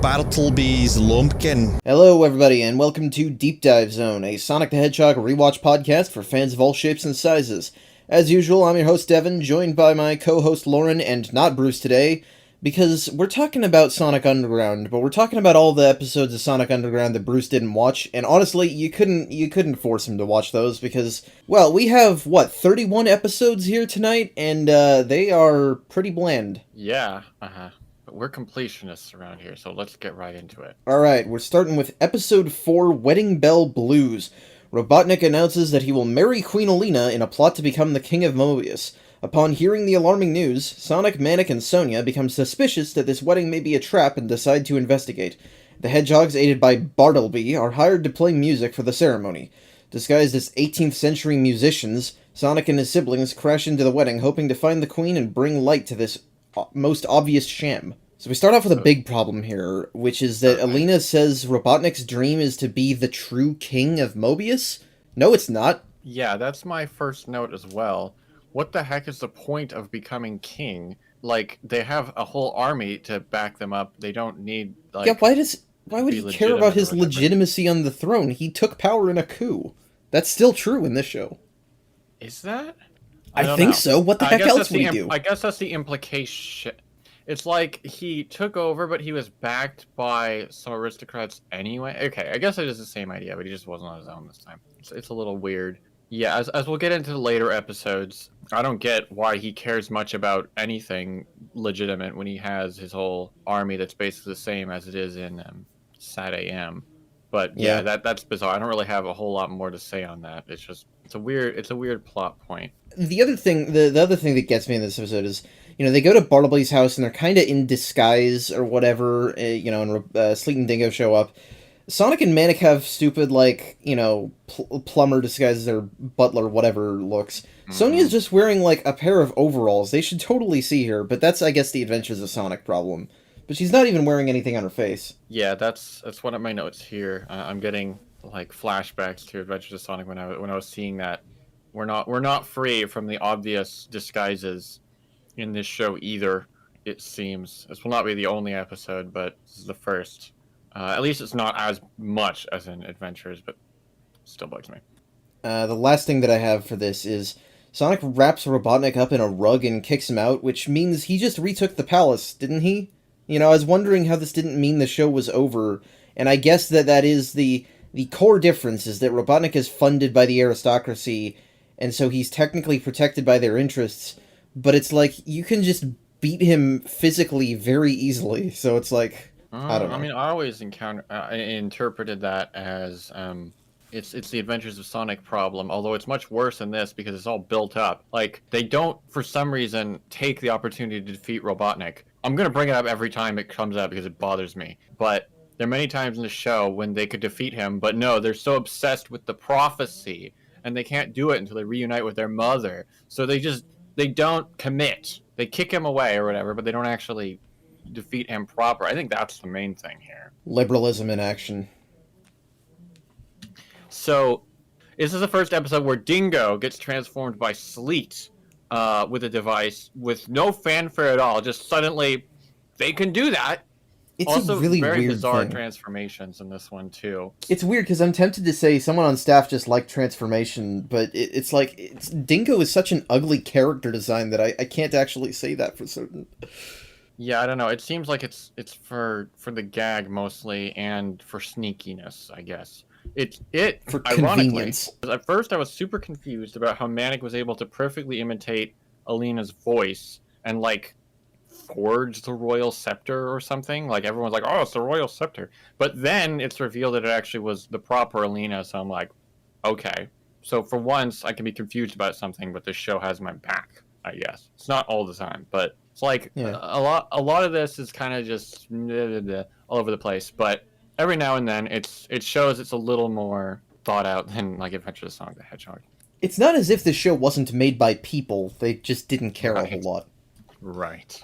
Bartleby's Lumpkin. Hello everybody and welcome to Deep Dive Zone, a Sonic the Hedgehog rewatch podcast for fans of all shapes and sizes. As usual, I'm your host Devin, joined by my co-host Loren, and not Bruce today, because we're talking about Sonic Underground, but we're talking about all the episodes of Sonic Underground that Bruce didn't watch, and honestly, you couldn't force him to watch those, because, well, we have, 31 episodes here tonight, and they are pretty bland. Yeah, But we're completionists around here, so let's get right into it. Alright, we're starting with Episode 4, Wedding Bell Blues. Robotnik announces that he will marry Queen Alina in a plot to become the King of Mobius. Upon hearing the alarming news, Sonic, Manic, and Sonia become suspicious that this wedding may be a trap and decide to investigate. The Hedgehogs, aided by Bartleby, are hired to play music for the ceremony. Disguised as 18th century musicians, Sonic and his siblings crash into the wedding, hoping to find the Queen and bring light to this most obvious sham. So we start off with a big problem here, which is that Alina says Robotnik's dream is to be the true king of Mobius? No, it's not. Yeah, that's my first note as well. What the heck is the point of becoming king? Like, they have a whole army to back them up. They don't need, like... Yeah, why would he care about his legitimacy on the throne? He took power in a coup. That's still true in this show. Is that? I think so. What the heck else would he do? I guess that's the implication. It's like he took over, but he was backed by some aristocrats anyway. Okay, I guess it is the same idea, but he just wasn't on his own this time. It's a little weird. Yeah, as we'll get into the later episodes, I don't get why he cares much about anything legitimate when he has his whole army that's basically the same as it is in Sat AM. But yeah, that's bizarre. I don't really have a whole lot more to say on that. It's a weird plot point. The other thing, the other thing that gets me in this episode is, they go to Bartleby's house and they're kind of in disguise or whatever, and Sleet and Dingo show up. Sonic and Manic have stupid, plumber disguises or butler, whatever looks. Mm-hmm. Sonia's just wearing, a pair of overalls. They should totally see her, but that's, I guess, the Adventures of Sonic problem. But she's not even wearing anything on her face. Yeah, that's one of my notes here. I'm getting, flashbacks to Adventures of Sonic when I was seeing that. We're not free from the obvious disguises in this show either, it seems. This will not be the only episode, but this is the first. At least it's not as much as in Adventures, but still bugs me. The last thing that I have for this is Sonic wraps Robotnik up in a rug and kicks him out, which means he just retook the palace, didn't he? I was wondering how this didn't mean the show was over, and I guess that is the core difference, is that Robotnik is funded by the aristocracy, and so he's technically protected by their interests, but it's you can just beat him physically very easily, so it's I don't know. I mean, I always interpreted that as it's the Adventures of Sonic problem, although it's much worse in this because it's all built up. They don't, for some reason, take the opportunity to defeat Robotnik. I'm going to bring it up every time it comes up because it bothers me. But there are many times in the show when they could defeat him, but no, they're so obsessed with the prophecy, and they can't do it until they reunite with their mother. So they don't commit. They kick him away or whatever, but they don't actually defeat him proper. I think that's the main thing here. Liberalism in action. So, this is the first episode where Dingo gets transformed by Sleet with a device with no fanfare at all. Just suddenly, they can do that. It's also a really very weird bizarre thing. Transformations in this one too. It's weird because I'm tempted to say someone on staff just liked transformation, but Dingo is such an ugly character design that I can't actually say that for certain. Yeah, I don't know. It seems like it's for the gag mostly and for sneakiness, I guess. For ironically, convenience. At first I was super confused about how Manic was able to perfectly imitate Alina's voice and forge the royal scepter or something. Everyone's like, oh, it's the royal scepter. But then it's revealed that it actually was the proper Alina, so I'm like, okay. So for once I can be confused about something, but this show has my back, I guess. It's not all the time, but it's a lot of this is kind of just all over the place, but every now and then it shows it's a little more thought out than Adventures of Sonic the Hedgehog. It's not as if the show wasn't made by people, they just didn't care a whole lot. Right.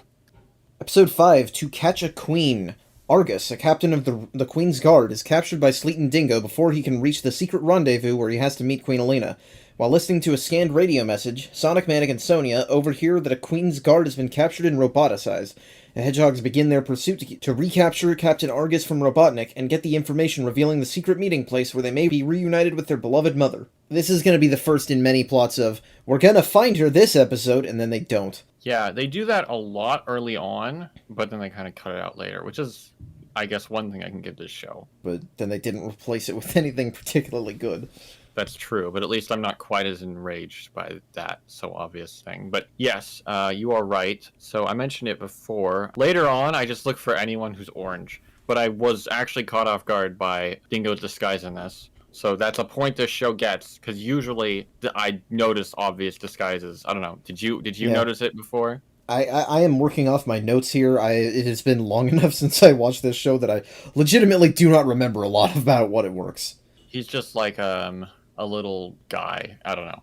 Episode 5, To Catch a Queen. Angus, a captain of the Queen's Guard, is captured by Sleet and Dingo before he can reach the secret rendezvous where he has to meet Queen Alina. While listening to a scanned radio message, Sonic, Manic, and Sonia overhear that a Queen's Guard has been captured and roboticized. The hedgehogs begin their pursuit to recapture Captain Argus from Robotnik and get the information revealing the secret meeting place where they may be reunited with their beloved mother. This is going to be the first in many plots of, we're going to find her this episode, and then they don't. Yeah, they do that a lot early on, but then they kind of cut it out later, which is, I guess, one thing I can give this show. But then they didn't replace it with anything particularly good. That's true, but at least I'm not quite as enraged by that so obvious thing. But yes, you are right. So I mentioned it before. Later on, I just look for anyone who's orange. But I was actually caught off guard by Dingo's disguise in this. So that's a point this show gets, because usually I notice obvious disguises. I don't know. Did you notice it before? I am working off my notes here. It has been long enough since I watched this show that I legitimately do not remember a lot about what it works. He's just like a little guy. I don't know.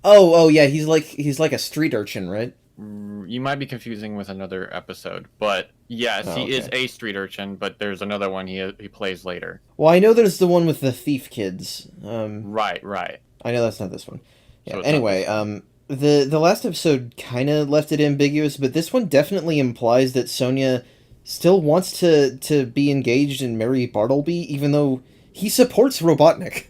Oh yeah, he's like a street urchin, right? You might be confusing with another episode, but yes, he is a street urchin, but there's another one he plays later. Well, I know there's the one with the thief kids. Right. I know that's not this one. Yeah. So anyway, the last episode kind of left it ambiguous, but this one definitely implies that Sonia still wants to be engaged and marry Bartleby, even though he supports Robotnik.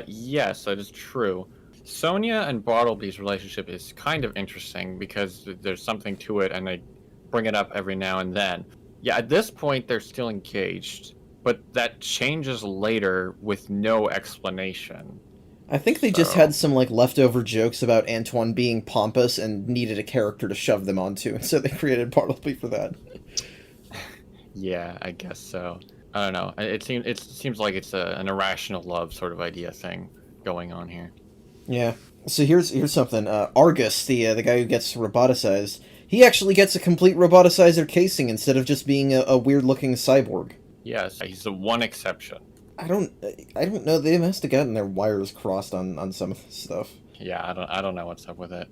Yes, that is true. Sonia and Bartleby's relationship is kind of interesting because there's something to it and they bring it up every now and then. Yeah, at this point they're still engaged, but that changes later with no explanation. I think they just had some leftover jokes about Antoine being pompous and needed a character to shove them onto, and so they created Bartleby for that. Yeah, I guess so. I don't know. It seems like it's an irrational love sort of idea thing going on here. Yeah. So here's something. Argus, the guy who gets roboticized, he actually gets a complete roboticizer casing instead of just being a weird-looking cyborg. Yes, he's the one exception. I don't know. They must have gotten their wires crossed on some of this stuff. Yeah, I don't know what's up with it.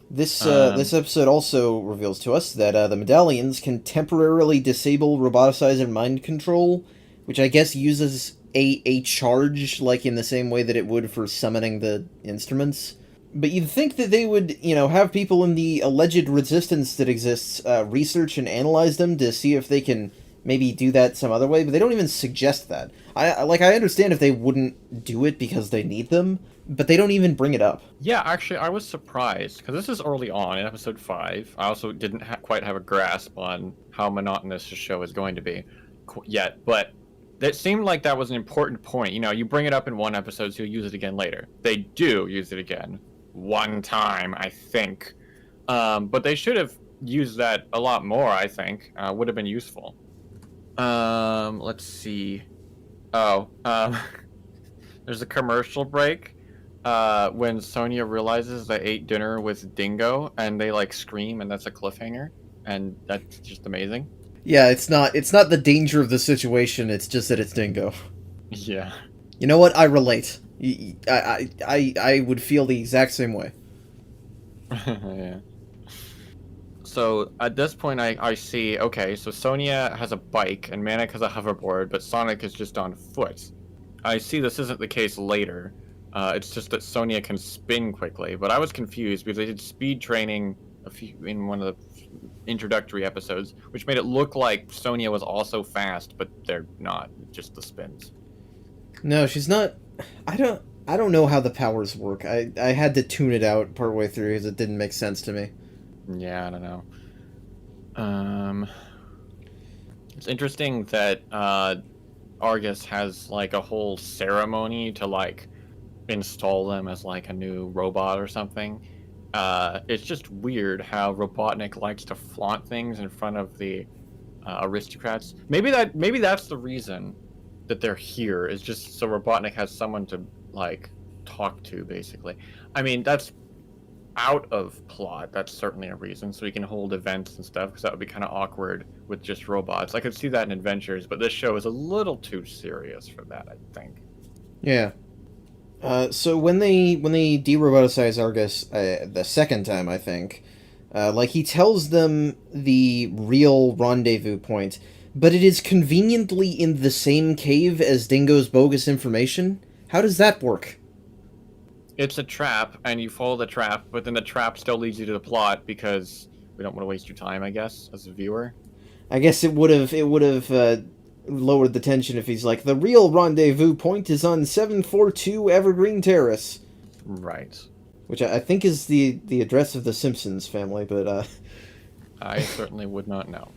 This episode also reveals to us that the medallions can temporarily disable roboticizer mind control, which I guess uses a charge, like in the same way that it would for summoning the instruments. But you'd think that they would, have people in the alleged resistance that exists research and analyze them to see if they can maybe do that some other way, but they don't even suggest that. I understand if they wouldn't do it because they need them, but they don't even bring it up. Yeah, actually, I was surprised, because this is early on in episode 5. I also didn't quite have a grasp on how monotonous the show is going to be yet, but it seemed like that was an important point. You bring it up in one episode, so you'll use it again later. They do use it again. One time, I think. But they should have used that a lot more, I think. Would have been useful. Let's see. There's a commercial break when Sonia realizes they ate dinner with Dingo, and they scream, and that's a cliffhanger, and that's just amazing. Yeah, it's not the danger of the situation, it's just that it's Dingo. Yeah. You know what? I relate. I would feel the exact same way. Yeah. So at this point, I see, okay, so Sonia has a bike and Manic has a hoverboard, but Sonic is just on foot. I see this isn't the case later. It's just that Sonia can spin quickly, but I was confused because they did speed training in one of the introductory episodes, which made it look like Sonia was also fast, but they're not, just the spins. No, she's not. I don't know how the powers work. I had to tune it out partway through because it didn't make sense to me. Yeah, I don't know. It's interesting that Argus has a whole ceremony to install them as a new robot or something. It's just weird how Robotnik likes to flaunt things in front of the aristocrats. Maybe that's the reason that they're here, is just so Robotnik has someone to talk to, basically. I mean, that's out of plot. That's certainly a reason, so he can hold events and stuff, because that would be kind of awkward with just robots. I could see that in Adventures, but this show is a little too serious for that, I think. Yeah. So when they de-roboticize Argus the second time, I think, he tells them the real rendezvous point, but it is conveniently in the same cave as Dingo's bogus information. How does that work? It's a trap, and you follow the trap, but then the trap still leads you to the plot because we don't want to waste your time, I guess, as a viewer. I guess it would have lowered the tension if he's like, the real rendezvous point is on 742 Evergreen Terrace. Right. Which I think is the address of the Simpsons family, but I certainly would not know.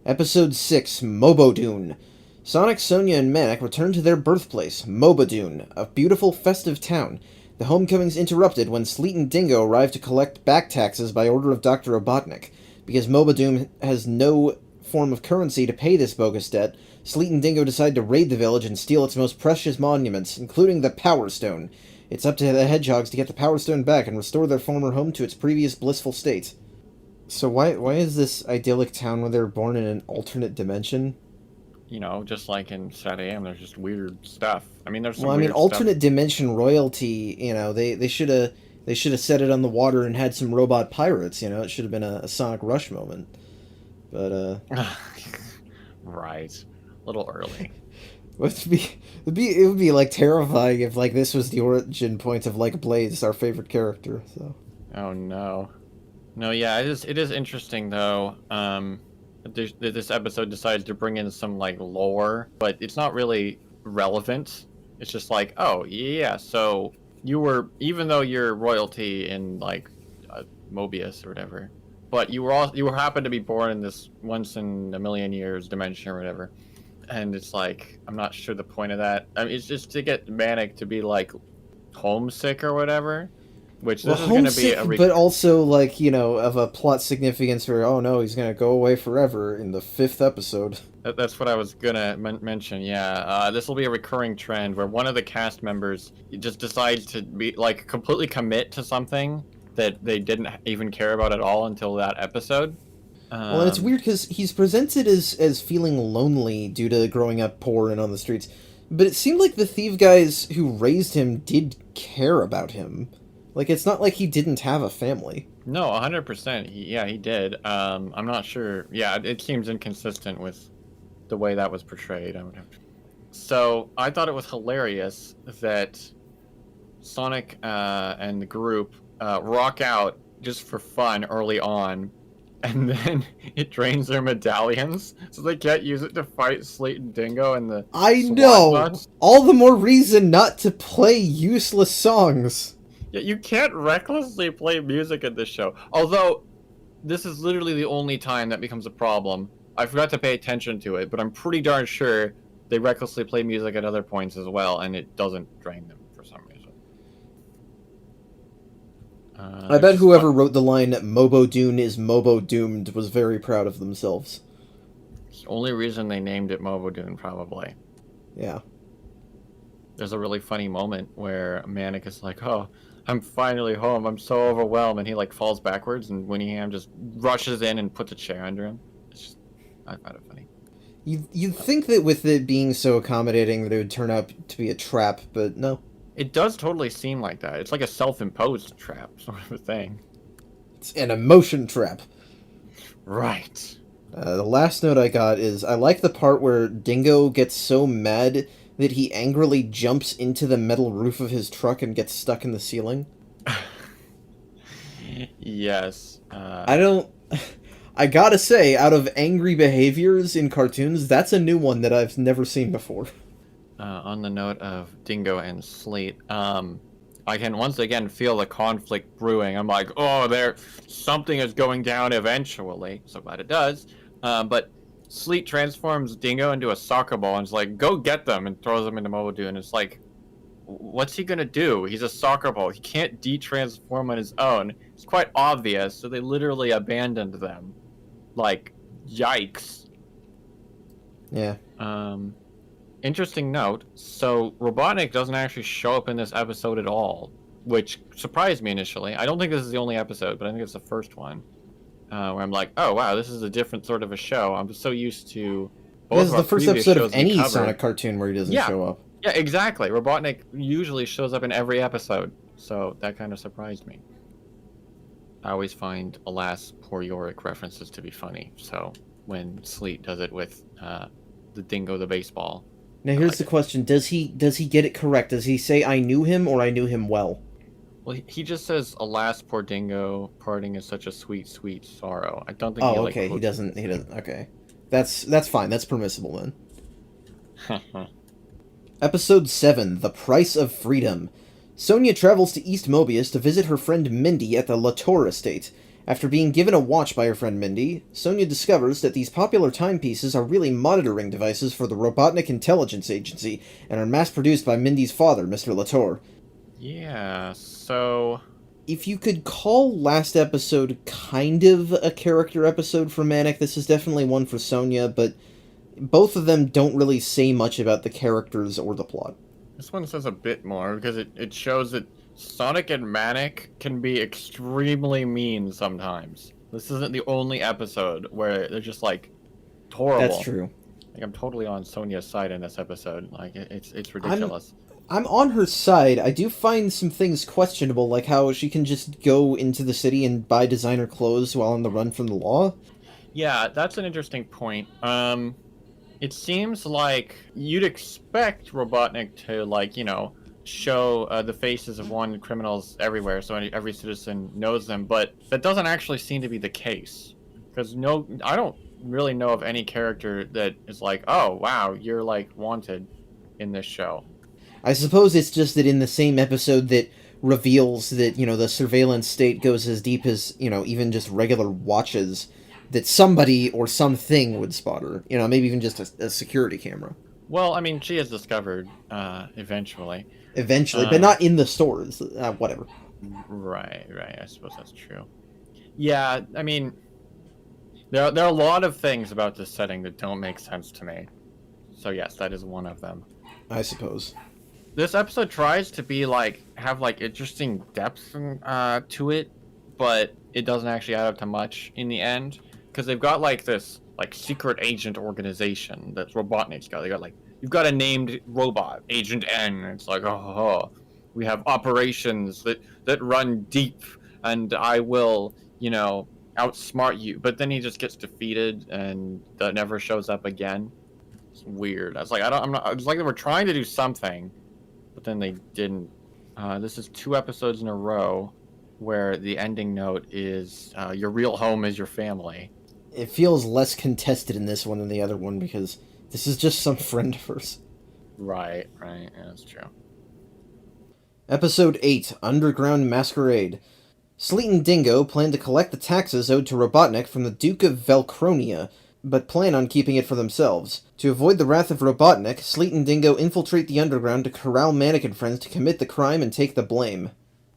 Episode 6, Mobo Dune. Sonic, Sonia, and Manic return to their birthplace, Mobo Dune, a beautiful, festive town. The homecoming's interrupted when Sleet and Dingo arrive to collect back taxes by order of Dr. Robotnik. Because Mobo Dune has no form of currency to pay this bogus debt, Sleet and Dingo decide to raid the village and steal its most precious monuments, including the Power Stone. It's up to the hedgehogs to get the Power Stone back and restore their former home to its previous blissful state. So why is this idyllic town where they were born in an alternate dimension? You know, just like in Sad AM, there's just weird stuff. I mean, there's some Well, I mean, weird alternate stuff. dimension royalty, you know, they should have set it on the water and had some robot pirates, you know, it should have been a Sonic Rush moment. But, Right. A little early. it would be like terrifying if like this was the origin point of like Blaze, our favorite character, so. Oh no. No, yeah, it is interesting though. This episode decides to bring in some like lore, but it's not really relevant. It's just like, oh yeah, so you were, even though you're royalty in like Mobius or whatever, but you happened to be born in this once in a million years dimension or whatever, and it's like, I'm not sure the point of that. I mean, it's just to get Manic to be like homesick or whatever. Which this is going to be a but also like, you know, of a plot significance for, oh no, he's going to go away forever in the 5th episode. That's what I was going to mention, yeah. This will be a recurring trend where one of the cast members just decides to be like completely commit to something that they didn't even care about at all until that episode. Well, and it's weird because he's presented as feeling lonely due to growing up poor and on the streets, but it seemed like the Thief guys who raised him did care about him. Like, it's not like he didn't have a family. No, 100%. He did. I'm not sure. Yeah, it seems inconsistent with the way that was portrayed. So, I thought it was hilarious that Sonic and the group rock out just for fun early on, and then it drains their medallions, so they can't use it to fight Sleet and Dingo and the I SWAT know! bots. All the more reason not to play useless songs. Yeah, you can't recklessly play music in this show. Although, this is literally the only time that becomes a problem. I forgot to pay attention to it, but I'm pretty darn sure they recklessly play music at other points as well, and it doesn't drain them for some reason. I bet whoever wrote the line, Mobo Dune is Mobo Doomed, was very proud of themselves. It's the only reason they named it Mobo Dune, probably. Yeah. There's a really funny moment where Manic is like, oh, I'm finally home. I'm so overwhelmed. And he like falls backwards, and Winningham just rushes in and puts a chair under him. It's just, I found it funny. You'd think that with it being so accommodating that it would turn out to be a trap, but no. It does totally seem like that. It's like a self-imposed trap sort of a thing. It's an emotion trap. Right. The last note I got is, I like the part where Dingo gets so mad that he angrily jumps into the metal roof of his truck and gets stuck in the ceiling. Yes. I gotta say, out of angry behaviors in cartoons, that's a new one that I've never seen before. On the note of Dingo and Sleet, I can once again feel the conflict brewing. I'm like, oh, something is going down eventually. So glad it does. But Sleet transforms Dingo into a soccer ball and is like, go get them, and throws them into Mobo Dune. And it's like, what's he gonna do? He's a soccer ball. He can't de-transform on his own. It's quite obvious, so they literally abandoned them. Like, yikes. Yeah. Interesting note, so Robotnik doesn't actually show up in this episode at all, which surprised me initially. I don't think this is the only episode, but I think it's the first one. Where I'm like, oh wow, this is a different sort of a show. I'm so used to both This is of our the first previous episode shows of any we covered. Sonic cartoon where he doesn't show up. Yeah, exactly. Robotnik usually shows up in every episode, so that kind of surprised me. I always find, alas, poor Yorick references to be funny, so when Sleet does it with the Dingo the baseball. Now here's the question, does he get it correct? Does he say I knew him or I knew him well? Well, he just says, "Alas, poor dingo, parting is such a sweet, sweet sorrow." I don't think he Oh, like okay. He quotes doesn't. He doesn't. Okay, that's fine. That's permissible then. it. Episode 7, The Price of Freedom. Sonia travels to East Mobius to visit her friend Mindy at the Latour estate. After being given a watch by her friend Mindy, Sonia discovers that these popular timepieces are really monitoring devices for the Robotnik Intelligence Agency and are mass-produced by Mindy's father, Mr. Latour. Yeah. So If you could call last episode kind of a character episode for Manic, this is definitely one for Sonia, but both of them don't really say much about the characters or the plot. this one says a bit more because it shows that Sonic and Manic can be extremely mean sometimes. This isn't the only episode where they're just like horrible. That's true. Like I'm totally on Sonia's side in this episode. Like it's ridiculous. I'm on her side. I do find some things questionable, like how she can just go into the city and buy designer clothes while on the run from the law. Yeah, that's an interesting point. It seems like you'd expect Robotnik to, like, show the faces of wanted criminals everywhere so every citizen knows them, but that doesn't actually seem to be the case. Because I don't really know of any character that is like, oh, wow, you're, like, wanted in this show. I suppose it's just that in the same episode that reveals that, the surveillance state goes as deep as, even just regular watches, that somebody or something would spot her. Maybe even just a security camera. Well, I mean, she is discovered eventually. Eventually, but not in the stores. Whatever. Right. I suppose that's true. Yeah, I mean, there are a lot of things about this setting that don't make sense to me. So yes, that is one of them. I suppose. This episode tries to be have interesting depth to it, but it doesn't actually add up to much in the end because they've got this secret agent organization that Robotnik's got. They got you've got a named robot, Agent N. It's we have operations that run deep, and I will outsmart you. But then he just gets defeated, and that never shows up again. It's weird. I was it's like they were trying to do something, but then they didn't. This is 2 episodes in a row where the ending note is your real home is your family. It feels less contested in this one than the other one because this is just some friend of hers. Right. Yeah, that's true. Episode 8, Underground Masquerade. Sleet and Dingo plan to collect the taxes owed to Robotnik from the Duke of Velcronia, but plan on keeping it for themselves. To avoid the wrath of Robotnik, Sleet and Dingo infiltrate the underground to corral Manic and friends to commit the crime and take the blame.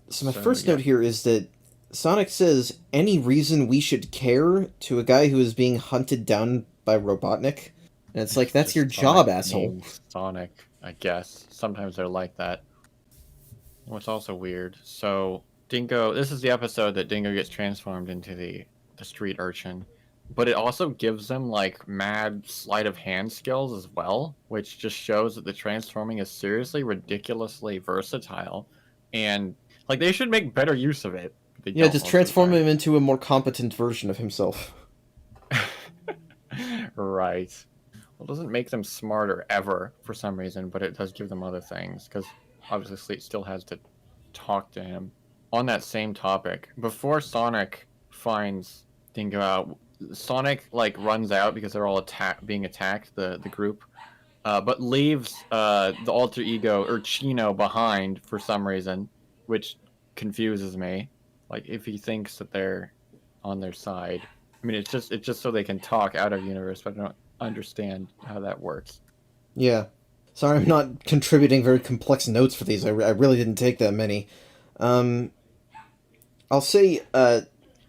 So my first note here is that Sonic says, any reason we should care to a guy who is being hunted down by Robotnik? And it's like, that's your job, asshole. Sonic, I guess. Sometimes they're like that. What's also weird, so Dingo, this is the episode that Dingo gets transformed into the street urchin. But it also gives them mad sleight of hand skills as well, which just shows that the transforming is seriously ridiculously versatile, and they should make better use of it. Yeah, just transform him into a more competent version of himself. Right. Well, it doesn't make them smarter ever for some reason, but it does give them other things because obviously Sleet still has to talk to him. On that same topic, before Sonic finds Dingo out, Sonic runs out because they're all being attacked, the group, but leaves the alter ego Urchino behind for some reason, which confuses me. If he thinks that they're on their side, I mean it's just so they can talk out of universe, but I don't understand how that works. Yeah, sorry, I'm not contributing very complex notes for these. I really didn't take that many. I'll say I'm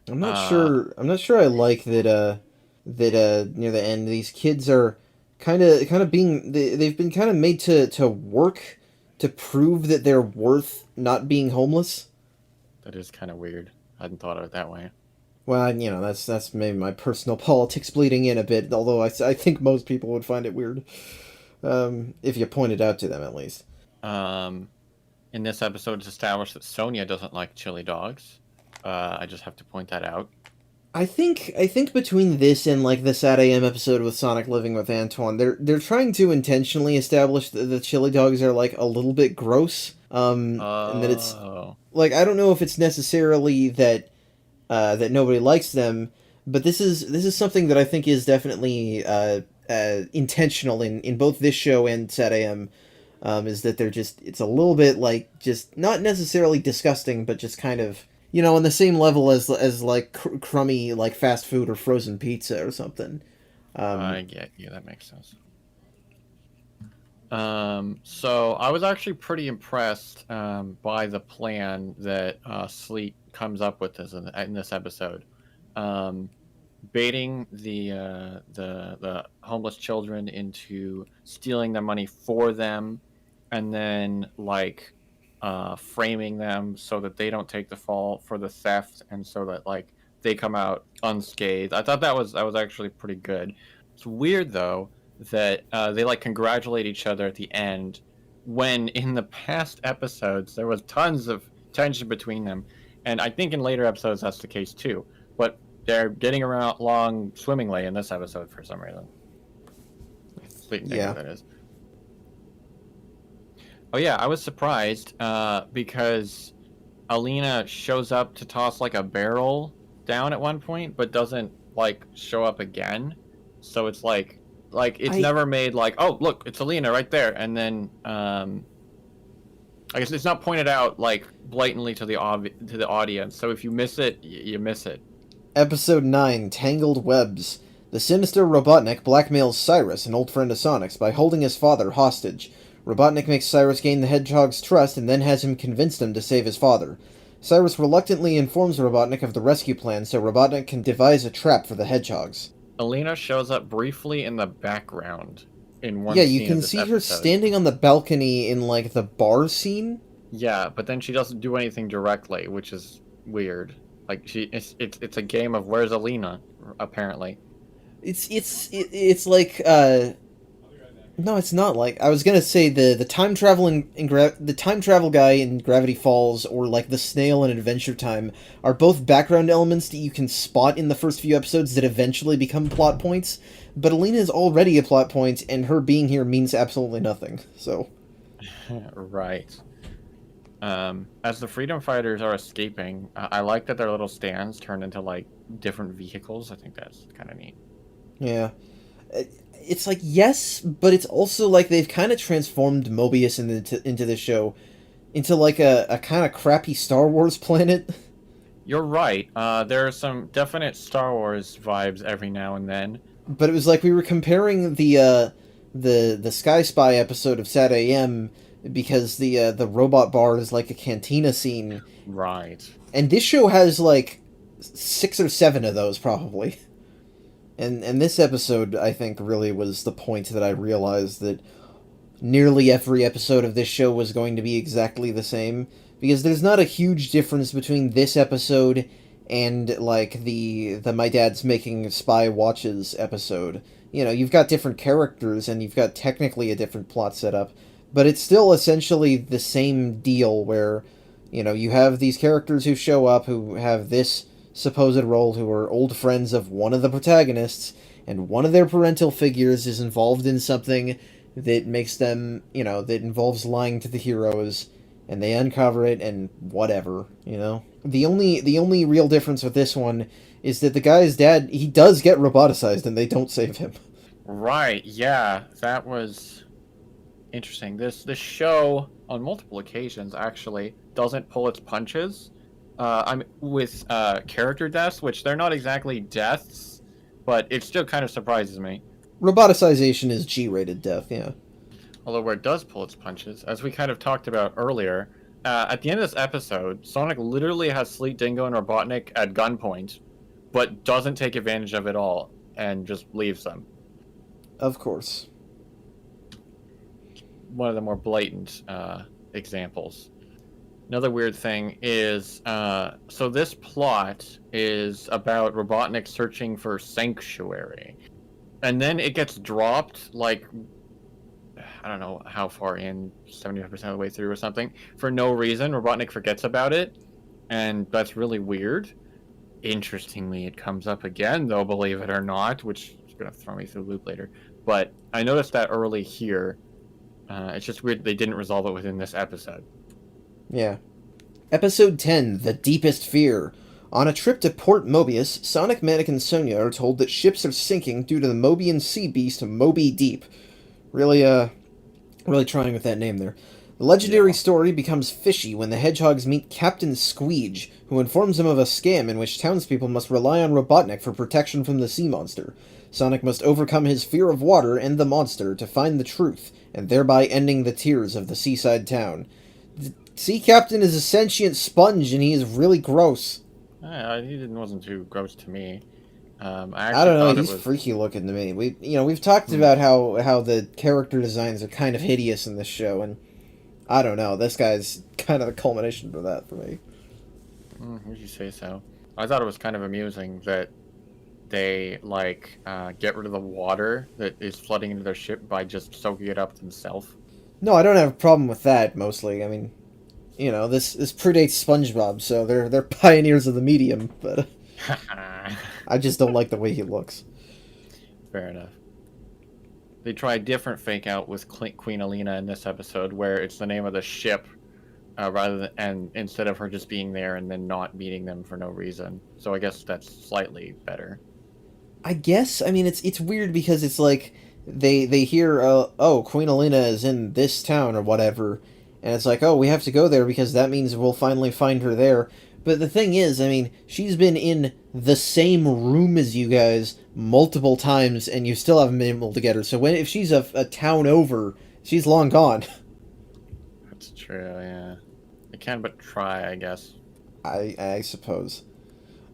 not sure I like that near the end these kids are kind of being they've been kind of made to work to prove that they're worth not being homeless. That is kind of weird. I hadn't thought of it that way. Well, that's maybe my personal politics bleeding in a bit, although I think most people would find it weird if you point it out to them at least. In this episode, it's established that Sonia doesn't like chili dogs. I just have to point that out. I think between this and like the Sad AM episode with Sonic living with Antoine, they're trying to intentionally establish that the chili dogs are like a little bit gross. And that it's like I don't know if it's necessarily that that nobody likes them, but this is something that I think is definitely intentional in both this show and Sad AM. Is that it's a little bit like just not necessarily disgusting, but just kind of on the same level as like crummy like fast food or frozen pizza or something. I get you. That makes sense. So I was actually pretty impressed by the plan that Sleet comes up with in this episode, baiting the homeless children into stealing the money for them, and then like framing them so that they don't take the fall for the theft, and so that like they come out unscathed. I thought that was actually pretty good. It's weird though that they like congratulate each other at the end, when in the past episodes there was tons of tension between them, and I think in later episodes that's the case too. But they're getting along swimmingly in this episode for some reason. Sleet and Dingo, that is. Oh yeah, I was surprised because Alina shows up to toss like a barrel down at one point, but doesn't like show up again. So it's like it's never made like, oh look, it's Alina right there, and then I guess it's not pointed out like blatantly to the audience. So if you miss it, you miss it. Episode 9, Tangled Webs. The sinister Robotnik blackmails Cyrus, an old friend of Sonic's, by holding his father hostage. Robotnik makes Cyrus gain the Hedgehog's trust and then has him convince him to save his father. Cyrus reluctantly informs Robotnik of the rescue plan so Robotnik can devise a trap for the Hedgehogs. Alina shows up briefly in the background in one. Yeah, you can see her standing on the balcony in like the bar scene. Yeah, but then she doesn't do anything directly, which is weird. Like it's a game of where's Alina, apparently. It's like no, it's not like I was gonna say the time travel guy in Gravity Falls, or like the snail in Adventure Time, are both background elements that you can spot in the first few episodes that eventually become plot points. But Alina is already a plot point, and her being here means absolutely nothing. So, right. As the freedom fighters are escaping, I like that their little stands turned into like different vehicles. I think that's kind of neat. Yeah. It's like, yes, but it's also like they've kind of transformed Mobius into this show into like a kind of crappy Star Wars planet. You're right. There are some definite Star Wars vibes every now and then. But it was like we were comparing the Sky Spy episode of Sad AM because the robot bar is like a cantina scene. Right. And this show has like 6 or 7 of those probably. And this episode, I think, really was the point that I realized that nearly every episode of this show was going to be exactly the same. Because there's not a huge difference between this episode and, like, the My Dad's Making Spy Watches episode. You know, you've got different characters, and you've got technically a different plot setup. But it's still essentially the same deal where, you know, you have these characters who show up who have this supposed role, who are old friends of one of the protagonists, and one of their parental figures is involved in something that makes them, you know, that involves lying to the heroes, and they uncover it, and whatever, you know? The only real difference with this one is that the guy's dad, he does get roboticized, and they don't save him. Right, yeah, that was interesting. This show, on multiple occasions, actually, doesn't pull its punches. I'm with character deaths, which they're not exactly deaths, but it still kind of surprises me. Roboticization is G-rated death, yeah. Although where it does pull its punches, as we kind of talked about earlier, at the end of this episode, Sonic literally has Sleet, Dingo, and Robotnik at gunpoint, but doesn't take advantage of it all, and just leaves them. Of course. One of the more blatant examples. Another weird thing is, so this plot is about Robotnik searching for Sanctuary. And then it gets dropped, like, I don't know how far in, 75% of the way through or something. For no reason, Robotnik forgets about it, and that's really weird. Interestingly, it comes up again, though, believe it or not, which is going to throw me through the loop later. But I noticed that early here. It's just weird they didn't resolve it within this episode. Yeah. Episode 10, The Deepest Fear. On a trip to Port Mobius, Sonic, Manic, and Sonia are told that ships are sinking due to the Mobian sea beast Moby Deep. Really trying with that name there. The legendary story becomes fishy when the hedgehogs meet Captain Squeege, who informs them of a scam in which townspeople must rely on Robotnik for protection from the sea monster. Sonic must overcome his fear of water and the monster to find the truth, and thereby ending the tears of the seaside town. The sea captain is a sentient sponge, and he is really gross. He wasn't too gross to me. I don't know, he's freaky looking to me. We've talked about how the character designs are kind of hideous in this show, and I don't know, this guy's kind of the culmination of that for me. Would you say so? I thought it was kind of amusing that they, get rid of the water that is flooding into their ship by just soaking it up themselves. No, I don't have a problem with that, mostly. I mean, this predates SpongeBob, so they're pioneers of the medium, but I just don't like the way he looks. Fair enough. They try a different fake out with Queen Alina in this episode, where it's the name of the ship, instead of her just being there and then not meeting them for no reason. So I guess that's slightly better. I guess. I mean, it's weird because it's like they hear, Queen Alina is in this town or whatever, and it's like, oh, we have to go there because that means we'll finally find her there. But the thing is, I mean, she's been in the same room as you guys multiple times, and you still haven't been able to get her. So if she's a town over, she's long gone. That's true, yeah. I can but try, I guess. I suppose.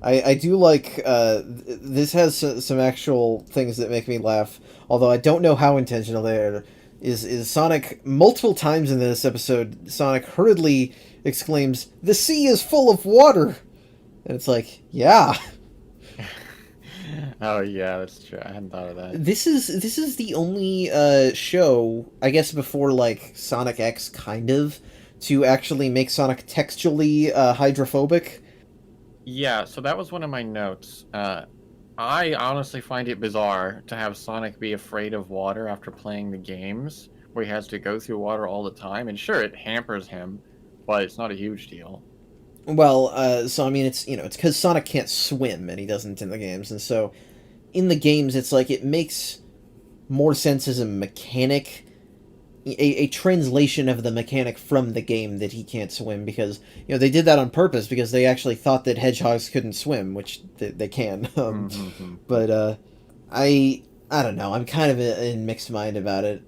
I do like, this has some actual things that make me laugh, although I don't know how intentional they are. Is Sonic, multiple times in this episode, Sonic hurriedly exclaims, "The sea is full of water!" And it's like, yeah. Oh yeah, that's true. I hadn't thought of that. This is the only show, I guess before Sonic X kind of, to actually make Sonic textually hydrophobic. Yeah, so that was one of my notes. I honestly find it bizarre to have Sonic be afraid of water after playing the games, where he has to go through water all the time. And sure, it hampers him, but it's not a huge deal. Well, so I mean, it's because Sonic can't swim, and he doesn't in the games, and so in the games, it's like it makes more sense as a mechanic, a translation of the mechanic from the game that he can't swim, because they did that on purpose because they actually thought that hedgehogs couldn't swim, which they can. But I don't know. I'm kind of in mixed mind about it.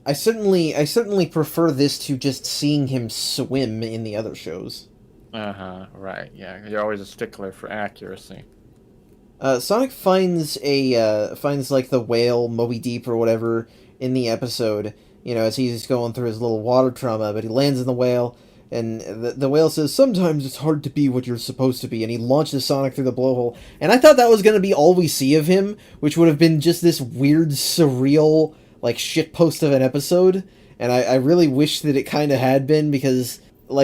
I certainly prefer this to just seeing him swim in the other shows. Right, yeah. You're always a stickler for accuracy. Sonic finds the whale, Moby Deep or whatever, in the episode, as he's going through his little water trauma, but he lands in the whale, and the whale says, "Sometimes it's hard to be what you're supposed to be," and he launches Sonic through the blowhole. And I thought that was going to be all we see of him, which would have been just this weird, surreal, shitpost of an episode, and I really wish that it kind of had been, because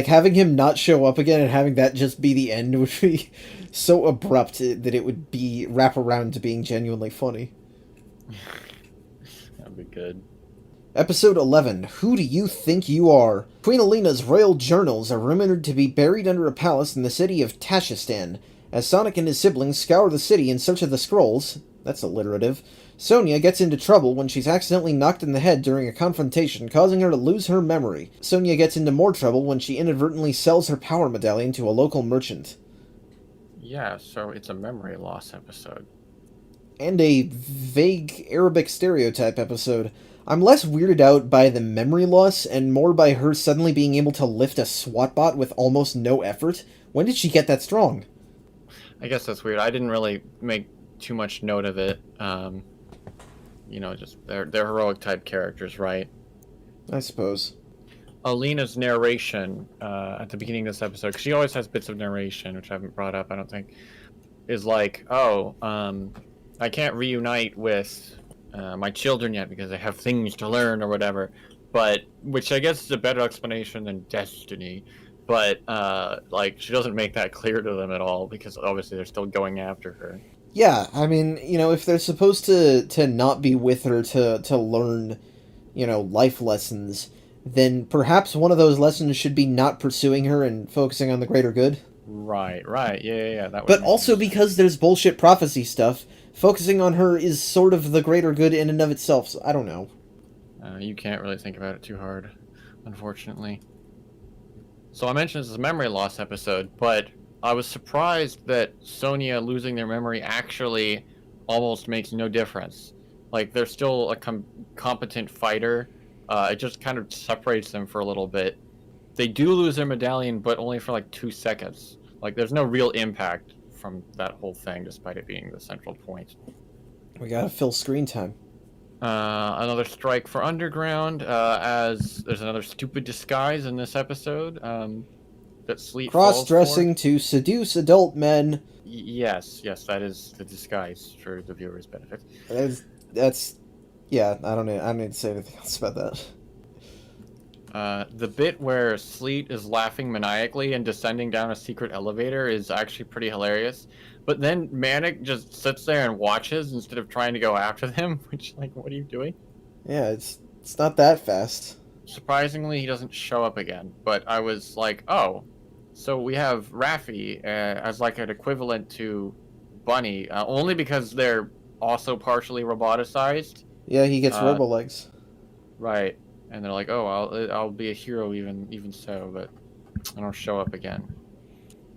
having him not show up again and having that just be the end would be so abrupt that it would be wrap around to being genuinely funny. That'd be good. Episode 11, Who Do You Think You Are? Queen Alina's royal journals are rumored to be buried under a palace in the city of Tashistan. As Sonic and his siblings scour the city in search of the scrolls, that's alliterative, Sonia gets into trouble when she's accidentally knocked in the head during a confrontation, causing her to lose her memory. Sonia gets into more trouble when she inadvertently sells her power medallion to a local merchant. Yeah, so it's a memory loss episode. And a vague Arabic stereotype episode. I'm less weirded out by the memory loss and more by her suddenly being able to lift a SWAT bot with almost no effort. When did she get that strong? I guess that's weird. I didn't really make too much note of it. Just they're heroic type characters, right? I suppose. Alina's narration at the beginning of this episode, 'cause she always has bits of narration, which I haven't brought up, I don't think, is like, I can't reunite with my children yet because I have things to learn or whatever, which I guess is a better explanation than destiny. but like she doesn't make that clear to them at all because obviously they're still going after her. Yeah, I mean, if they're supposed to not be with her to learn, life lessons, then perhaps one of those lessons should be not pursuing her and focusing on the greater good. Right, yeah. That would But make also sense. because there's bullshit prophecy stuff, focusing on her is sort of the greater good in and of itself, so I don't know. You can't really think about it too hard, unfortunately. So I mentioned this is a memory loss episode, but I was surprised that Sonya losing their memory actually almost makes no difference. Like, they're still a competent fighter. It just kind of separates them for a little bit. They do lose their medallion, but only for like 2 seconds. Like, there's no real impact from that whole thing, despite it being the central point. We gotta fill screen time. Another strike for Underground, as there's another stupid disguise in this episode that Sleet falls for. Cross-dressing to seduce adult men. Yes, that is the disguise for the viewer's benefit. Yeah, I don't need to say anything else about that. The bit where Sleet is laughing maniacally and descending down a secret elevator is actually pretty hilarious. But then Manic just sits there and watches instead of trying to go after them, which, like, what are you doing? Yeah, it's not that fast. Surprisingly, he doesn't show up again. But I was like, oh, so we have Raffi as like an equivalent to Bunny, only because they're also partially roboticized. Yeah, he gets robo legs. Right. And they're like, oh, I'll be a hero even so, but I don't show up again.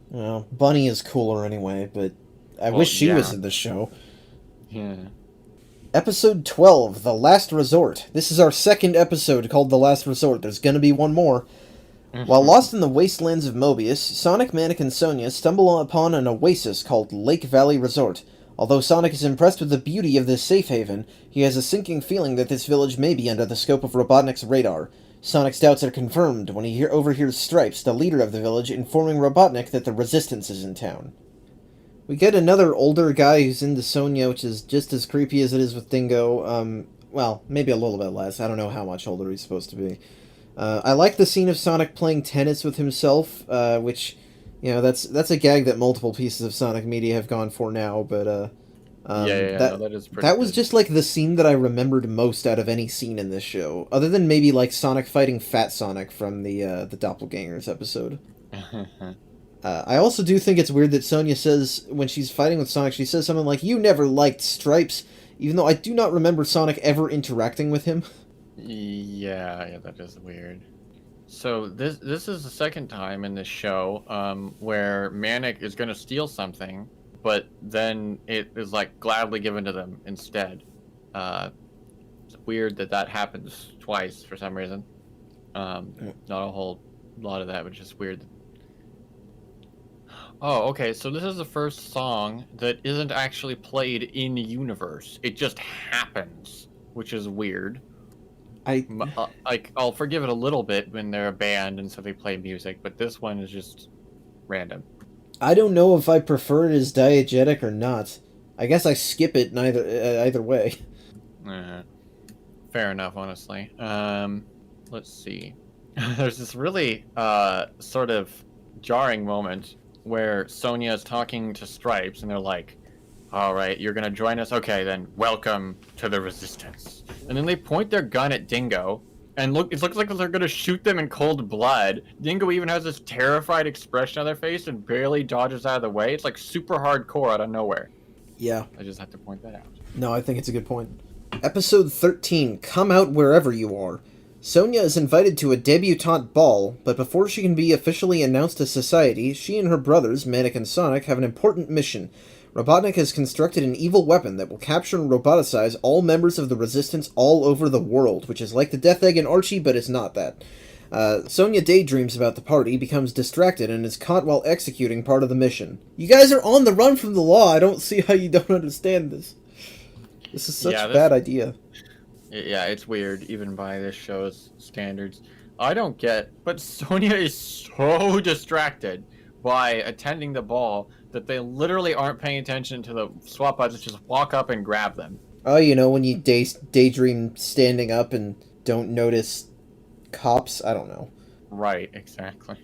Well, Bunny is cooler anyway, but I wish she was in the show. Yeah. Episode 12, The Last Resort. This is our second episode called The Last Resort. There's gonna be one more. While lost in the wastelands of Mobius, Sonic, Manic, and Sonya stumble upon an oasis called Lake Valley Resort. Although Sonic is impressed with the beauty of this safe haven, he has a sinking feeling that this village may be under the scope of Robotnik's radar. Sonic's doubts are confirmed when he overhears Stripes, the leader of the village, informing Robotnik that the Resistance is in town. We get another older guy who's into Sonya, which is just as creepy as it is with Dingo. Well, maybe a little bit less. I don't know how much older he's supposed to be. I like the scene of Sonic playing tennis with himself, which, that's a gag that multiple pieces of Sonic media have gone for now, but, that is pretty that was good. just, like, the scene that I remembered most out of any scene in this show, other than maybe, like, Sonic fighting Fat Sonic from the Doppelgangers episode. I also do think it's weird that Sonya says, when she's fighting with Sonic, she says something like, "You never liked Stripes," even though I do not remember Sonic ever interacting with him. Yeah, that is weird. So this is the second time in this show where Manic is going to steal something, but then it is like gladly given to them instead. It's weird that happens twice for some reason. Not a whole lot of that, but just weird. Oh, okay, so this is the first song that isn't actually played in universe. It just happens, which is weird. I'll forgive it a little bit when they're a band and so they play music, but this one is just random. I don't know if I prefer it as diegetic or not. I guess I skip it either way. Fair enough, honestly. Let's see. There's this really sort of jarring moment where Sonya is talking to Stripes and they're like, "All right, you're gonna join us? Okay, then welcome to the Resistance." And then they point their gun at Dingo, and it looks like they're gonna shoot them in cold blood. Dingo even has this terrified expression on their face and barely dodges out of the way. It's like super hardcore out of nowhere. Yeah. I just have to point that out. No, I think it's a good point. Episode 13, Come Out Wherever You Are. Sonya is invited to a debutante ball, but before she can be officially announced to society, she and her brothers, Manic and Sonic, have an important mission. Robotnik has constructed an evil weapon that will capture and roboticize all members of the Resistance all over the world, which is like the Death Egg in Archie, but it's not that. Sonya daydreams about the party, becomes distracted, and is caught while executing part of the mission. You guys are on the run from the law. I don't see how you don't understand this. This is such a bad idea. Yeah, it's weird, even by this show's standards. I don't get, but Sonya is so distracted by attending the ball that they literally aren't paying attention to the swap buttons, just walk up and grab them. Oh, when you daydream standing up and don't notice cops? I don't know. Right, exactly.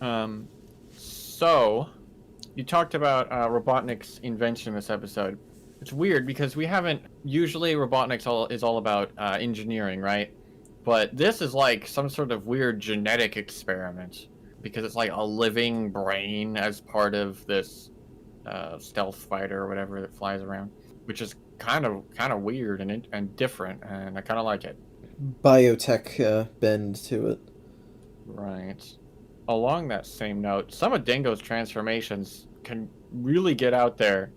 So you talked about Robotnik's invention in this episode. It's weird because we haven't usually Robotnik's is all about engineering, right? But this is like some sort of weird genetic experiment because it's like a living brain as part of this stealth fighter or whatever that flies around, which is kind of weird and different, and I kind of like it. Biotech bend to it. Right. Along that same note, some of Dingo's transformations can really get out there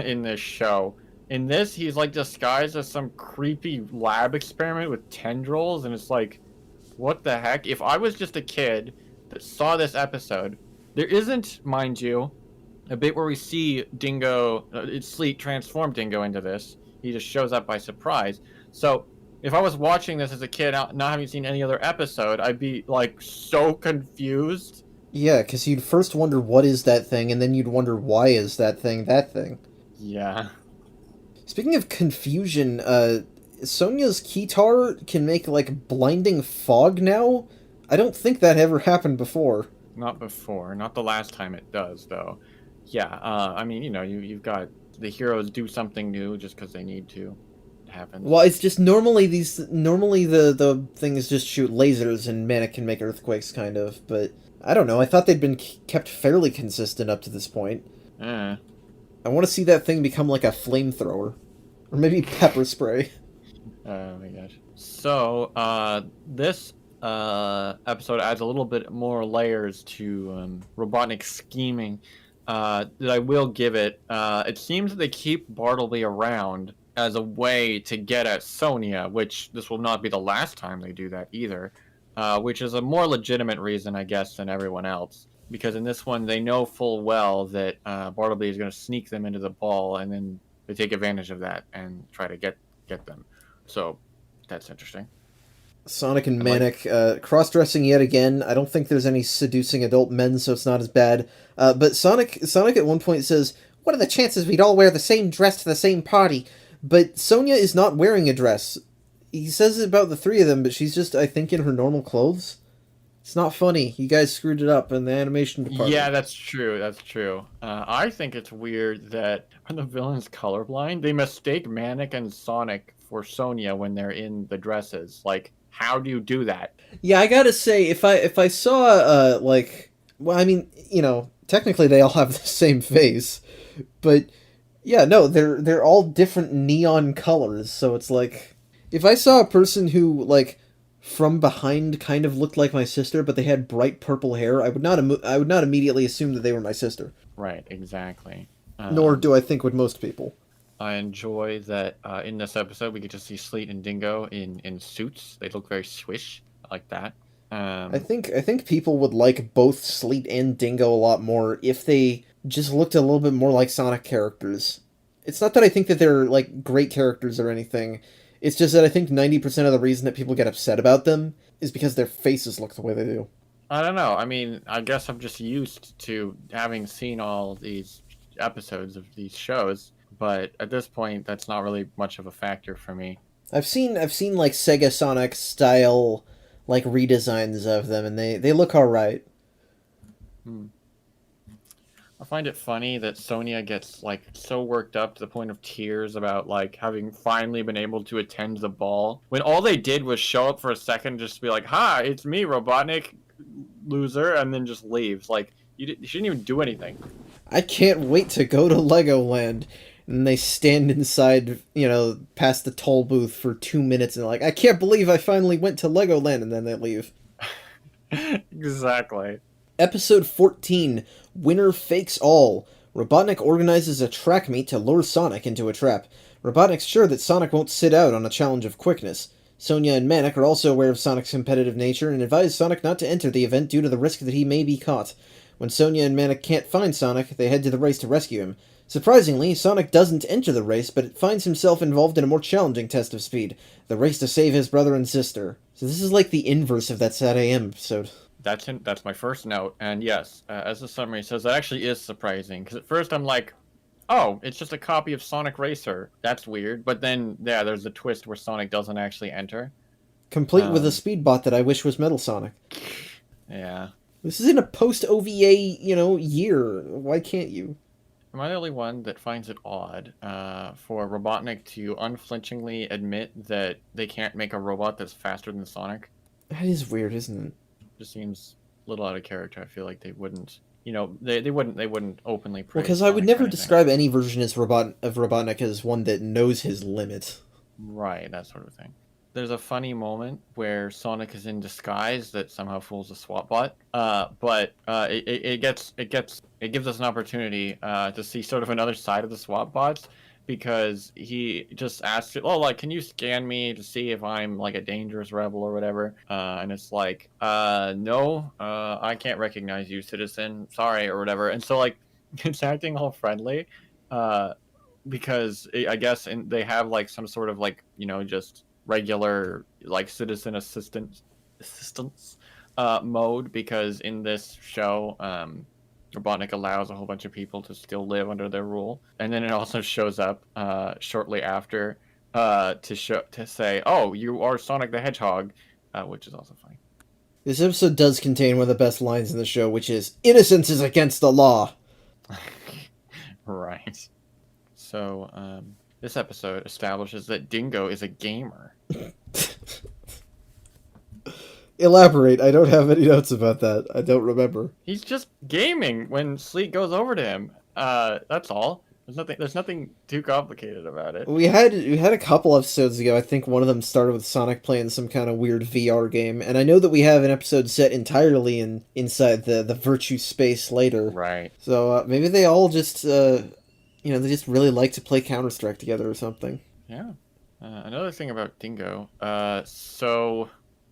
in this show. In this, he's like disguised as some creepy lab experiment with tendrils, and it's like, what the heck? If I was just a kid that saw this episode, there isn't, mind you, a bit where we see Dingo, Sleet transform Dingo into this. He just shows up by surprise. So if I was watching this as a kid, not having seen any other episode, I'd be like so confused. Yeah, because you'd first wonder what is that thing, and then you'd wonder why is that thing that thing. Yeah. Speaking of confusion, Sonya's keytar can make, like, blinding fog now? I don't think that ever happened before. Not before. Not the last time it does, though. Yeah, I mean, you know, you've got the heroes do something new just because they need to. It happens. Well, it's just normally the things just shoot lasers and Manic can make earthquakes, kind of, but I don't know, I thought they'd been kept fairly consistent up to this point. I want to see that thing become like a flamethrower. Or maybe pepper spray. Oh my gosh. So, this episode adds a little bit more layers to Robotnik's scheming that I will give it. It seems that they keep Bartleby around as a way to get at Sonya, which this will not be the last time they do that either, which is a more legitimate reason, I guess, than everyone else. Because in this one, they know full well that Bartleby is going to sneak them into the ball, and then they take advantage of that and try to get them. So that's interesting. Sonic and Manic, cross-dressing yet again. I don't think there's any seducing adult men, so it's not as bad. But Sonic at one point says, "What are the chances we'd all wear the same dress to the same party?" But Sonya is not wearing a dress. He says it about the three of them, but she's just, I think, in her normal clothes. It's not funny. You guys screwed it up in the animation department. Yeah, that's true. That's true. I think it's weird that when the villain's colorblind, they mistake Manic and Sonic for Sonya when they're in the dresses. Like, how do you do that? Yeah, I gotta say, if I saw, well, I mean, you know, technically they all have the same face, but, yeah, no, they're all different neon colors, so it's like, if I saw a person who, like, from behind kind of looked like my sister, but they had bright purple hair, I would not immediately assume that they were my sister. Right, exactly. Nor do I think would most people. I enjoy that in this episode we get to see Sleet and Dingo in suits. They look very swish. I like that. I think people would like both Sleet and Dingo a lot more if they just looked a little bit more like Sonic characters. It's not that I think that they're, like, great characters or anything. It's just that I think 90% of the reason that people get upset about them is because their faces look the way they do. I don't know. I mean, I guess I'm just used to having seen all these episodes of these shows, but at this point, that's not really much of a factor for me. I've seen like Sega Sonic style, like, redesigns of them, and they look alright. I find it funny that Sonya gets, like, so worked up to the point of tears about, like, having finally been able to attend the ball, when all they did was show up for a second, just to be like, "Hi, it's me, Robotnik, loser," and then just leaves. Like, you shouldn't even do anything. I can't wait to go to Legoland. And they stand inside, you know, past the toll booth for 2 minutes, and they're like, "I can't believe I finally went to Legoland," and then they leave. Exactly. Episode 14, Winner Fakes All. Robotnik organizes a track meet to lure Sonic into a trap. Robotnik's sure that Sonic won't sit out on a challenge of quickness. Sonya and Manic are also aware of Sonic's competitive nature and advise Sonic not to enter the event due to the risk that he may be caught. When Sonya and Manic can't find Sonic, they head to the race to rescue him. Surprisingly, Sonic doesn't enter the race, but finds himself involved in a more challenging test of speed, the race to save his brother and sister. So this is like the inverse of that Sad AM episode. That's my first note, and yes, as the summary says, that actually is surprising, because at first I'm like, oh, it's just a copy of Sonic Racer. That's weird, but then, yeah, there's a twist where Sonic doesn't actually enter. Complete with a speed bot that I wish was Metal Sonic. Yeah. This is in a post-OVA, year. Why can't you? Am I the only one that finds it odd for Robotnik to unflinchingly admit that they can't make a robot that's faster than Sonic? That is weird, isn't it? Just seems a little out of character. I feel like they wouldn't, they wouldn't openly praise. Well, because I would Sonic or never anything. describe any version of Robotnik as one that knows his limit. Right, that sort of thing. There's a funny moment where Sonic is in disguise that somehow fools a SWAT bot. But it gives us an opportunity to see sort of another side of the SWAT bots, because he just asks it, "Oh, like, can you scan me to see if I'm like a dangerous rebel or whatever?" And it's like, "No, I can't recognize you, citizen. Sorry," or whatever. And so like, it's acting all friendly, because I guess they have like some sort of like just regular like citizen assistance mode, because in this show Robotnik allows a whole bunch of people to still live under their rule, and then it also shows up shortly after to say, "Oh, you are Sonic the Hedgehog," which is also funny. This episode does contain one of the best lines in the show, which is, "Innocence is against the law." Right. So this episode establishes that Dingo is a gamer. Elaborate. I don't have any notes about that. I don't remember. He's just gaming when Sleek goes over to him. That's all. There's nothing too complicated about it. We had a couple episodes ago. I think one of them started with Sonic playing some kind of weird VR game, and I know that we have an episode set entirely inside the Virtue space later. Right. So maybe they all just they just really like to play Counter-Strike together or something. Yeah. Another thing about Dingo. So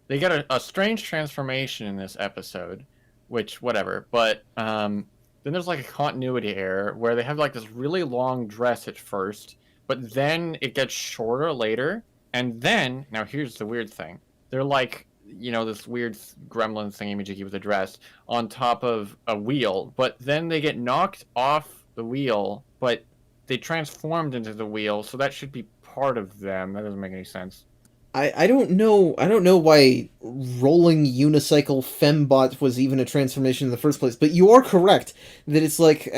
they get a strange transformation in this episode, which whatever. But then there's like a continuity error where they have like this really long dress at first, but then it gets shorter later. And then, now here's the weird thing. They're like, this weird gremlin thingy-majiggy with a dress on top of a wheel, but then they get knocked off the wheel, but they transformed into the wheel, so that should be part of them. That doesn't make any sense. I don't know why rolling unicycle fembot was even a transformation in the first place, but you are correct that it's like,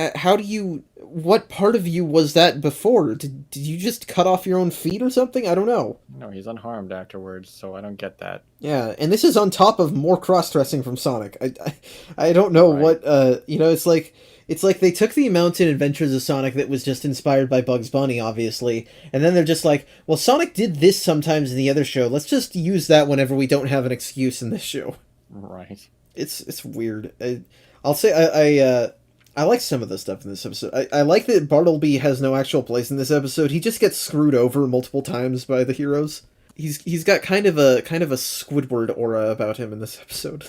what part of you was that before? Did you just cut off your own feet or something? I don't know. No, he's unharmed afterwards, so I don't get that. Yeah, and this is on top of more cross-dressing from Sonic. I don't know Right. what, it's like they took the Mountain Adventures of Sonic that was just inspired by Bugs Bunny, obviously, and then they're just like, well, Sonic did this sometimes in the other show. Let's just use that whenever we don't have an excuse in this show. Right. It's weird. I'll say I like some of the stuff in this episode. I like that Bartleby has no actual place in this episode. He just gets screwed over multiple times by the heroes. He's got kind of a Squidward aura about him in this episode.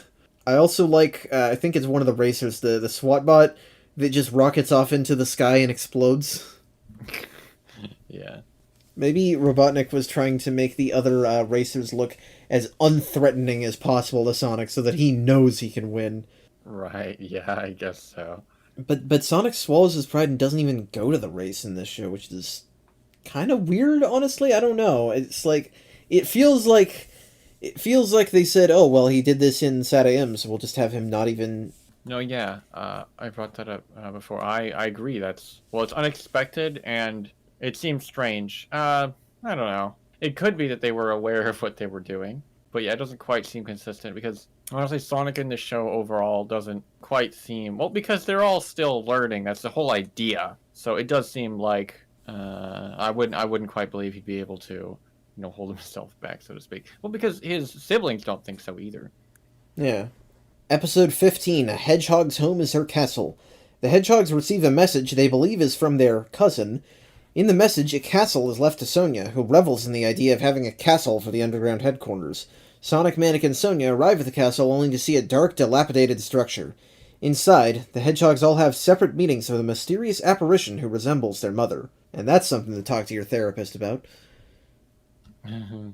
I also like I think it's one of the racers, the SWAT bot, that just rockets off into the sky and explodes. Yeah. Maybe Robotnik was trying to make the other racers look as unthreatening as possible to Sonic so that he knows he can win. Right, yeah, I guess so. But Sonic swallows his pride and doesn't even go to the race in this show, which is kind of weird, honestly. I don't know. It's like, it feels like they said, oh, well, he did this in SAT-AM, so we'll just have him not even... No, yeah, I brought that up before. I agree. It's unexpected and it seems strange. I don't know. It could be that they were aware of what they were doing, but yeah, it doesn't quite seem consistent because honestly, Sonic in this show overall doesn't quite seem, well, because they're all still learning. That's the whole idea. So it does seem like I wouldn't quite believe he'd be able to, hold himself back, so to speak. Well, because his siblings don't think so either. Yeah. Episode 15, A Hedgehog's Home is Her Castle. The hedgehogs receive a message they believe is from their cousin. In the message, a castle is left to Sonia, who revels in the idea of having a castle for the underground headquarters. Sonic, Manic, and Sonia arrive at the castle only to see a dark, dilapidated structure. Inside, the hedgehogs all have separate meetings with a mysterious apparition who resembles their mother. And that's something to talk to your therapist about. Mm-hmm.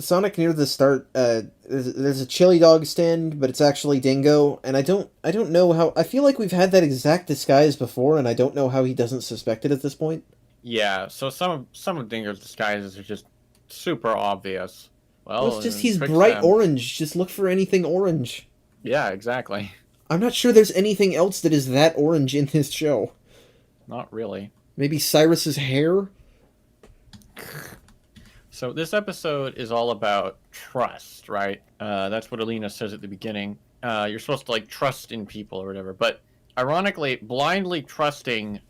Sonic near the start, there's a chili dog stand, but it's actually Dingo, and I don't know how... I feel like we've had that exact disguise before, and I don't know how he doesn't suspect it at this point. Yeah, so some of Dingo's disguises are just super obvious. Well, It's just he's bright orange. Just look for anything orange. Yeah, exactly. I'm not sure there's anything else that is that orange in this show. Not really. Maybe Cyrus's hair? So this episode is all about trust, right? That's what Alina says at the beginning. You're supposed to like trust in people or whatever. But ironically, blindly trusting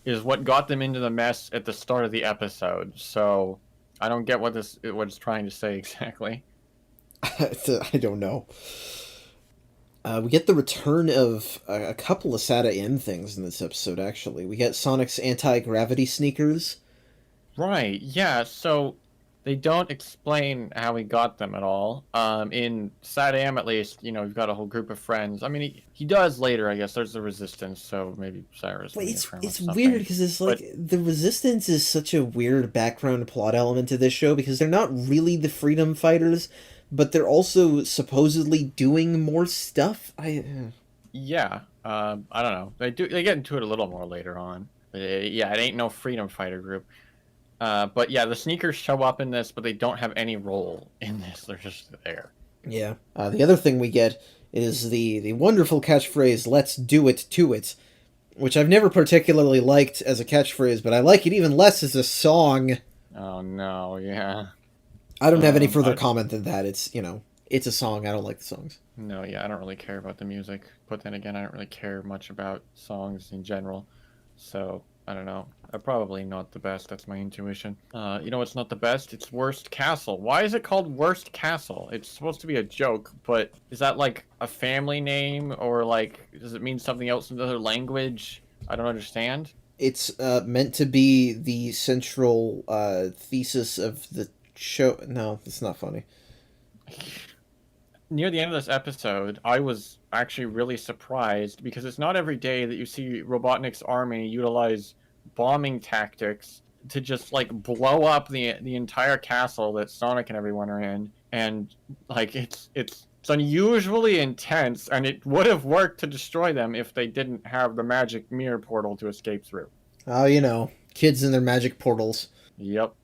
is what got them into the mess at the start of the episode. So I don't get what it's trying to say exactly. I don't know. We get the return of a couple of SATA-M things in this episode, actually. We get Sonic's anti-gravity sneakers. Right, yeah, so they don't explain how he got them at all. In SATAM, at least, we've got a whole group of friends. I mean, he does later, I guess. There's the Resistance, so maybe Cyrus But will be a it's friend with it's something. weird because it's like the Resistance is such a weird background plot element to this show because they're not really the freedom fighters, but they're also supposedly doing more stuff. Yeah, I don't know. They get into it a little more later on. But yeah, it ain't no freedom fighter group. But yeah, the sneakers show up in this, but they don't have any role in this. They're just there. Yeah. The other thing we get is the wonderful catchphrase, "Let's do it to it," which I've never particularly liked as a catchphrase, but I like it even less as a song. Oh no, yeah. I don't have any further comment than that. It's, it's a song. I don't like the songs. No, yeah, I don't really care about the music. But then again, I don't really care much about songs in general. So, I don't know. Probably not the best. That's my intuition. What's not the best? It's Worst Castle. Why is it called Worst Castle? It's supposed to be a joke, but is that like a family name or like does it mean something else in another language? I don't understand. It's meant to be the central thesis of the show. No, it's not funny. Near the end of this episode, I was actually really surprised because it's not every day that you see Robotnik's army utilize bombing tactics to just like blow up the entire castle that Sonic and everyone are in, and like it's unusually intense, and it would have worked to destroy them if they didn't have the magic mirror portal to escape through. Oh, kids and their magic portals. Yep.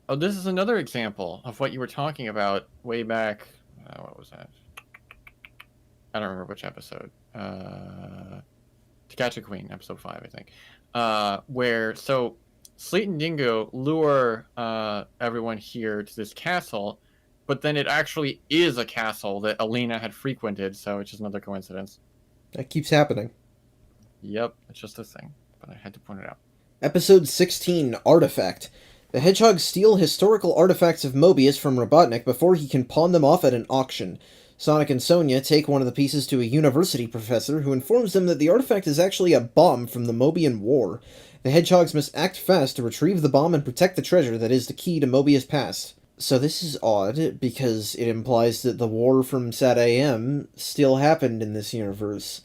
Oh, this is another example of what you were talking about way back. What was that? I don't remember which episode. To Catch a Queen, episode 5, I think. Where Sleet and Dingo lure everyone here to this castle, but then it actually is a castle that Alina had frequented, so it's just another coincidence. That keeps happening. Yep, it's just a thing, but I had to point it out. Episode 16, Artifact. The hedgehogs steal historical artifacts of Mobius from Robotnik before he can pawn them off at an auction. Sonic and Sonia take one of the pieces to a university professor who informs them that the artifact is actually a bomb from the Mobian War. The hedgehogs must act fast to retrieve the bomb and protect the treasure that is the key to Mobius' past. So this is odd, because it implies that the war from SAT-AM still happened in this universe.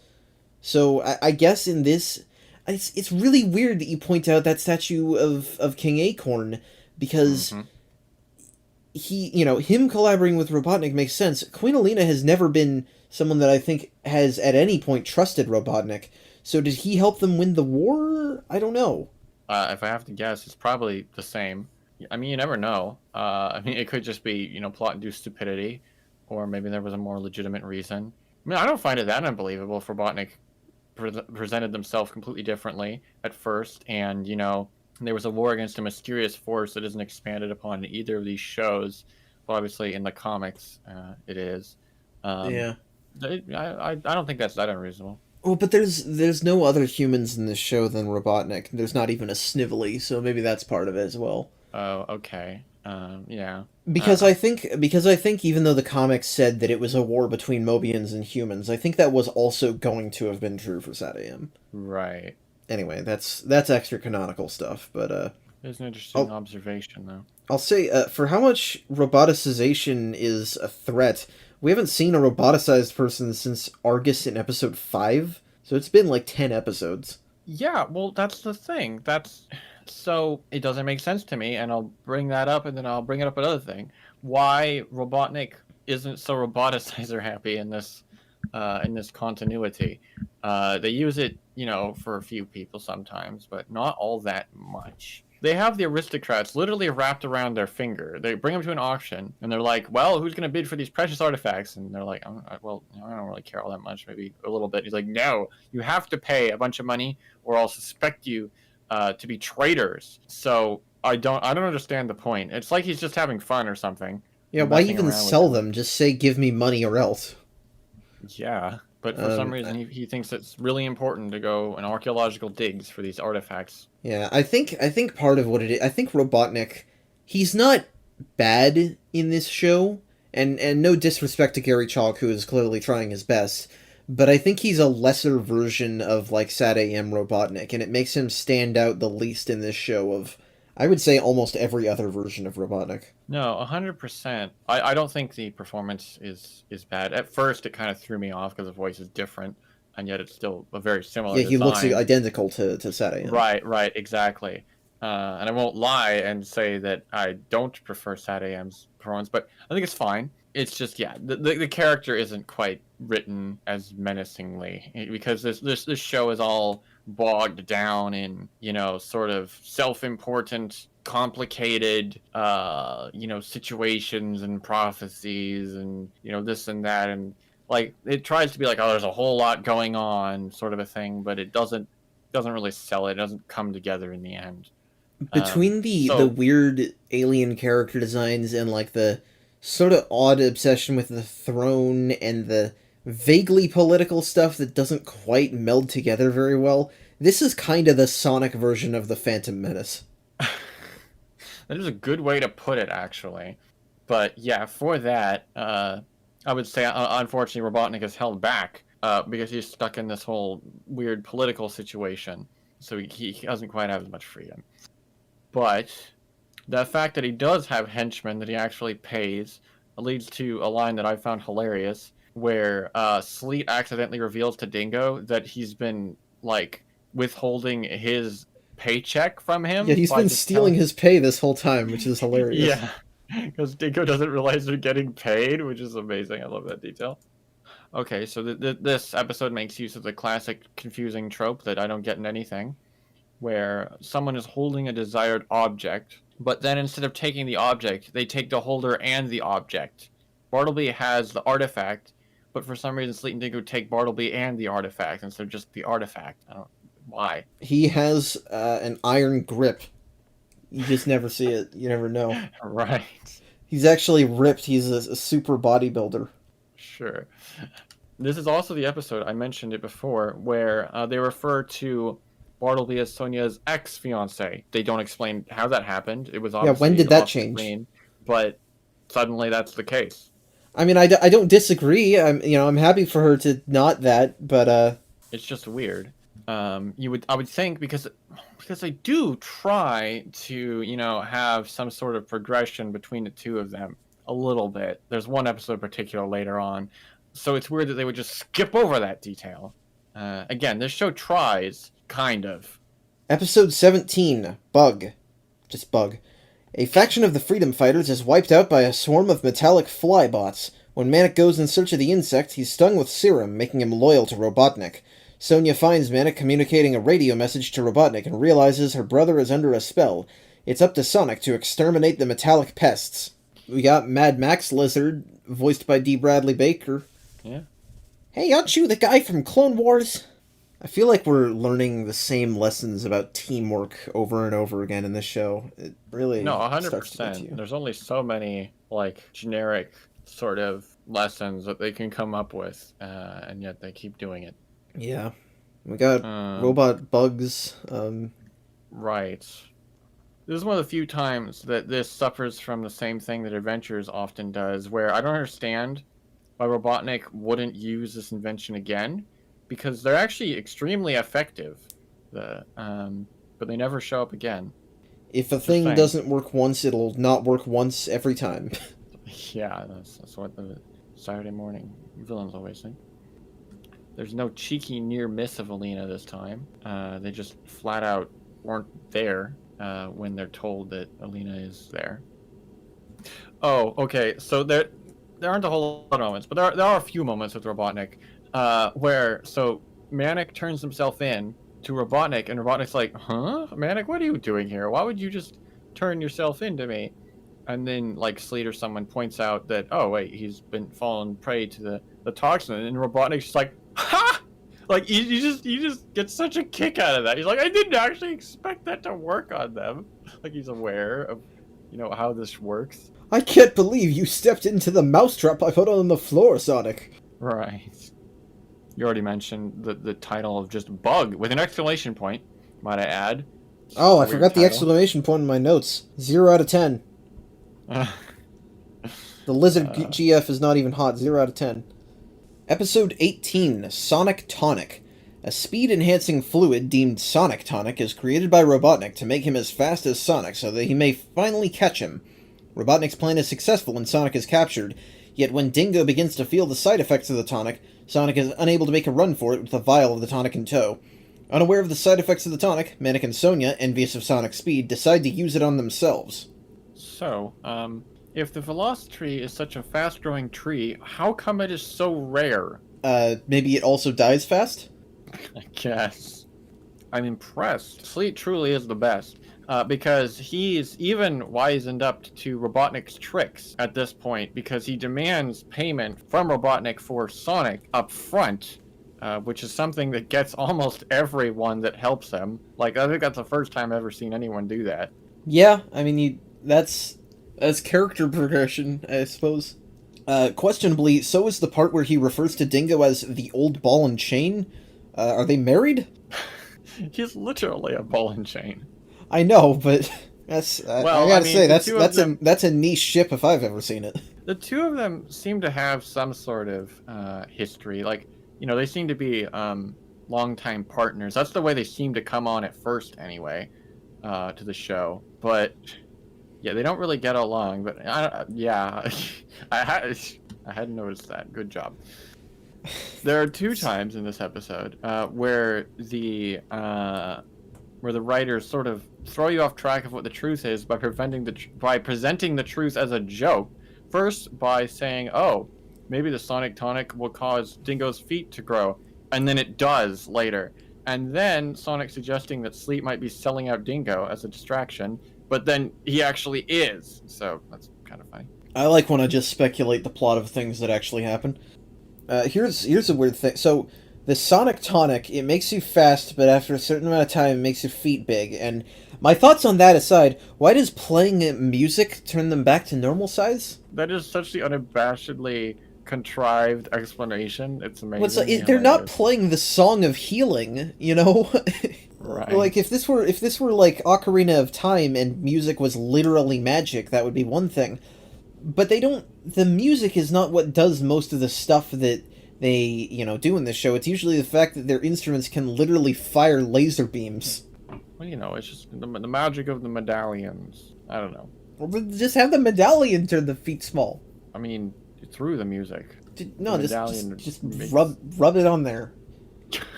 So I guess in this... It's really weird that you point out that statue of King Acorn, because him collaborating with Robotnik makes sense. Queen Alina has never been someone that I think has at any point trusted Robotnik. So did he help them win the war? I don't know. If I have to guess, it's probably the same. I mean, you never know. It could just be, plot-induced stupidity, or maybe there was a more legitimate reason. I mean, I don't find it that unbelievable if Robotnik presented themselves completely differently at first, and there was a war against a mysterious force that isn't expanded upon in either of these shows, but obviously in the comics it is. I don't think that's that unreasonable. Oh, but there's no other humans in this show than Robotnik. There's not even a Snively, so maybe that's part of it as well. Oh, okay. Yeah. Because I think even though the comics said that it was a war between Mobians and humans, I think that was also going to have been true for SAT-AM. Right. Anyway, that's extra canonical stuff, but it's an interesting observation, though. I'll say for how much roboticization is a threat, we haven't seen a roboticized person since Argus in episode 5, so it's been like 10 episodes. Yeah, well, that's the thing. So it doesn't make sense to me, and I'll bring that up, and then I'll bring it up another thing. Why Robotnik isn't so roboticizer happy in this continuity? They use it, for a few people sometimes, but not all that much. they have the aristocrats literally wrapped around their finger. They bring them to an auction, and they're like, well, who's going to bid for these precious artifacts? And they're like, well, I don't really care all that much, maybe a little bit. He's like, no, you have to pay a bunch of money, or I'll suspect you to be traitors. So I don't understand the point. It's like he's just having fun or something. Yeah, why even sell them? Just say, give me money or else. Yeah. But for some reason, he thinks it's really important to go on archaeological digs for these artifacts. Yeah, I think part of what it is, I think Robotnik, he's not bad in this show, and no disrespect to Gary Chalk, who is clearly trying his best, but I think he's a lesser version of, like, Sad AM Robotnik, and it makes him stand out the least in this show of, I would say, almost every other version of Robotnik. No, 100%. I don't think the performance is bad. At first, it kind of threw me off because the voice is different, and yet it's still a very similar Yeah, he design. looks identical to Sad AM. Right, exactly. And I won't lie and say that I don't prefer Sad AM's performance, but I think it's fine. It's just, yeah, the character isn't quite written as menacingly, because this show is all bogged down in, sort of self-important, complicated, situations and prophecies and, this and that. And, like, it tries to be like, oh, there's a whole lot going on, sort of a thing, but it doesn't really sell it. It doesn't come together in the end. Between the weird alien character designs and, like, the sort of odd obsession with the throne and the vaguely political stuff that doesn't quite meld together very well, this is kind of the Sonic version of the Phantom Menace. That is a good way to put it, actually. But yeah, for that, I would say, unfortunately, Robotnik is held back because he's stuck in this whole weird political situation. So he doesn't quite have as much freedom. But the fact that he does have henchmen that he actually pays leads to a line that I found hilarious, where Sleet accidentally reveals to Dingo that he's been, like, withholding his paycheck from him. Yeah, he's been stealing his pay this whole time, which is hilarious. Yeah, because Dingo doesn't realize they're getting paid, which is amazing. I love that detail. Okay, so this episode makes use of the classic confusing trope that I don't get in anything, where someone is holding a desired object, but then instead of taking the object, they take the holder and the object. Bartleby has the artifact, but for some reason Sleet and Dingo take Bartleby and the artifact instead of just the artifact. I don't know why. He has an iron grip. You just never see it. You never know. Right. He's actually ripped. He's a super bodybuilder. Sure. This is also the episode, I mentioned it before, where they refer to Bartleby as Sonia's ex-fiancé. They don't explain how that happened. It was obviously when did that change? Screen, but suddenly that's the case. I mean, I don't disagree. I'm happy for her to not that, but it's just weird. I would think because they do try to, have some sort of progression between the two of them a little bit. There's one episode in particular later on, so it's weird that they would just skip over that detail. Again, this show tries, kind of. Episode 17, Bug. Just Bug. A faction of the Freedom Fighters is wiped out by a swarm of metallic flybots. When Manic goes in search of the insect, he's stung with serum, making him loyal to Robotnik. Sonia finds Manic communicating a radio message to Robotnik and realizes her brother is under a spell. It's up to Sonic to exterminate the metallic pests. We got Mad Max Lizard, voiced by D. Bradley Baker. Yeah. Hey, aren't you the guy from Clone Wars? I feel like we're learning the same lessons about teamwork over and over again in this show. It really No, starts to get to you. 100%. There's only so many, like, generic sort of lessons that they can come up with, and yet they keep doing it. Yeah. We got robot bugs. Right. This is one of the few times that this suffers from the same thing that Adventures often does, where I don't understand why Robotnik wouldn't use this invention again, because they're actually extremely effective, but they never show up again. If a thing doesn't work once, it'll not work once every time. Yeah, that's what the Saturday morning villains always think. There's no cheeky near miss of Alina this time. They just flat out weren't there when they're told that Alina is there. Oh, okay. So there aren't a whole lot of moments, but there are a few moments with Robotnik where Manic turns himself in to Robotnik, and Robotnik's like, huh? Manic, what are you doing here? Why would you just turn yourself into me? And then, like, Sleet or someone points out that, oh, wait, he's been fallen prey to the toxin, and Robotnik's just like, ha! Like, you just get such a kick out of that. He's like, I didn't actually expect that to work on them. Like, he's aware of, how this works. I can't believe you stepped into the mousetrap I put on the floor, Sonic. Right. You already mentioned the title of just Bug, with an exclamation point, might I add. Oh, I forgot the exclamation point in my notes. 0 out of 10. The lizard GF is not even hot. 0 out of 10. Episode 18, Sonic Tonic. A speed-enhancing fluid deemed Sonic Tonic is created by Robotnik to make him as fast as Sonic so that he may finally catch him. Robotnik's plan is successful and Sonic is captured, yet when Dingo begins to feel the side effects of the tonic, Sonic is unable to make a run for it with a vial of the tonic in tow. Unaware of the side effects of the tonic, Manic and Sonia, envious of Sonic's speed, decide to use it on themselves. So, if the Veloci-tree is such a fast-growing tree, how come it is so rare? Maybe it also dies fast? I guess. I'm impressed. Sleet truly is the best. Because he's even wizened up to Robotnik's tricks at this point, because he demands payment from Robotnik for Sonic up front, which is something that gets almost everyone that helps him. Like, I think that's the first time I've ever seen anyone do that. Yeah, I mean, that's character progression, I suppose. Questionably, so is the part where he refers to Dingo as the old ball and chain. Are they married? He's literally a ball and chain. I know, but that's I gotta say that's a niche ship if I've ever seen it. The two of them seem to have some sort of history. Like, they seem to be longtime partners. That's the way they seem to come on at first, anyway, to the show. But yeah, they don't really get along. But I hadn't noticed that. Good job. There are 2 times in this episode where the writers sort of throw you off track of what the truth is by presenting the truth as a joke. First, by saying, "Oh, maybe the Sonic Tonic will cause Dingo's feet to grow," and then it does later. And then Sonic suggesting that Sleet might be selling out Dingo as a distraction, but then he actually is. So that's kind of funny. I like when I just speculate the plot of things that actually happen. Here's a weird thing. So, the Sonic Tonic, it makes you fast, but after a certain amount of time, it makes your feet big. And my thoughts on that aside, why does playing music turn them back to normal size? That is such the unabashedly contrived explanation. It's amazing. They're not playing the Song of Healing, Right. Like, if this were like Ocarina of Time and music was literally magic, that would be one thing. But the music is not what does most of the stuff that they, do in this show. It's usually the fact that their instruments can literally fire laser beams. Well, it's just the magic of the medallions. I don't know. Well, just have the medallion turn the feet small. I mean, through the music. No, just rub it on there.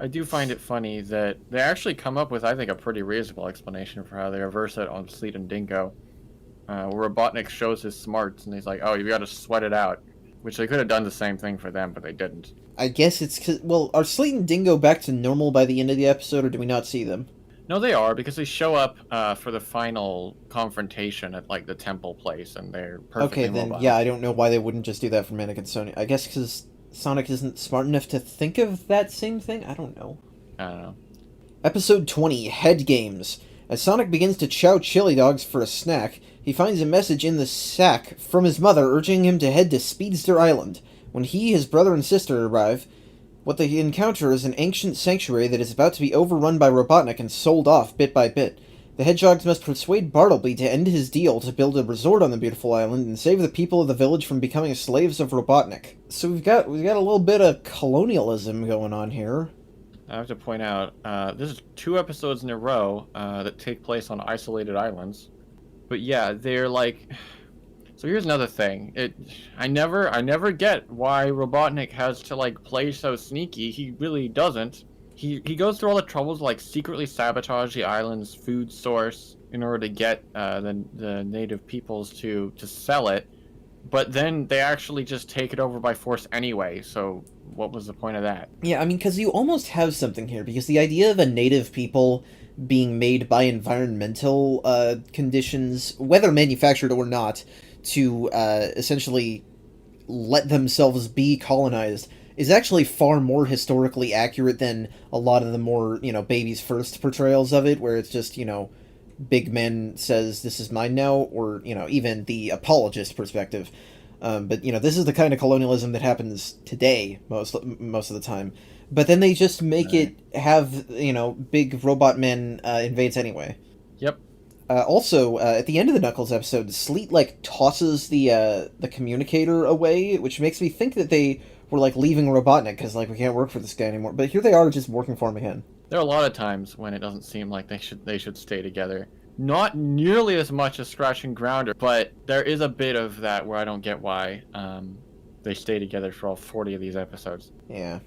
I do find it funny that they actually come up with, I think, a pretty reasonable explanation for how they reverse it on Sleet and Dingo. Where Robotnik shows his smarts, and he's like, "Oh, you got to sweat it out," which they could have done the same thing for them, but they didn't. I guess it's are Sleet and Dingo back to normal by the end of the episode, or do we not see them? No, they are, because they show up for the final confrontation at like the temple place, and they're perfectly mobile. Yeah, I don't know why they wouldn't just do that for Manic and Sonia. I guess because Sonic isn't smart enough to think of that same thing. I don't know. Episode 20, Head Games. As Sonic begins to chow chili dogs for a snack, he finds a message in the sack from his mother urging him to head to Speedster Island. When he, his brother, and sister arrive, what they encounter is an ancient sanctuary that is about to be overrun by Robotnik and sold off bit by bit. The hedgehogs must persuade Bartleby to end his deal to build a resort on the beautiful island and save the people of the village from becoming slaves of Robotnik. So we've got a little bit of colonialism going on here. I have to point out, this is 2 episodes in a row that take place on isolated islands. But yeah, they're like... So here's another thing. I never get why Robotnik has to like play so sneaky. He really doesn't. He goes through all the troubles to like secretly sabotage the island's food source in order to get the native peoples to sell it. But then they actually just take it over by force anyway, so what was the point of that? Yeah, I mean, because you almost have something here, because the idea of a native people being made by environmental conditions, whether manufactured or not, to essentially let themselves be colonized, is actually far more historically accurate than a lot of the more, babies first portrayals of it, where it's just, big men says, this is mine now, or, even the apologist perspective. But, this is the kind of colonialism that happens today, most of the time. But then they just make it have, big robot men invades anyway. Yep. Also, at the end of the Knuckles episode, Sleet, tosses the communicator away, which makes me think that they were, leaving Robotnik, because, we can't work for this guy anymore. But here they are, just working for him again. There are a lot of times when it doesn't seem like they should stay together. Not nearly as much as Scratch and Grounder, but there is a bit of that where I don't get why they stay together for all 40 of these episodes. Yeah.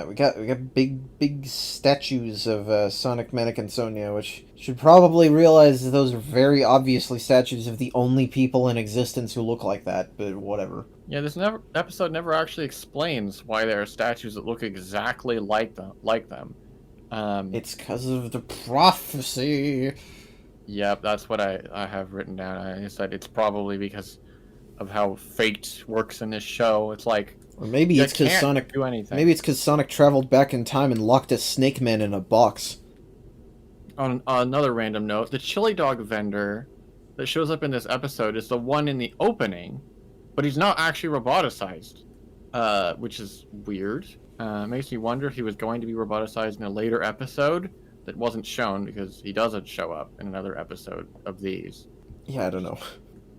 We got big statues of Sonic, Manic, and Sonia, which should probably realize that those are very obviously statues of the only people in existence who look like that, but whatever. Yeah, this episode never actually explains why there are statues that look exactly like them. It's because of the prophecy. Yep, that's what I have written down. I said it's probably because of how fate works in this show. It's like, or maybe it's because Sonic do anything. Maybe it's because Sonic traveled back in time and locked a Snake Man in a box. On another random note, the chili dog vendor that shows up in this episode is the one in the opening, but he's not actually roboticized, which is weird. Makes me wonder if he was going to be roboticized in a later episode that wasn't shown, because he doesn't show up in another episode of these. Yeah, I don't know.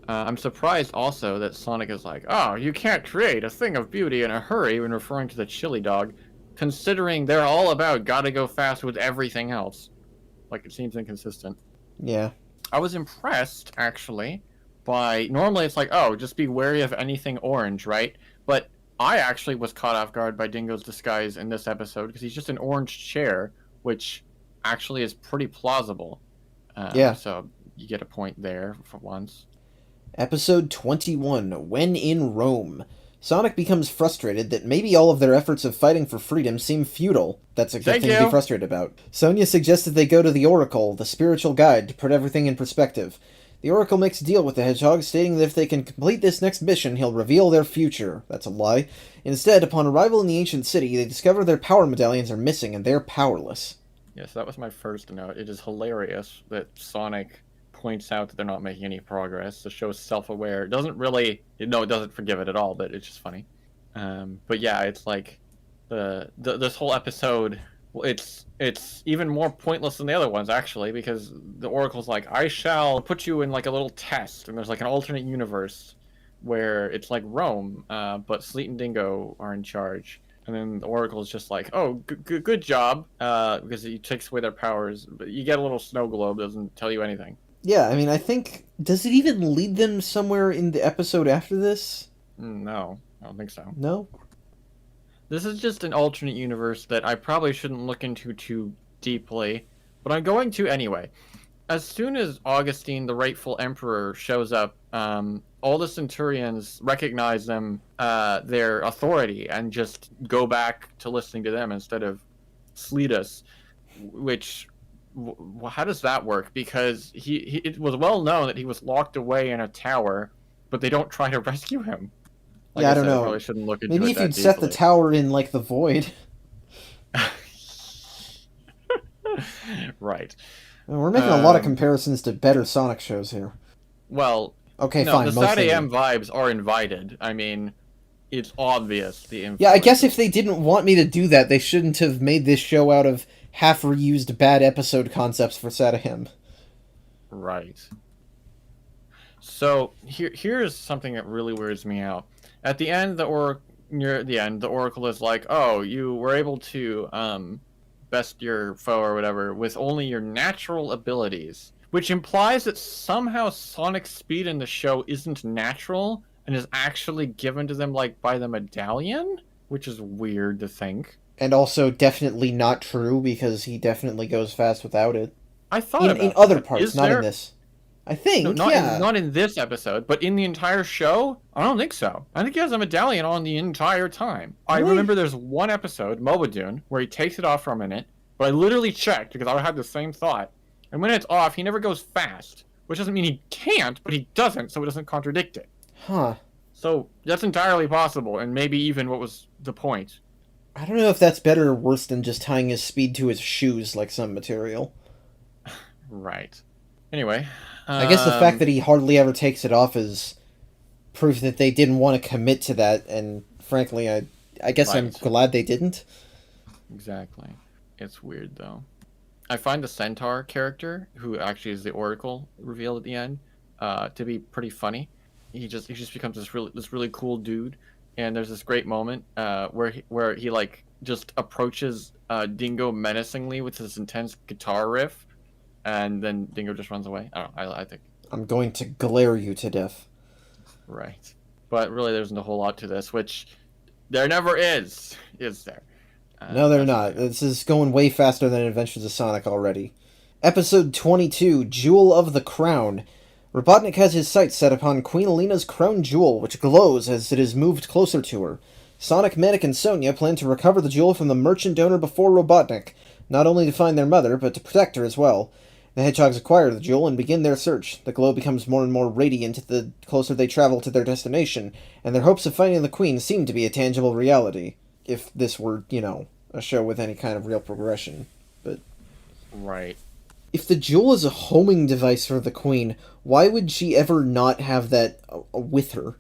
I'm surprised also that Sonic is like, oh, you can't create a thing of beauty in a hurry when referring to the chili dog, considering they're all about gotta go fast with everything else. It seems inconsistent. Yeah. I was impressed, actually, by... Normally it's like, oh, just be wary of anything orange, right? But I actually was caught off guard by Dingo's disguise in this episode, because he's just an orange chair, which actually is pretty plausible. Yeah. So you get a point there for once. Episode 21, When in Rome. Sonic becomes frustrated that maybe all of their efforts of fighting for freedom seem futile. That's a good thing to be frustrated about. Sonia suggests that they go to the Oracle, the spiritual guide, to put everything in perspective. The Oracle makes a deal with the Hedgehog, stating that if they can complete this next mission, he'll reveal their future. That's a lie. Instead, upon arrival in the ancient city, they discover their power medallions are missing and they're powerless. Yes, that was my first note. It is hilarious that Sonic points out that they're not making any progress. The show's self-aware. It doesn't forgive it at all, but it's just funny. But yeah, it's like this whole episode, it's even more pointless than the other ones, actually, because the Oracle's like, I shall put you in a little test, and there's an alternate universe where it's like Rome, but Sleet and Dingo are in charge. And then the Oracle's just like, oh, good job, because it takes away their powers, but you get a little snow globe, doesn't tell you anything. Yeah, I mean, I think... Does it even lead them somewhere in the episode after this? No, I don't think so. No? This is just an alternate universe that I probably shouldn't look into too deeply, but I'm going to anyway. As soon as Augustine, the rightful emperor, shows up, all the Centurions recognize their authority and just go back to listening to them instead of Sleetus, which... How does that work? Because it was well known that he was locked away in a tower, but they don't try to rescue him. Yeah, I don't know. I probably shouldn't look into Maybe if you'd set the tower in, the void. Right. We're making a lot of comparisons to better Sonic shows here. Well, okay, no, fine. The Sat AM vibes are invited. I mean, it's obvious the influence. Yeah, I guess if they didn't want me to do that, they shouldn't have made this show out of half-reused bad episode concepts for Satahem. Right. So, here's something that really weirds me out. At the end, near the end, the Oracle is like, oh, you were able to best your foe or whatever with only your natural abilities, which implies that somehow Sonic's speed in the show isn't natural and is actually given to them by the medallion, which is weird to think. And also definitely not true, because he definitely goes fast without it. I thought in other parts, not there... in this. I think, No, yeah. not in this episode, but in the entire show, I don't think so. I think he has a medallion on the entire time. I Really? remember there's one episode, Mobo Dune, where he takes it off for a minute, but I literally checked because I had the same thought. And when it's off, he never goes fast, which doesn't mean he can't, but he doesn't, so it doesn't contradict it. Huh. So that's entirely possible, and maybe even what was the point. I don't know if that's better or worse than just tying his speed to his shoes like some material. Right. Anyway. I guess the fact that he hardly ever takes it off is proof that they didn't want to commit to that, and frankly, I guess I'm glad they didn't. Exactly. It's weird, though. I find the Centaur character, who actually is the Oracle revealed at the end, to be pretty funny. He just becomes this really cool dude, and there's this great moment where he like just approaches Dingo menacingly with his intense guitar riff, and then Dingo just runs away. I don't know. I think I'm going to glare you to death. right, but really, there's a whole lot to this, which there never is there? No, they're not. This is going way faster than Adventures of Sonic already. Episode 22, Jewel of the Crown. Robotnik has his sights set upon Queen Alina's crown jewel, which glows as it is moved closer to her. Sonic, Manic, and Sonia plan to recover the jewel from the merchant owner before Robotnik, not only to find their mother, but to protect her as well. The hedgehogs acquire the jewel and begin their search. The glow becomes more and more radiant the closer they travel to their destination, and their hopes of finding the queen seem to be a tangible reality. If this were, a show with any kind of real progression. But Right. if the jewel is a homing device for the queen, why would she ever not have that with her?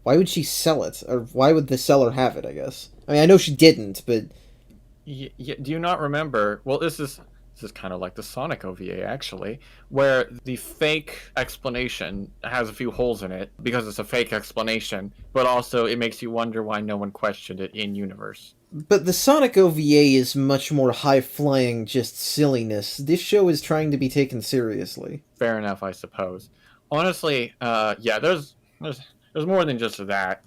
Why would she sell it? Or why would the seller have it, I guess? I mean, I know she didn't, but... Do you not remember? Well, this is kind of like the Sonic OVA, actually, where the fake explanation has a few holes in it because it's a fake explanation, but also it makes you wonder why no one questioned it in universe. But the Sonic OVA is much more high-flying, just silliness. This show is trying to be taken seriously. Fair enough, I suppose. Honestly, yeah, there's more than just that.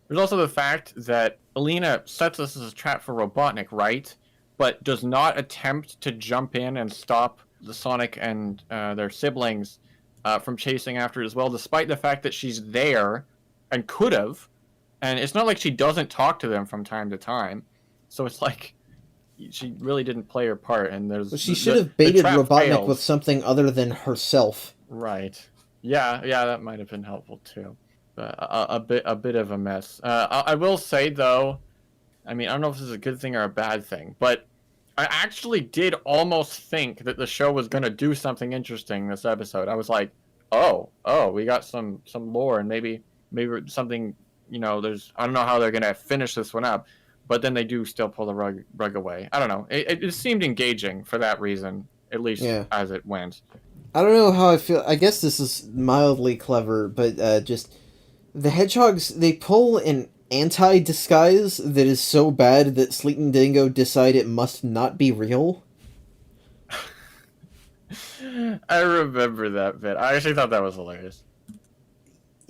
There's also the fact that Alina sets us as a trap for Robotnik, right? But does not attempt to jump in and stop the Sonic and their siblings from chasing after it as well, despite the fact that she's there and could have. And it's not like she doesn't talk to them from time to time. So it's like she really didn't play her part. And there's But she should have baited Robotnik fails. with something other than herself. Right. Yeah, that might have been helpful too. A bit of a mess. I will say though, I mean, I don't know if this is a good thing or a bad thing, but I actually did almost think that the show was going to do something interesting this episode. I was like, oh, we got some lore and maybe something, there's, I don't know how they're going to finish this one up, but then they do still pull the rug away. I don't know. It seemed engaging for that reason, at least as it went. I don't know how I feel. I guess this is mildly clever, but just the hedgehogs, they pull an anti-disguise that is so bad that Sleet and Dingo decide it must not be real. I remember that bit. I actually thought that was hilarious.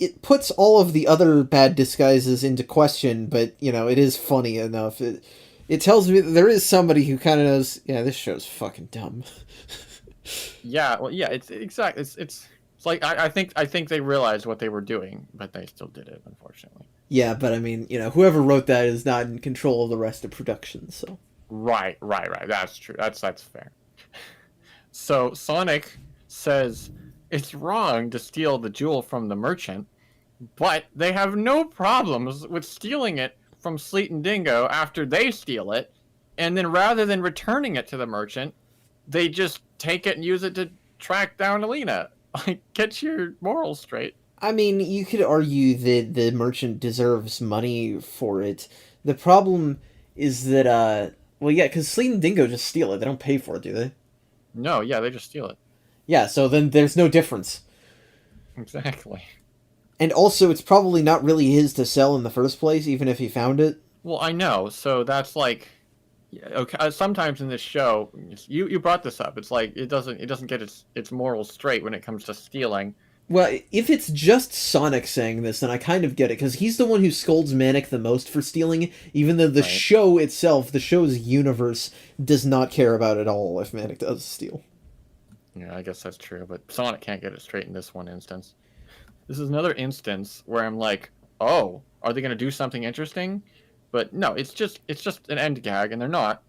It puts all of the other bad disguises into question, but, it is funny enough. It tells me that there is somebody who kind of knows, this show's fucking dumb. Yeah, well, yeah, it's exactly. It's like I think they realized what they were doing, but they still did it, unfortunately. Yeah, but I mean, whoever wrote that is not in control of the rest of production, so. Right. That's true. That's fair. So Sonic says it's wrong to steal the jewel from the merchant, but they have no problems with stealing it from Sleet and Dingo after they steal it, and then rather than returning it to the merchant, they just take it and use it to track down Alina. Like, get your morals straight. I mean, you could argue that the merchant deserves money for it. The problem is that, because Sleet and Dingo just steal it. They don't pay for it, do they? No, yeah, they just steal it. Yeah, so then there's no difference. Exactly. And also, it's probably not really his to sell in the first place, even if he found it. Well, I know. So that's like, okay. Sometimes in this show, you brought this up. It's like it doesn't get its morals straight when it comes to stealing. Well, if it's just Sonic saying this, then I kind of get it, because he's the one who scolds Manic the most for stealing, even though the show itself, the show's universe, does not care about it at all if Manic does steal. Yeah, I guess that's true, but Sonic can't get it straight in this one instance. This is another instance where I'm like, oh, are they going to do something interesting? But no, it's just an end gag, and they're not,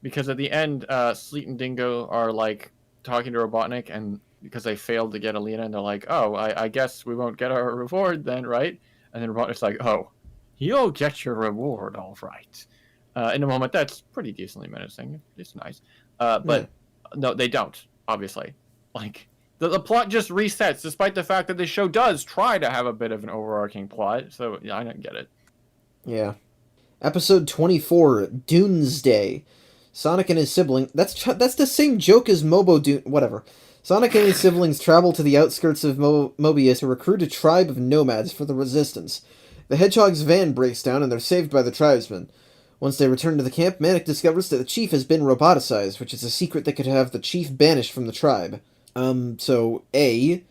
because at the end, Sleet and Dingo are like talking to Robotnik, and because they failed to get Alina, and they're like, oh, I guess we won't get our reward then, right? And then Robotnik's like, oh, you'll get your reward, all right. In a moment, that's pretty decently menacing. It's nice. But no, they don't, obviously. Like, the plot just resets, despite the fact that the show does try to have a bit of an overarching plot. So, yeah, I didn't get it. Yeah. Episode 24, Doomsday. Sonic and his sibling... That's the same joke as Mobo Dune... Whatever. Sonic and his siblings travel to the outskirts of Mobius to recruit a tribe of nomads for the Resistance. The hedgehog's van breaks down and they're saved by the tribesmen. Once they return to the camp, Manic discovers that the chief has been roboticized, which is a secret that could have the chief banished from the tribe. So, A,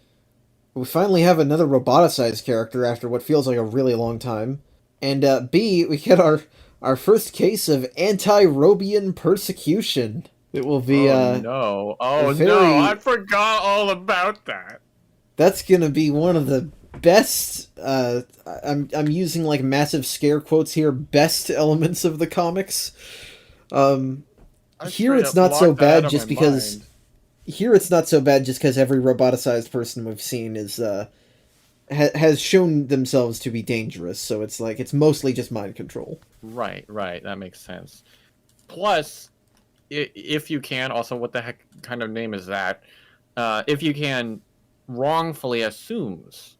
we finally have another roboticized character after what feels like a really long time. And, B, we get our first case of anti-Robian persecution. It will be, no. Oh, no, I forgot all about that. That's gonna be one of the best, I'm using, like, massive scare quotes here, best elements of the comics. Here it's not so bad just because... Mind. Here it's not so bad just because every roboticized person we've seen is, has shown themselves to be dangerous, so it's like, it's mostly just mind control. Right, that makes sense. Plus, if you can, also, what the heck kind of name is that? If you can, wrongfully assumes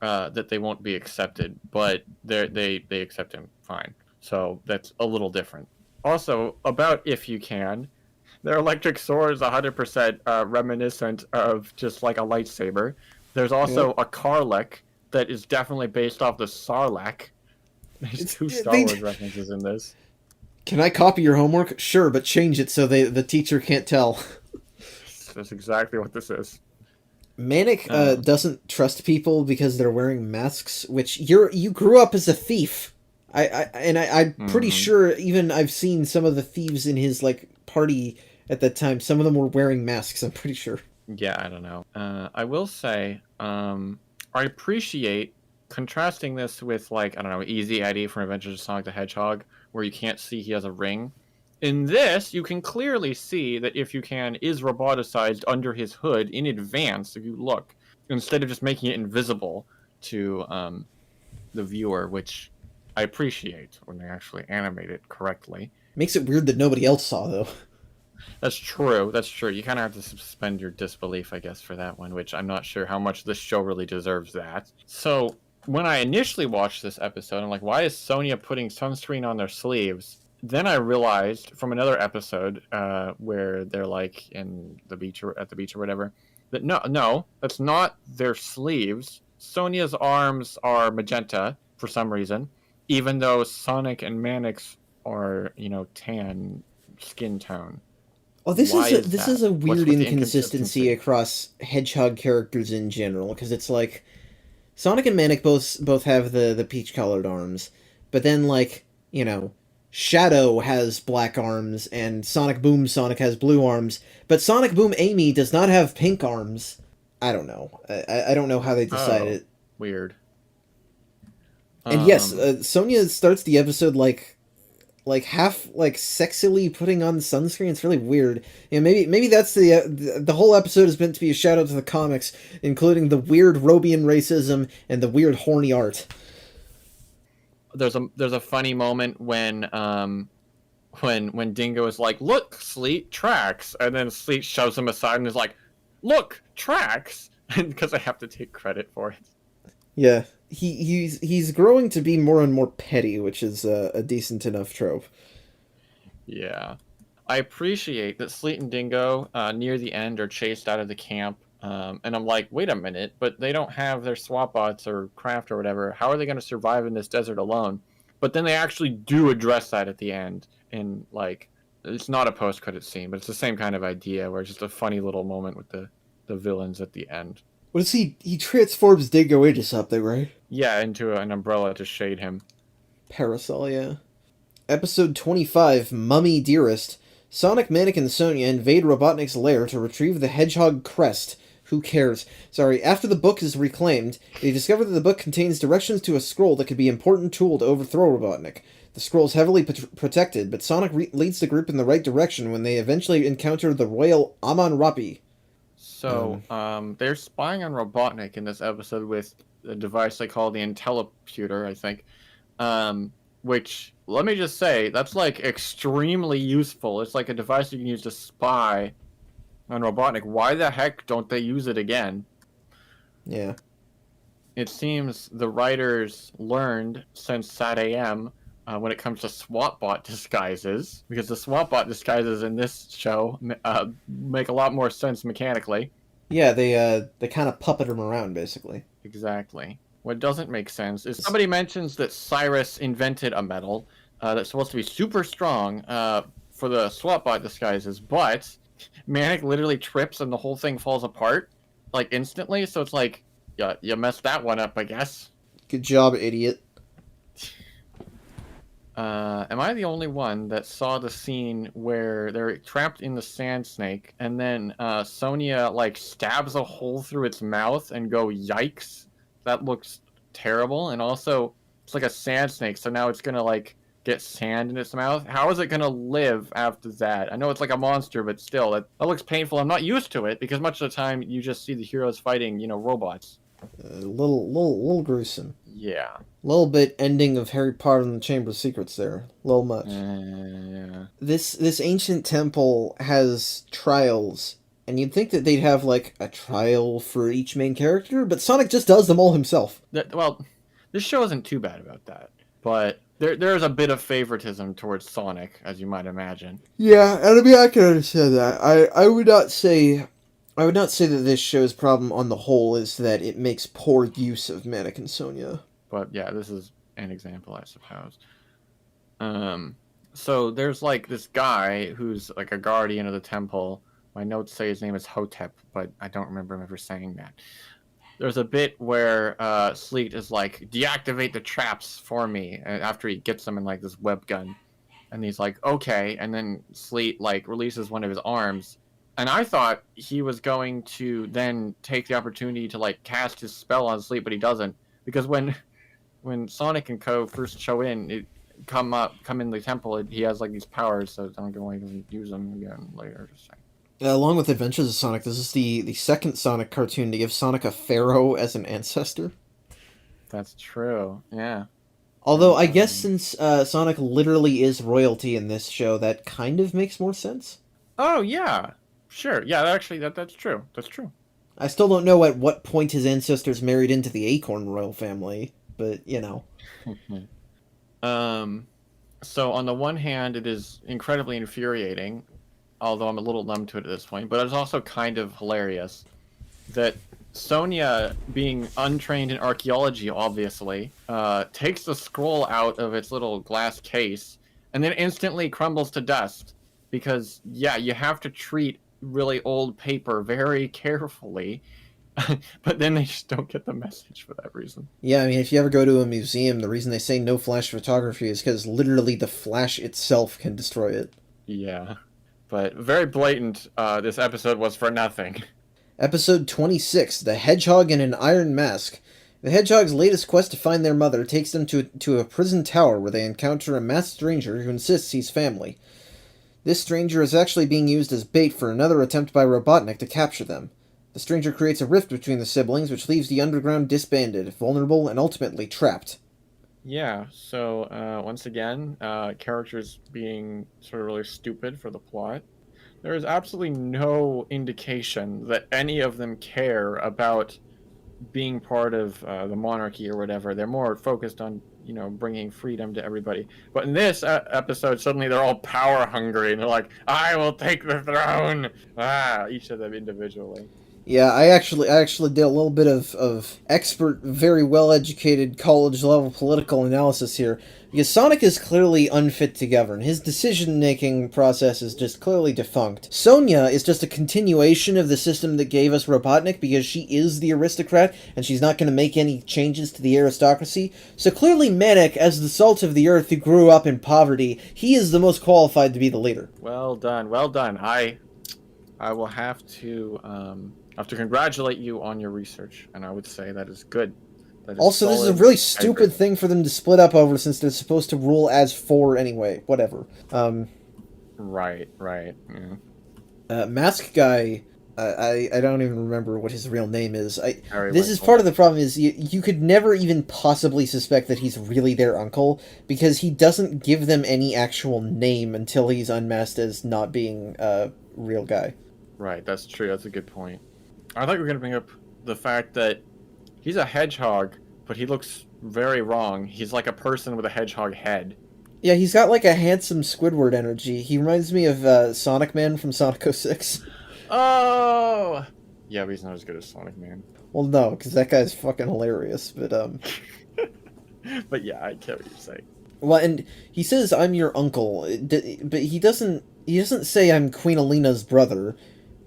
that they won't be accepted, but they accept him fine. So that's a little different. Also, about if you can, their electric sword is 100% reminiscent of just like a lightsaber. There's also a Karlek that is definitely based off the Sarlacc. There's two Star Wars references in this. Can I copy your homework? Sure, but change it so the teacher can't tell. That's exactly what this is. Manic doesn't trust people because they're wearing masks, which you grew up as a thief. I'm pretty sure even I've seen some of the thieves in his like party at that time. Some of them were wearing masks, I'm pretty sure. Yeah, I don't know. I will say, I appreciate contrasting this with, like, I don't know, Easy Eddie from Adventures of Sonic the Hedgehog, where you can't see he has a ring. In this, you can clearly see that If You Can is roboticized under his hood in advance, if you look, instead of just making it invisible to the viewer, which I appreciate when they actually animate it correctly. Makes it weird that nobody else saw, though. That's true. You kind of have to suspend your disbelief, I guess, for that one, which I'm not sure how much this show really deserves that. So, when I initially watched this episode, I'm like, why is Sonya putting sunscreen on their sleeves? Then I realized from another episode where they're like in the beach or at the beach or whatever, that no, that's not their sleeves. Sonya's arms are magenta for some reason, even though Sonic and Manic's are, tan skin tone. Well, this is a weird inconsistency across Hedgehog characters in general, because it's like Sonic and Manic both have the peach-colored arms, but then, like, Shadow has black arms, and Sonic Boom Sonic has blue arms, but Sonic Boom Amy does not have pink arms. I don't know. I don't know how they decided. Weird. And yes, Sonya starts the episode like half sexily putting on sunscreen. It's really weird. Maybe that's the whole episode is meant to be a shout out to the comics, including the weird Robian racism and the weird horny art. There's a funny moment when Dingo is like, "Look, Sleet, tracks," and then Sleet shoves him aside and is like, "Look, tracks," because I have to take credit for it. Yeah, he's growing to be more and more petty, which is a decent enough trope. Yeah, I appreciate that Sleet and Dingo near the end are chased out of the camp. And I'm like, wait a minute, but they don't have their swap bots or craft or whatever. How are they going to survive in this desert alone? But then they actually do address that at the end. And, like, it's not a post-credit scene, but it's the same kind of idea where it's just a funny little moment with the villains at the end. What is he transforms Dingo into something, right? Yeah, into an umbrella to shade him. Parasol, yeah. Episode 25, Mummy Dearest. Sonic, Manic, and Sonia invade Robotnik's lair to retrieve the hedgehog crest. Who cares? Sorry, after the book is reclaimed, they discover that the book contains directions to a scroll that could be an important tool to overthrow Robotnik. The scroll is heavily protected, but Sonic leads the group in the right direction when they eventually encounter the royal Amun-Rapi. So, they're spying on Robotnik in this episode with a device they call the Intelliputer, I think. Which, let me just say, that's, like, extremely useful. It's like a device you can use to spy on Robotnik. Why the heck don't they use it again? Yeah. It seems the writers learned since Sat AM when it comes to SWATbot disguises, because the SWATbot disguises in this show make a lot more sense mechanically. Yeah, they kind of puppet him around, basically. Exactly. What doesn't make sense is somebody mentions that Cyrus invented a metal that's supposed to be super strong for the SWATbot disguises, but Manic literally trips and the whole thing falls apart, like, instantly, so it's like, yeah, you messed that one up, I guess. Good job, idiot. Am I the only one that saw the scene where they're trapped in the sand snake, and then Sonia, like, stabs a hole through its mouth and go, yikes? That looks terrible, and also, it's like a sand snake, so now it's gonna, like, get sand in its mouth. How is it gonna live after that? I know it's like a monster, but still, that looks painful. I'm not used to it, because much of the time, you just see the heroes fighting, robots. A little gruesome. Yeah. A little bit ending of Harry Potter and the Chamber of Secrets there. A little much. Yeah. This ancient temple has trials, and you'd think that they'd have, like, a trial for each main character, but Sonic just does them all himself. Well, this show isn't too bad about that, but there's a bit of favoritism towards Sonic, as you might imagine. Yeah, and I mean, I can understand that. I would not say that this show's problem on the whole is that it makes poor use of Manic and Sonia. But yeah, this is an example, I suppose. So there's, like, this guy who's, like, a guardian of the temple. My notes say his name is Hotep, but I don't remember him ever saying that. There's a bit where Sleet is like, deactivate the traps for me, after he gets them in, like, this web gun. And he's like, okay, and then Sleet, like, releases one of his arms. And I thought he was going to then take the opportunity to, like, cast his spell on Sleet, but he doesn't. Because when Sonic and Co. first show in, come in the temple, he has, like, these powers, so I don't know why he doesn't use them again later. Along with Adventures of Sonic, this is the second Sonic cartoon to give Sonic a pharaoh as an ancestor. That's true, yeah. Although, I guess since Sonic literally is royalty in this show, that kind of makes more sense. Oh, yeah. Sure. Yeah, actually, that's true. That's true. I still don't know at what point his ancestors married into the Acorn royal family, but, So, on the one hand, it is incredibly infuriating, although I'm a little numb to it at this point, but it's also kind of hilarious that Sonia, being untrained in archaeology, obviously, takes the scroll out of its little glass case and then instantly crumbles to dust. Because, yeah, you have to treat really old paper very carefully, but then they just don't get the message for that reason. Yeah, I mean, if you ever go to a museum, the reason they say no flash photography is because literally the flash itself can destroy it. Yeah, but very blatant, this episode was for nothing. Episode 26, The Hedgehog in an Iron Mask. The Hedgehog's latest quest to find their mother takes them to a prison tower where they encounter a masked stranger who insists he's family. This stranger is actually being used as bait for another attempt by Robotnik to capture them. The stranger creates a rift between the siblings, which leaves the underground disbanded, vulnerable, and ultimately trapped. Yeah, so once again, characters being sort of really stupid for the plot. There is absolutely no indication that any of them care about being part of the monarchy or whatever. They're more focused on, bringing freedom to everybody. But in this episode, suddenly they're all power hungry, and they're like, I will take the throne! Each of them individually. Yeah, I actually did a little bit of expert, very well-educated college-level political analysis here, because Sonic is clearly unfit to govern. His decision-making process is just clearly defunct. Sonia is just a continuation of the system that gave us Robotnik, because she is the aristocrat, and she's not going to make any changes to the aristocracy. So clearly Manic, as the salt of the earth who grew up in poverty, he is the most qualified to be the leader. Well done, well done. I will have to congratulate you on your research, and I would say that is good. That is Also, this is a solid. really I stupid agree. thing for them to split up over, since they're supposed to rule as four anyway. Whatever. Right. Yeah. Mask Guy, I don't even remember what his real name is. Harry This is Winkle. part of the problem, is you could never even possibly suspect that he's really their uncle, because he doesn't give them any actual name until he's unmasked as not being a real guy. Right, that's true. That's a good point. I thought you were going to bring up the fact that he's a hedgehog, but he looks very wrong. He's like a person with a hedgehog head. Yeah, he's got like a handsome Squidward energy. He reminds me of Sonic Man from Sonic 06. Oh! Yeah, but he's not as good as Sonic Man. Well, no, because that guy's fucking hilarious, but But yeah, I get what you're saying. well, and he says I'm your uncle, but he doesn't say I'm Queen Alina's brother.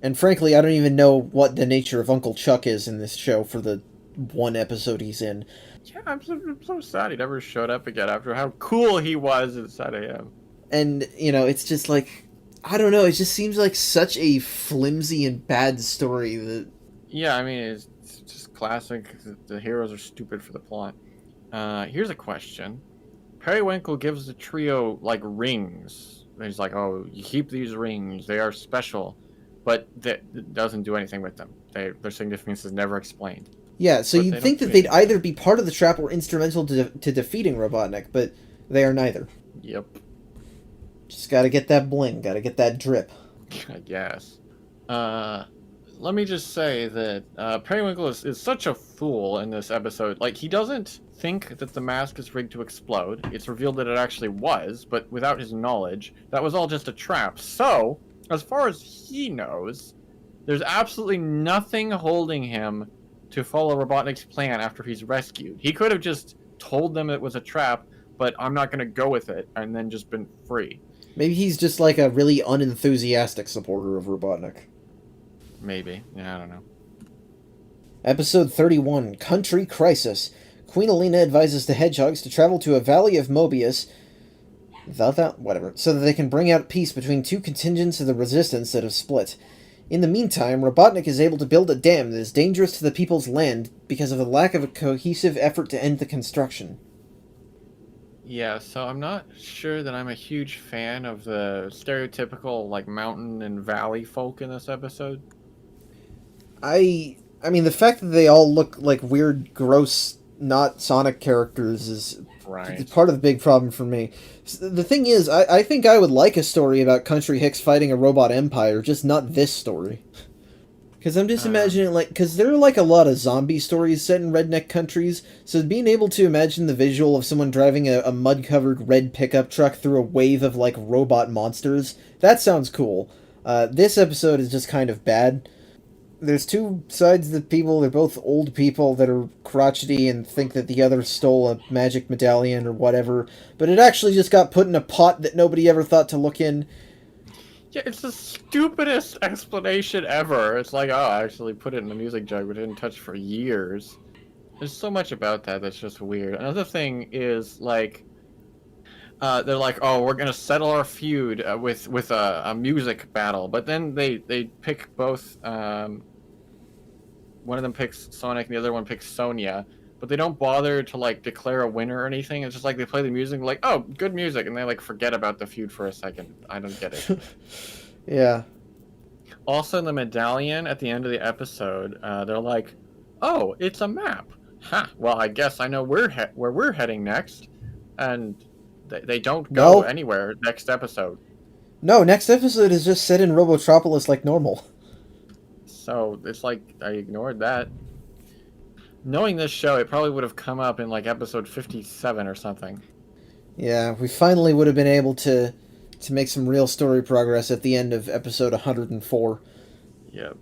And frankly, I don't even know what the nature of Uncle Chuck is in this show for the one episode he's in. Yeah, I'm so sad he never showed up again after how cool he was in Sad AM. And, it's just like, I don't know, it just seems like such a flimsy and bad story that... Yeah, I mean, it's just classic. The heroes are stupid for the plot. Here's a question. Periwinkle gives the trio, like, rings. He's like, oh, you keep these rings. They are special. But that doesn't do anything with them. Their significance is never explained. Yeah, so But you'd they think don't that do they'd either be part of the trap or instrumental to defeating Robotnik, but they are neither. Yep, Just gotta get that bling, gotta get that drip. I guess. Let me just say that Periwinkle is such a fool in this episode. Like, he doesn't think that the mask is rigged to explode. It's revealed that it actually was, but without his knowledge, that was all just a trap. So, as far as he knows, there's absolutely nothing holding him to follow Robotnik's plan after he's rescued. He could have just told them it was a trap, but I'm not going to go with it, and then just been free. Maybe he's just like a really unenthusiastic supporter of Robotnik. Maybe. Yeah, I don't know. Episode 31, Country Crisis. Queen Alina advises the hedgehogs to travel to a valley of Mobius, so that they can bring out peace between two contingents of the resistance that have split. In the meantime, Robotnik is able to build a dam that is dangerous to the people's land because of the lack of a cohesive effort to end the construction. Yeah, so I'm not sure that I'm a huge fan of the stereotypical, like, mountain and valley folk in this episode. I mean, the fact that they all look like weird, gross, not Sonic characters is Right. part of the big problem for me. The thing is, I think I would like a story about Country Hicks fighting a robot empire, just not this story. Because I'm just imagining, because there are, a lot of zombie stories set in redneck countries, so being able to imagine the visual of someone driving a mud-covered red pickup truck through a wave of, robot monsters, that sounds cool. This episode is just kind of bad. There's two sides of the people. They're both old people that are crotchety and think that the other stole a magic medallion or whatever, but it actually just got put in a pot that nobody ever thought to look in. Yeah, it's the stupidest explanation ever. It's like, oh, I actually put it in a music jug, but didn't touch for years. There's so much about that that's just weird. Another thing is, they're like, oh, we're gonna settle our feud with a music battle, but then they pick both. One of them picks Sonic, and the other one picks Sonia, but they don't bother to declare a winner or anything. It's just like they play the music, like, oh, good music, and they forget about the feud for a second. I don't get it. Yeah. Also, the medallion at the end of the episode, they're like, oh, it's a map. Ha! Well, I guess I know where we're heading next, and they don't go No. anywhere next episode. No, next episode is just set in Robotropolis like normal. So it's like I ignored that. Knowing this show, it probably would have come up in episode 57 or something. Yeah, we finally would have been able to make some real story progress at the end of episode 104. Yep.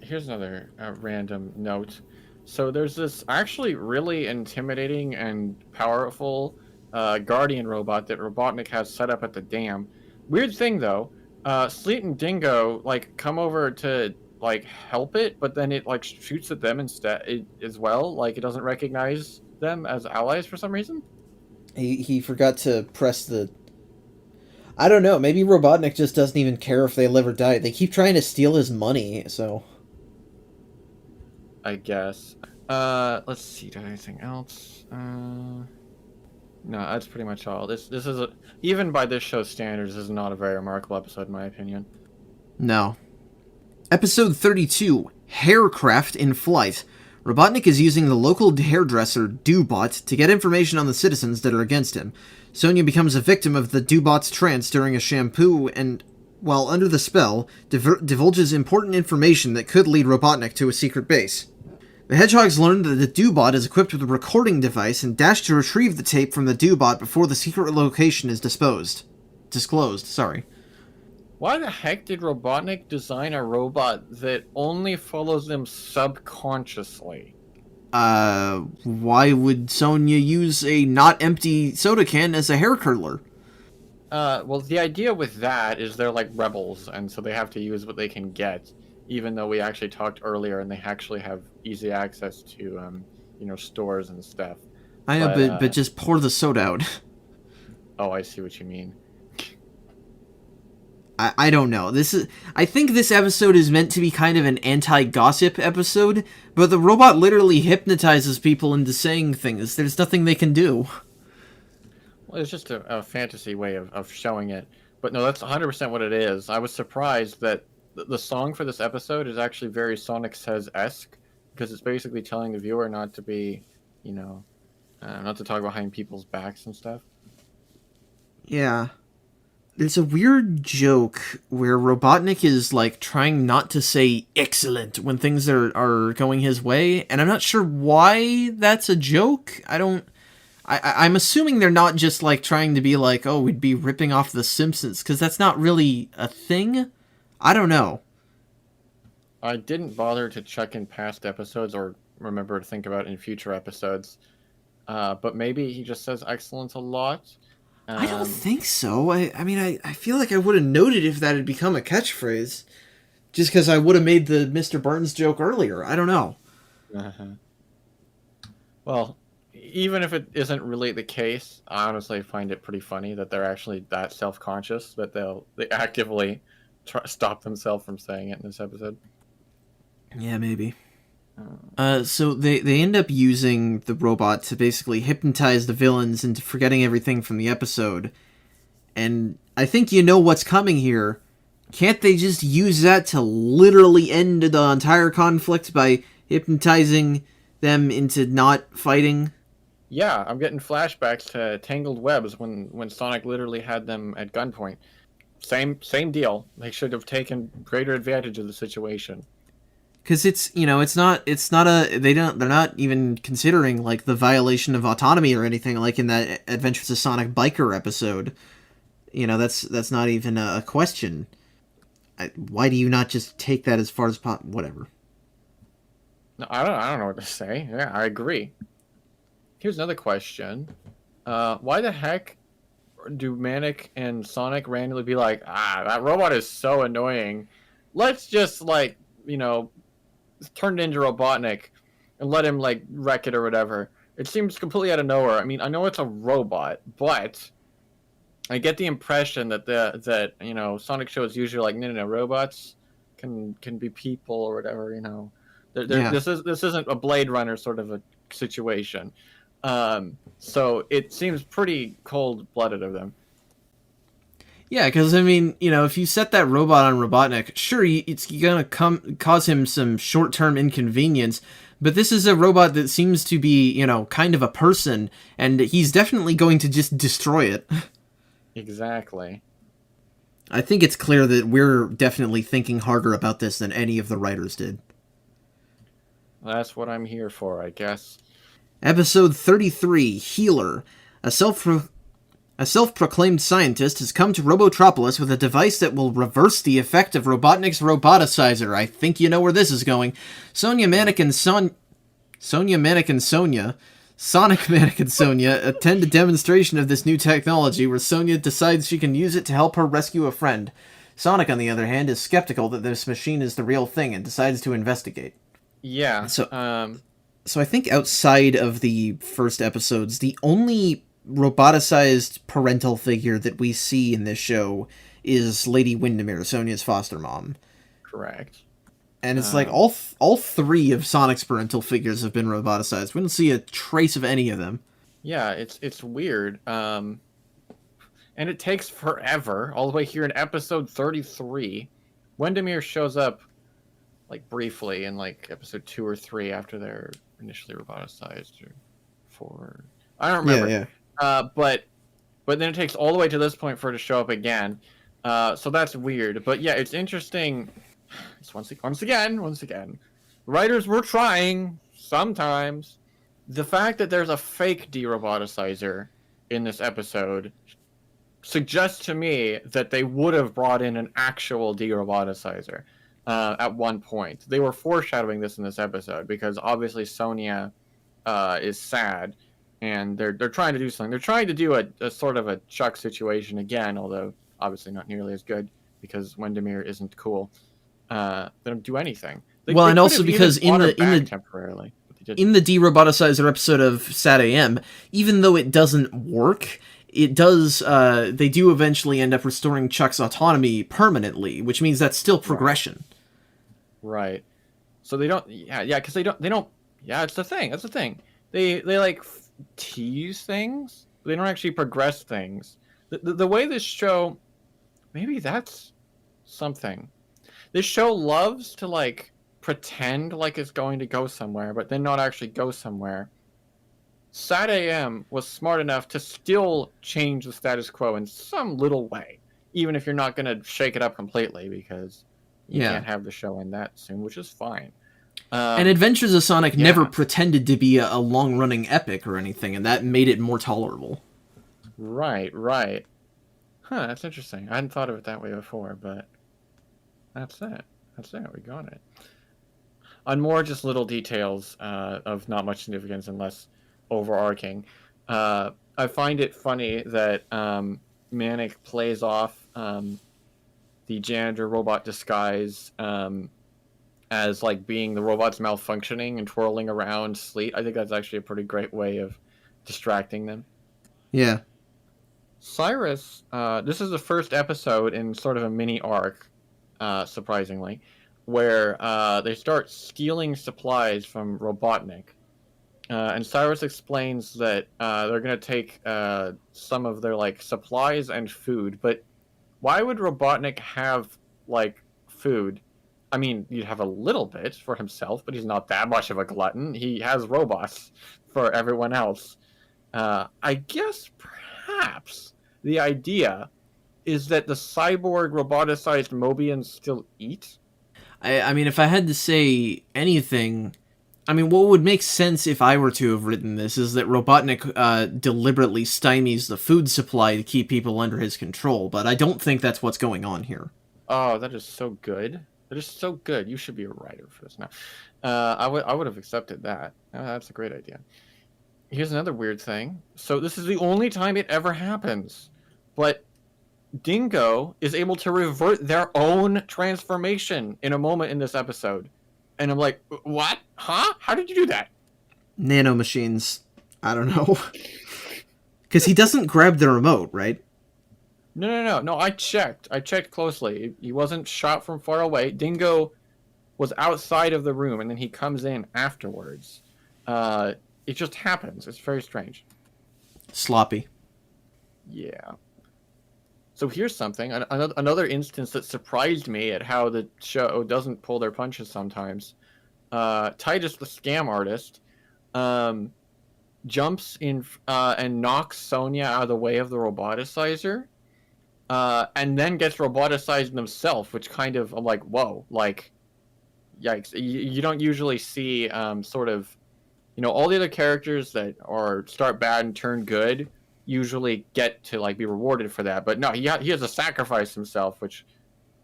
Here's another random note. So there's this actually really intimidating and powerful guardian robot that Robotnik has set up at the dam. Weird thing though, Sleet and Dingo like come over to like help it, but then it like shoots at them instead as well. Like it doesn't recognize them as allies for some reason. He forgot to press the... I don't know, maybe Robotnik just doesn't even care if they live or die. They keep trying to steal his money, so... I guess. Let's see. Do I have anything else? No, that's pretty much all. This is even by this show's standards, this is not a very remarkable episode in my opinion. No. Episode 32, Haircraft in Flight. Robotnik is using the local hairdresser, Doobot, to get information on the citizens that are against him. Sonya becomes a victim of the Doobot's trance during a shampoo and, while under the spell, divulges important information that could lead Robotnik to a secret base. The hedgehogs learn that the Doobot is equipped with a recording device and dash to retrieve the tape from the Doobot before the secret location is disclosed. Why the heck did Robotnik design a robot that only follows them subconsciously? Why would Sonya use a not empty soda can as a hair curler? Well, the idea with that is they're like rebels, and so they have to use what they can get, even though we actually talked earlier and they actually have easy access to, stores and stuff. I know, but just pour the soda out. Oh, I see what you mean. I don't know. I think this episode is meant to be kind of an anti-gossip episode, but the robot literally hypnotizes people into saying things. There's nothing they can do. Well, it's just a fantasy way of showing it. But no, that's 100% what it is. I was surprised that the song for this episode is actually very Sonic Says-esque, because it's basically telling the viewer not to be, not to talk behind people's backs and stuff. Yeah. There's a weird joke where Robotnik is, like, trying not to say excellent when things are going his way, and I'm not sure why that's a joke. I'm assuming they're not just, like, trying to be like, oh, we'd be ripping off The Simpsons, because that's not really a thing. I don't know. I didn't bother to check in past episodes or remember to think about it in future episodes, but maybe he just says excellent a lot. I don't think so. I feel like I would have noted if that had become a catchphrase. Just because I would have made the Mr. Burns joke earlier. I don't know. Uh-huh. Well, even if it isn't really the case, I honestly find it pretty funny that they're actually that self-conscious that they actively stop themselves from saying it in this episode. Yeah, maybe. So they end up using the robot to basically hypnotize the villains into forgetting everything from the episode. And I think you know what's coming here. Can't they just use that to literally end the entire conflict by hypnotizing them into not fighting? Yeah, I'm getting flashbacks to Tangled Webs when Sonic literally had them at gunpoint. Same deal. They should have taken greater advantage of the situation. Because they're not even considering, like, the violation of autonomy or anything, like in that Adventures of Sonic Biker episode. That's not even a question. Why do you not just take that as far as possible? Whatever. No, I don't know what to say. Yeah, I agree. Here's another question. Why the heck do Manic and Sonic randomly be like, that robot is so annoying. Let's just, turn it into Robotnik and let him, wreck it or whatever. It seems completely out of nowhere. I mean, I know it's a robot, but I get the impression that Sonic shows usually no, robots can be people or whatever, Yeah. This isn't a Blade Runner sort of a situation. So it seems pretty cold-blooded of them. Yeah, because, if you set that robot on Robotnik, sure, it's going to cause him some short-term inconvenience, but this is a robot that seems to be, kind of a person, and he's definitely going to just destroy it. Exactly. I think it's clear that we're definitely thinking harder about this than any of the writers did. That's what I'm here for, I guess. Episode 33, Healer. A A self-proclaimed scientist has come to Robotropolis with a device that will reverse the effect of Robotnik's roboticizer. I think you know where this is going. Sonic Mannequin Sonia attend a demonstration of this new technology where Sonia decides she can use it to help her rescue a friend. Sonic, on the other hand, is skeptical that this machine is the real thing and decides to investigate. Yeah. So I think outside of the first episodes, the only roboticized parental figure that we see in this show is Lady Windermere, Sonia's foster mom. Correct. And it's like all three of Sonic's parental figures have been roboticized. We don't see a trace of any of them. Yeah, it's weird. And it takes forever, all the way here in episode 33. Windermere shows up, like, briefly in, like, episode 2 or 3 after they're initially roboticized, or 4. I don't remember. Yeah. But then it takes all the way to this point for it to show up again. So that's weird. But yeah, it's interesting. It's once again, writers were trying sometimes. The fact that there's a fake de-roboticizer in this episode suggests to me that they would have brought in an actual de-roboticizer at one point. They were foreshadowing this in this episode because obviously Sonia is sad. And they're trying to do something. They're trying to do a sort of a Chuck situation again, although obviously not nearly as good because Windermere isn't cool. They don't do anything. And also because in the de-roboticizer episode of Sat AM, even though it doesn't work, it does. They do eventually end up restoring Chuck's autonomy permanently, which means that's still progression. Right. So they don't. Yeah. Because they don't. Yeah, it's the thing. That's the thing. They like tease things, but they don't actually progress things. The way this show, maybe that's something. This show loves to like pretend like it's going to go somewhere, but then not actually go somewhere. Sat AM was smart enough to still change the status quo in some little way, even if you're not going to shake it up completely because you can't have the show end that soon, which is fine. And Adventures of Sonic never pretended to be a long-running epic or anything, and that made it more tolerable. Right. Huh, that's interesting. I hadn't thought of it that way before, but that's it. We got it. On more just little details of not much significance and less overarching, I find it funny that Manic plays off the janitor robot disguise as like being the robot's malfunctioning and twirling around Sleet. I think that's actually a pretty great way of distracting them. Yeah. Cyrus, this is the first episode in sort of a mini arc, surprisingly, where they start stealing supplies from Robotnik. And Cyrus explains that they're going to take some of their like supplies and food, but why would Robotnik have like food? I mean, you'd have a little bit for himself, but he's not that much of a glutton. He has robots for everyone else. I guess perhaps the idea is that the cyborg roboticized Mobians still eat? I mean, if I had to say anything, I mean, what would make sense if I were to have written this is that Robotnik deliberately stymies the food supply to keep people under his control, but I don't think that's what's going on here. Oh, that is so good. That is so good. You should be a writer for this now. I would have accepted that. That's a great idea. Here's another weird thing. So this is the only time it ever happens, but Dingo is able to revert their own transformation in a moment in this episode. And I'm like, what? Huh? How did you do that? Nanomachines. I don't know. Because he doesn't grab the remote, right? No, I checked closely. He wasn't shot from far away. Dingo was outside of the room, and then he comes in afterwards. It just happens. It's very strange. Sloppy. Yeah. So here's something, another instance that surprised me at how the show doesn't pull their punches sometimes. Titus, the scam artist, jumps in and knocks Sonia out of the way of the roboticizer, and then gets roboticized himself, which kind of, I'm like, whoa, like, yikes. You don't usually see sort of, all the other characters that start bad and turn good, usually get to like be rewarded for that. But no, he has to sacrifice himself, which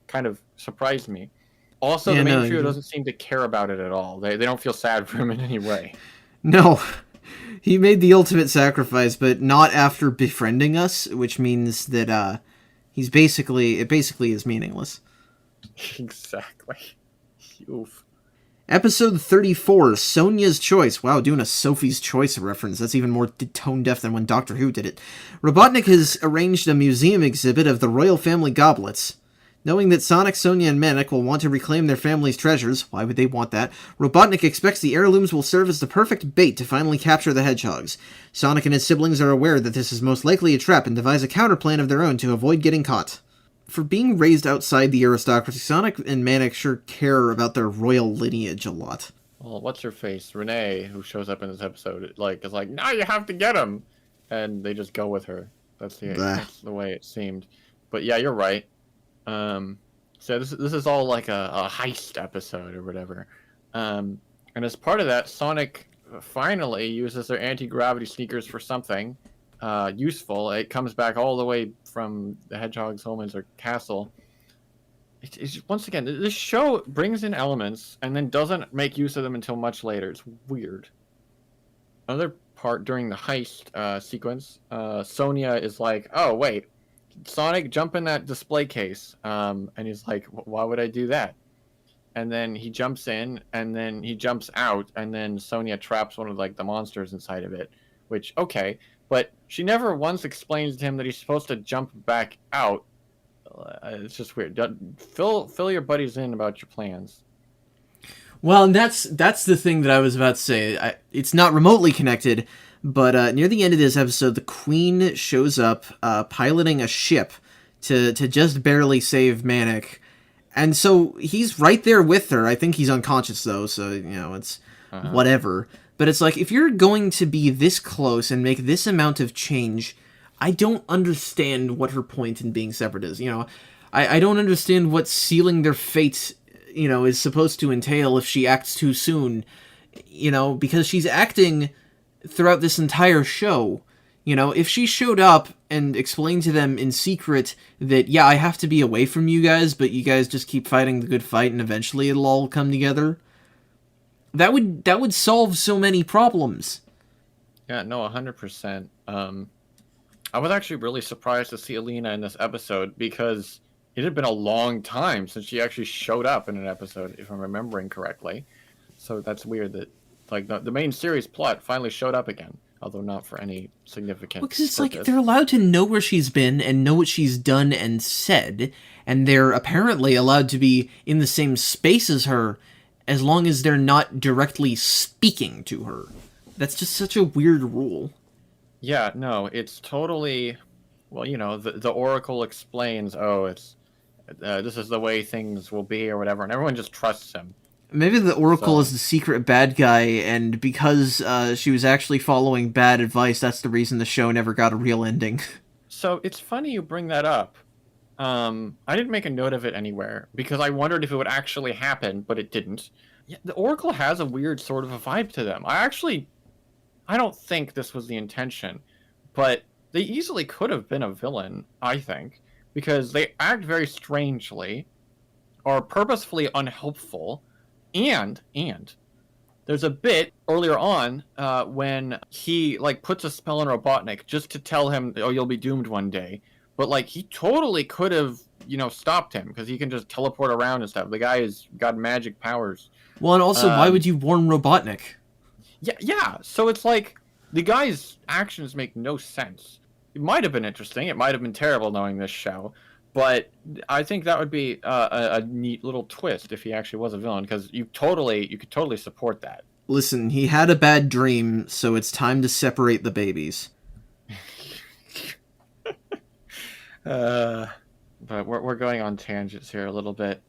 kind of surprised me. Also, the main trio doesn't seem to care about it at all. They don't feel sad for him in any way. No. He made the ultimate sacrifice, but not after befriending us, which means that it basically is meaningless. Exactly. Oof. Episode 34, Sonia's Choice. Wow, doing a Sophie's Choice reference. That's even more tone-deaf than when Doctor Who did it. Robotnik has arranged a museum exhibit of the royal family goblets. Knowing that Sonic, Sonia, and Manic will want to reclaim their family's treasures, why would they want that? Robotnik expects the heirlooms will serve as the perfect bait to finally capture the hedgehogs. Sonic and his siblings are aware that this is most likely a trap and devise a counterplan of their own to avoid getting caught. For being raised outside the aristocracy, Sonic and Manic sure care about their royal lineage a lot. Well, what's her face? Renee, who shows up in this episode, is like, no, you have to get him! And they just go with her. That's the way it seemed. But yeah, you're right. So this is all like a heist episode or whatever. And as part of that, Sonic finally uses their anti-gravity sneakers for something useful. It comes back all the way from the Hedgehog's home in their castle. It's once again, this show brings in elements and then doesn't make use of them until much later. It's weird. Another part during the heist sequence, Sonia is like, oh wait, Sonic, jump in that display case. And he's like, why would I do that? And then he jumps in, and then he jumps out, and then Sonia traps one of like the monsters inside of it. Which, okay, but she never once explains to him that he's supposed to jump back out. It's just weird. Fill your buddies in about your plans. Well, and that's the thing that I was about to say. It's not remotely connected, but near the end of this episode, the Queen shows up piloting a ship to just barely save Manic. And so he's right there with her. I think he's unconscious, though, so, it's whatever. But it's like, if you're going to be this close and make this amount of change, I don't understand what her point in being separate is. I don't understand what sealing their fate, is supposed to entail if she acts too soon. Because she's acting throughout this entire show. If she showed up and explained to them in secret that, yeah, I have to be away from you guys, but you guys just keep fighting the good fight and eventually it'll all come together, that would solve so many problems. Yeah, no, 100%. I was actually really surprised to see Alina in this episode because it had been a long time since she actually showed up in an episode, if I'm remembering correctly. So that's weird that like the main series plot finally showed up again, although not for any significant because it's purpose. like they're allowed to know where she's been and know what she's done and said, and they're apparently allowed to be in the same space as her as long as they're not directly speaking to her. That's just such a weird rule. Yeah, no, it's totally... Well, the Oracle explains, it's this is the way things will be or whatever, and everyone just trusts him. Maybe the Oracle is the secret bad guy, and because she was actually following bad advice, that's the reason the show never got a real ending. So it's funny you bring that up. I didn't make a note of it anywhere, because I wondered if it would actually happen, but it didn't. Yeah, the Oracle has a weird sort of a vibe to them. I don't think this was the intention, but they easily could have been a villain, I think, because they act very strangely, are purposefully unhelpful, and there's a bit earlier on when he puts a spell on Robotnik just to tell him, oh, you'll be doomed one day. But he totally could have, stopped him because he can just teleport around and stuff. The guy has got magic powers. Well, and also, why would you warn Robotnik? Yeah. So it's like the guy's actions make no sense. It might have been interesting. It might have been terrible knowing this show. But I think that would be a neat little twist if he actually was a villain, because you could totally support that. Listen, he had a bad dream, so it's time to separate the babies. But we're going on tangents here a little bit.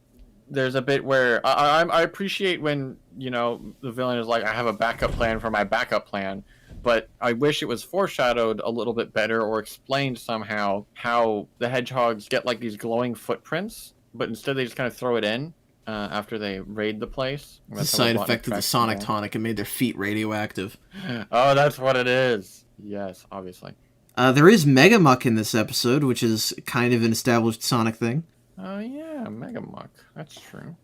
There's a bit where I appreciate when the villain is like, I have a backup plan for my backup plan. But I wish it was foreshadowed a little bit better or explained somehow how the hedgehogs get these glowing footprints, but instead they just kind of throw it in after they raid the place. It's a side effect of the Sonic Tonic and made their feet radioactive. Oh, that's what it is. Yes, obviously. There is Megamuck in this episode, which is kind of an established Sonic thing. Oh yeah, Megamuck. That's true.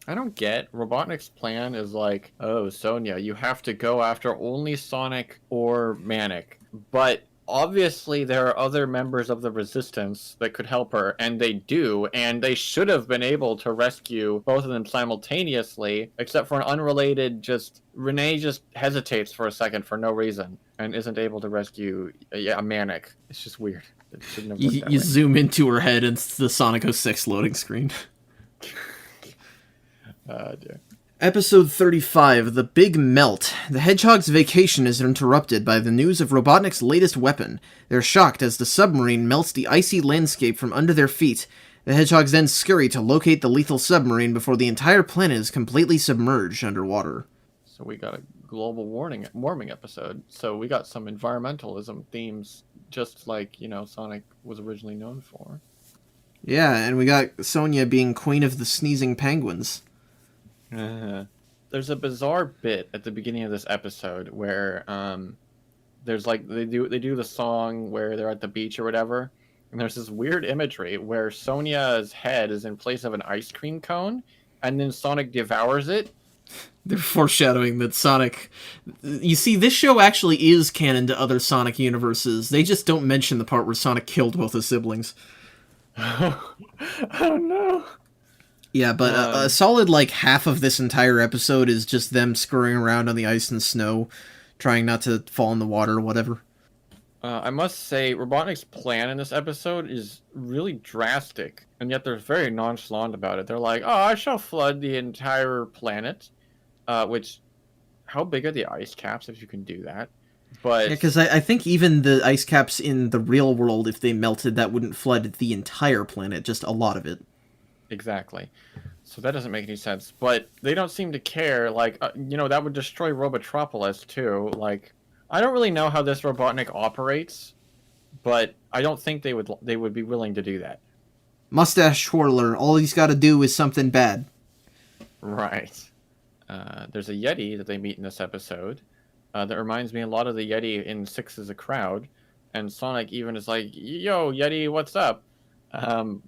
I don't get Robotnik's plan is like, oh, Sonya, you have to go after only Sonic or Manic. But obviously there are other members of the Resistance that could help her, and they do, and they should have been able to rescue both of them simultaneously, except for an unrelated Renee just hesitates for a second for no reason and isn't able to rescue a Manic. It's just weird. It shouldn't have worked that You way. zoom into her head and it's the Sonic 06 loading screen. Dear. Episode 35, The Big Melt. The Hedgehog's vacation is interrupted by the news of Robotnik's latest weapon. They're shocked as the submarine melts the icy landscape from under their feet. The Hedgehogs then scurry to locate the lethal submarine before the entire planet is completely submerged underwater. So we got a global warming episode. So we got some environmentalism themes, just like, Sonic was originally known for. Yeah, and we got Sonya being queen of the sneezing penguins. There's a bizarre bit at the beginning of this episode where there's like they do the song where they're at the beach or whatever, and there's this weird imagery where Sonya's head is in place of an ice cream cone, and then Sonic devours it. They're foreshadowing that Sonic... You see, this show actually is canon to other Sonic universes. They just don't mention the part where Sonic killed both his siblings. Oh no. Yeah, but a solid, half of this entire episode is just them scurrying around on the ice and snow, trying not to fall in the water or whatever. I must say, Robotnik's plan in this episode is really drastic, and yet they're very nonchalant about it. They're like, oh, I shall flood the entire planet, which, how big are the ice caps if you can do that? But yeah, because I think even the ice caps in the real world, if they melted, that wouldn't flood the entire planet, just a lot of it. Exactly. So that doesn't make any sense. But they don't seem to care. That would destroy Robotropolis, too. I don't really know how this Robotnik operates, but I don't think they would be willing to do that. Mustache twirler. All he's got to do is something bad. Right. There's a Yeti that they meet in this episode that reminds me a lot of the Yeti in Six is a Crowd. And Sonic even is like, yo, Yeti, what's up?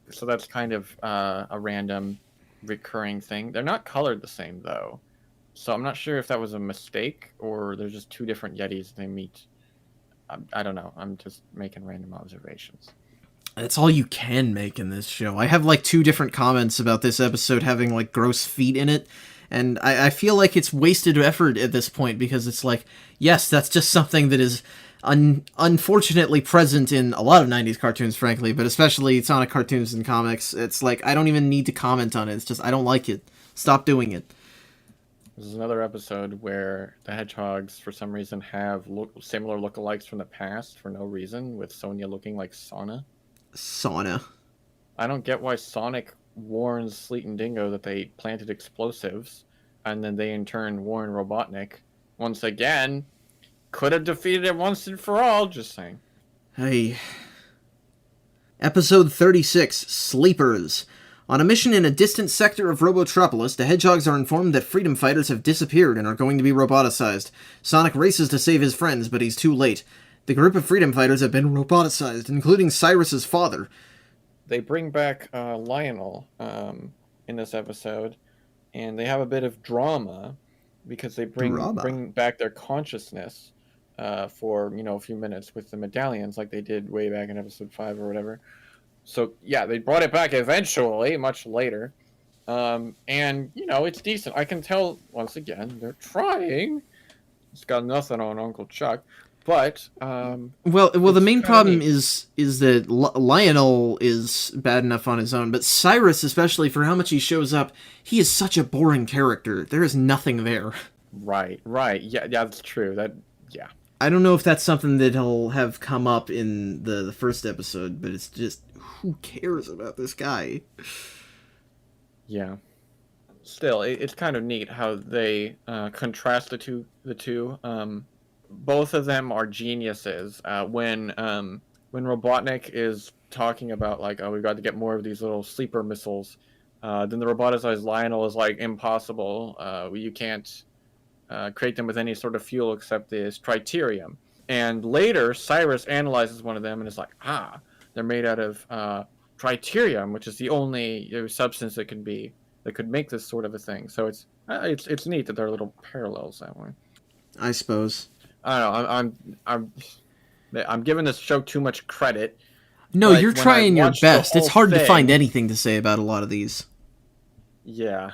So that's kind of a random recurring thing. They're not colored the same, though. So I'm not sure if that was a mistake or there's just two different Yetis they meet. I don't know. I'm just making random observations. That's all you can make in this show. I have 2 different comments about this episode having gross feet in it. And I feel like it's wasted effort at this point because it's yes, that's just something that is unfortunately present in a lot of 90s cartoons, frankly, but especially Sonic cartoons and comics. It's I don't even need to comment on it. It's just, I don't like it. Stop doing it. This is another episode where the hedgehogs, for some reason, have similar lookalikes from the past for no reason, with Sonya looking like Sauna. I don't get why Sonic warns Sleet and Dingo that they planted explosives, and then they in turn warn Robotnik. Once again, could have defeated it once and for all, just saying. Hey. Episode 36, Sleepers. On a mission in a distant sector of Robotropolis, the Hedgehogs are informed that freedom fighters have disappeared and are going to be roboticized. Sonic races to save his friends, but he's too late. The group of freedom fighters have been roboticized, including Cyrus's father. They bring back Lionel in this episode, and they have a bit of drama because they bring back their consciousness for a few minutes with the medallions, like they did way back in episode 5 or whatever. So yeah, they brought it back eventually, much later, and it's decent. I can tell once again they're trying. It's got nothing on Uncle Chuck. But well, the main problem is that Lionel is bad enough on his own, but Cyrus, especially for how much he shows up, he is such a boring character. There is nothing there. Right. Yeah, that's true. Yeah. I don't know if that's something that'll have come up in the first episode, but it's just, who cares about this guy? Yeah. Still, it's kind of neat how they contrast the two. Both of them are geniuses. When Robotnik is talking about we've got to get more of these little sleeper missiles, then the roboticized Lionel is impossible. You can't create them with any sort of fuel except this tritium. And later, Cyrus analyzes one of them and is like, they're made out of tritium, which is the only substance that could make this sort of a thing. So it's neat that there are little parallels that way. I suppose. I don't know. I'm giving this show too much credit. No, you're trying your best. It's hard to find anything to say about a lot of these. Yeah.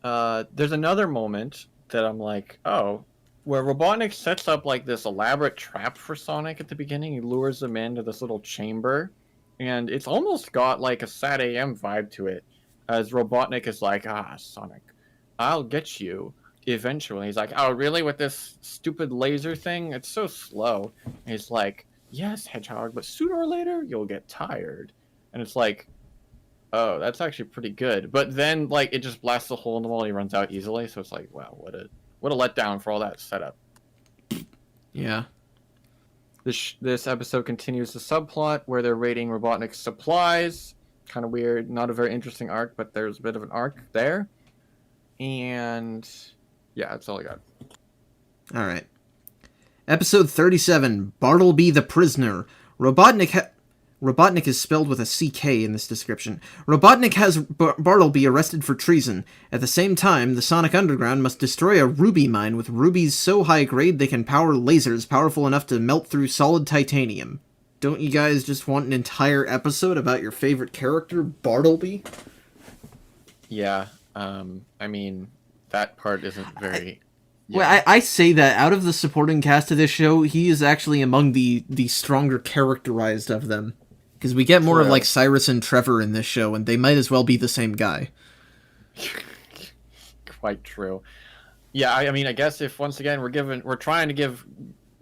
There's another moment that I'm like, where Robotnik sets up like this elaborate trap for Sonic at the beginning. He lures him into this little chamber, and it's almost got like a Sad AM vibe to it, as Robotnik is like, Sonic, I'll get you eventually. He's like, oh, really? With this stupid laser thing? It's so slow. And he's like, yes, Hedgehog, but sooner or later, you'll get tired. And it's like, oh, that's actually pretty good. But then, like, it just blasts a hole in the wall and he runs out easily. So it's like, wow, what a letdown for all that setup. Yeah. This episode continues the subplot where they're raiding Robotnik's supplies. Kind of weird. Not a very interesting arc, but there's a bit of an arc there. And yeah, that's all I got. All right. Episode 37, Bartleby the Prisoner. Robotnik is spelled with a CK in this description. Robotnik has Bartleby arrested for treason. At the same time, the Sonic Underground must destroy a ruby mine with rubies so high grade they can power lasers powerful enough to melt through solid titanium. Don't you guys just want an entire episode about your favorite character, Bartleby? Yeah, I mean, that part isn't very... Well, I say that out of the supporting cast of this show, he is actually among the stronger characterized of them. Because we get more of like Cyrus and Trevor in this show, and they might as well be the same guy. Quite true. Yeah, I mean, I guess if once again we're trying to give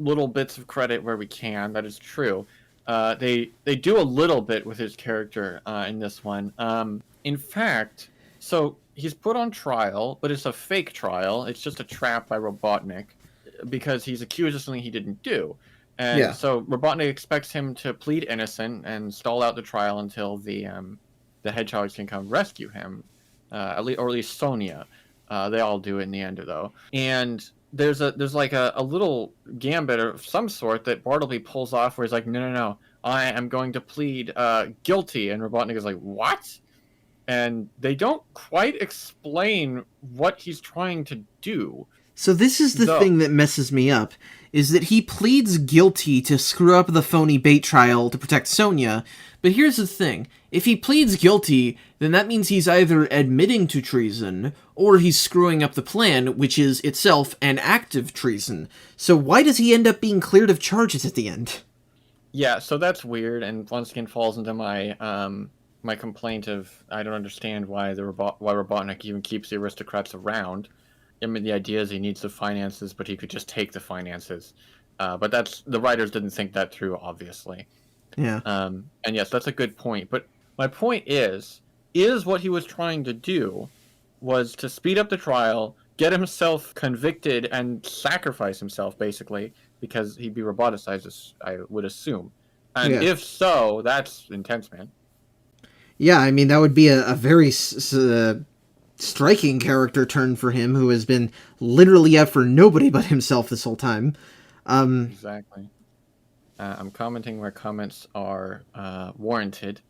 little bits of credit where we can. That is true. They do a little bit with his character in this one. In fact, so he's put on trial, but it's a fake trial. It's just a trap by Robotnik because he's accused of something he didn't do. And so Robotnik expects him to plead innocent and stall out the trial until the hedgehogs can come rescue him, or at least Sonia. They all do it in the end, though. And there's like a little gambit of some sort that Bartleby pulls off where he's like, no, I am going to plead guilty. And Robotnik is like, what? And they don't quite explain what he's trying to do. So this is the thing that messes me up, is that he pleads guilty to screw up the phony bait trial to protect Sonia, but here's the thing. If he pleads guilty, then that means he's either admitting to treason, or he's screwing up the plan, which is itself an act of treason. So why does he end up being cleared of charges at the end? Yeah, so that's weird, and once again falls into my my complaint of I don't understand why Robotnik even keeps the aristocrats around. I mean, the idea is he needs the finances, but he could just take the finances. But the writers didn't think that through, obviously. Yeah. And yes, that's a good point. But my point is what he was trying to do was to speed up the trial, get himself convicted, and sacrifice himself, basically, because he'd be roboticized, I would assume. And if so, that's intense, man. Yeah, I mean, that would be a very... striking character turn for him, who has been literally out for nobody but himself this whole time. Exactly. I'm commenting where comments are warranted.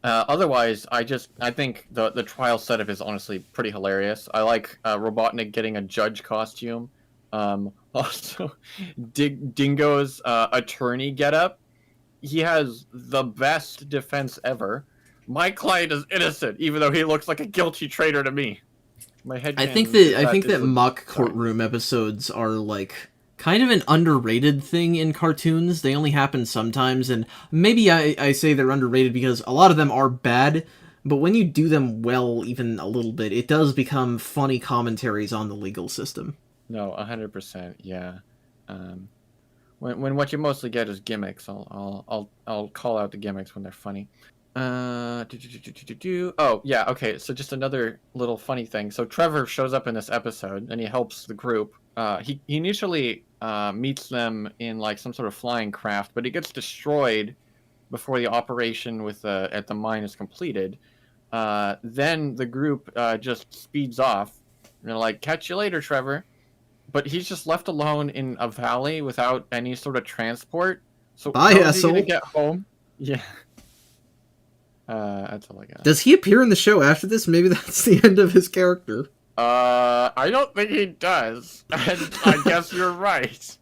Otherwise, I think the trial setup is honestly pretty hilarious. I like Robotnik getting a judge costume. Also, Dingo's attorney getup. He has the best defense ever. My client is innocent, even though he looks like a guilty traitor to me. I think that mock courtroom episodes are like kind of an underrated thing in cartoons. They only happen sometimes, and maybe I say they're underrated because a lot of them are bad, but when you do them well, even a little bit, it does become funny commentaries on the legal system. No, 100%, yeah. When what you mostly get is gimmicks, I'll call out the gimmicks when they're funny. Oh yeah, okay, so just another little funny thing. So Trevor shows up in this episode and he helps the group. He initially meets them in like some sort of flying craft, but he gets destroyed before the operation at the mine is completed. Then the group just speeds off and they're like, catch you later, Trevor. but he's just left alone in a valley without any sort of transport. So Bye, how is he asshole. gonna get home? Yeah. That's all I got. Does he appear in the show after this? Maybe that's the end of his character. I don't think he does. And I guess you're right.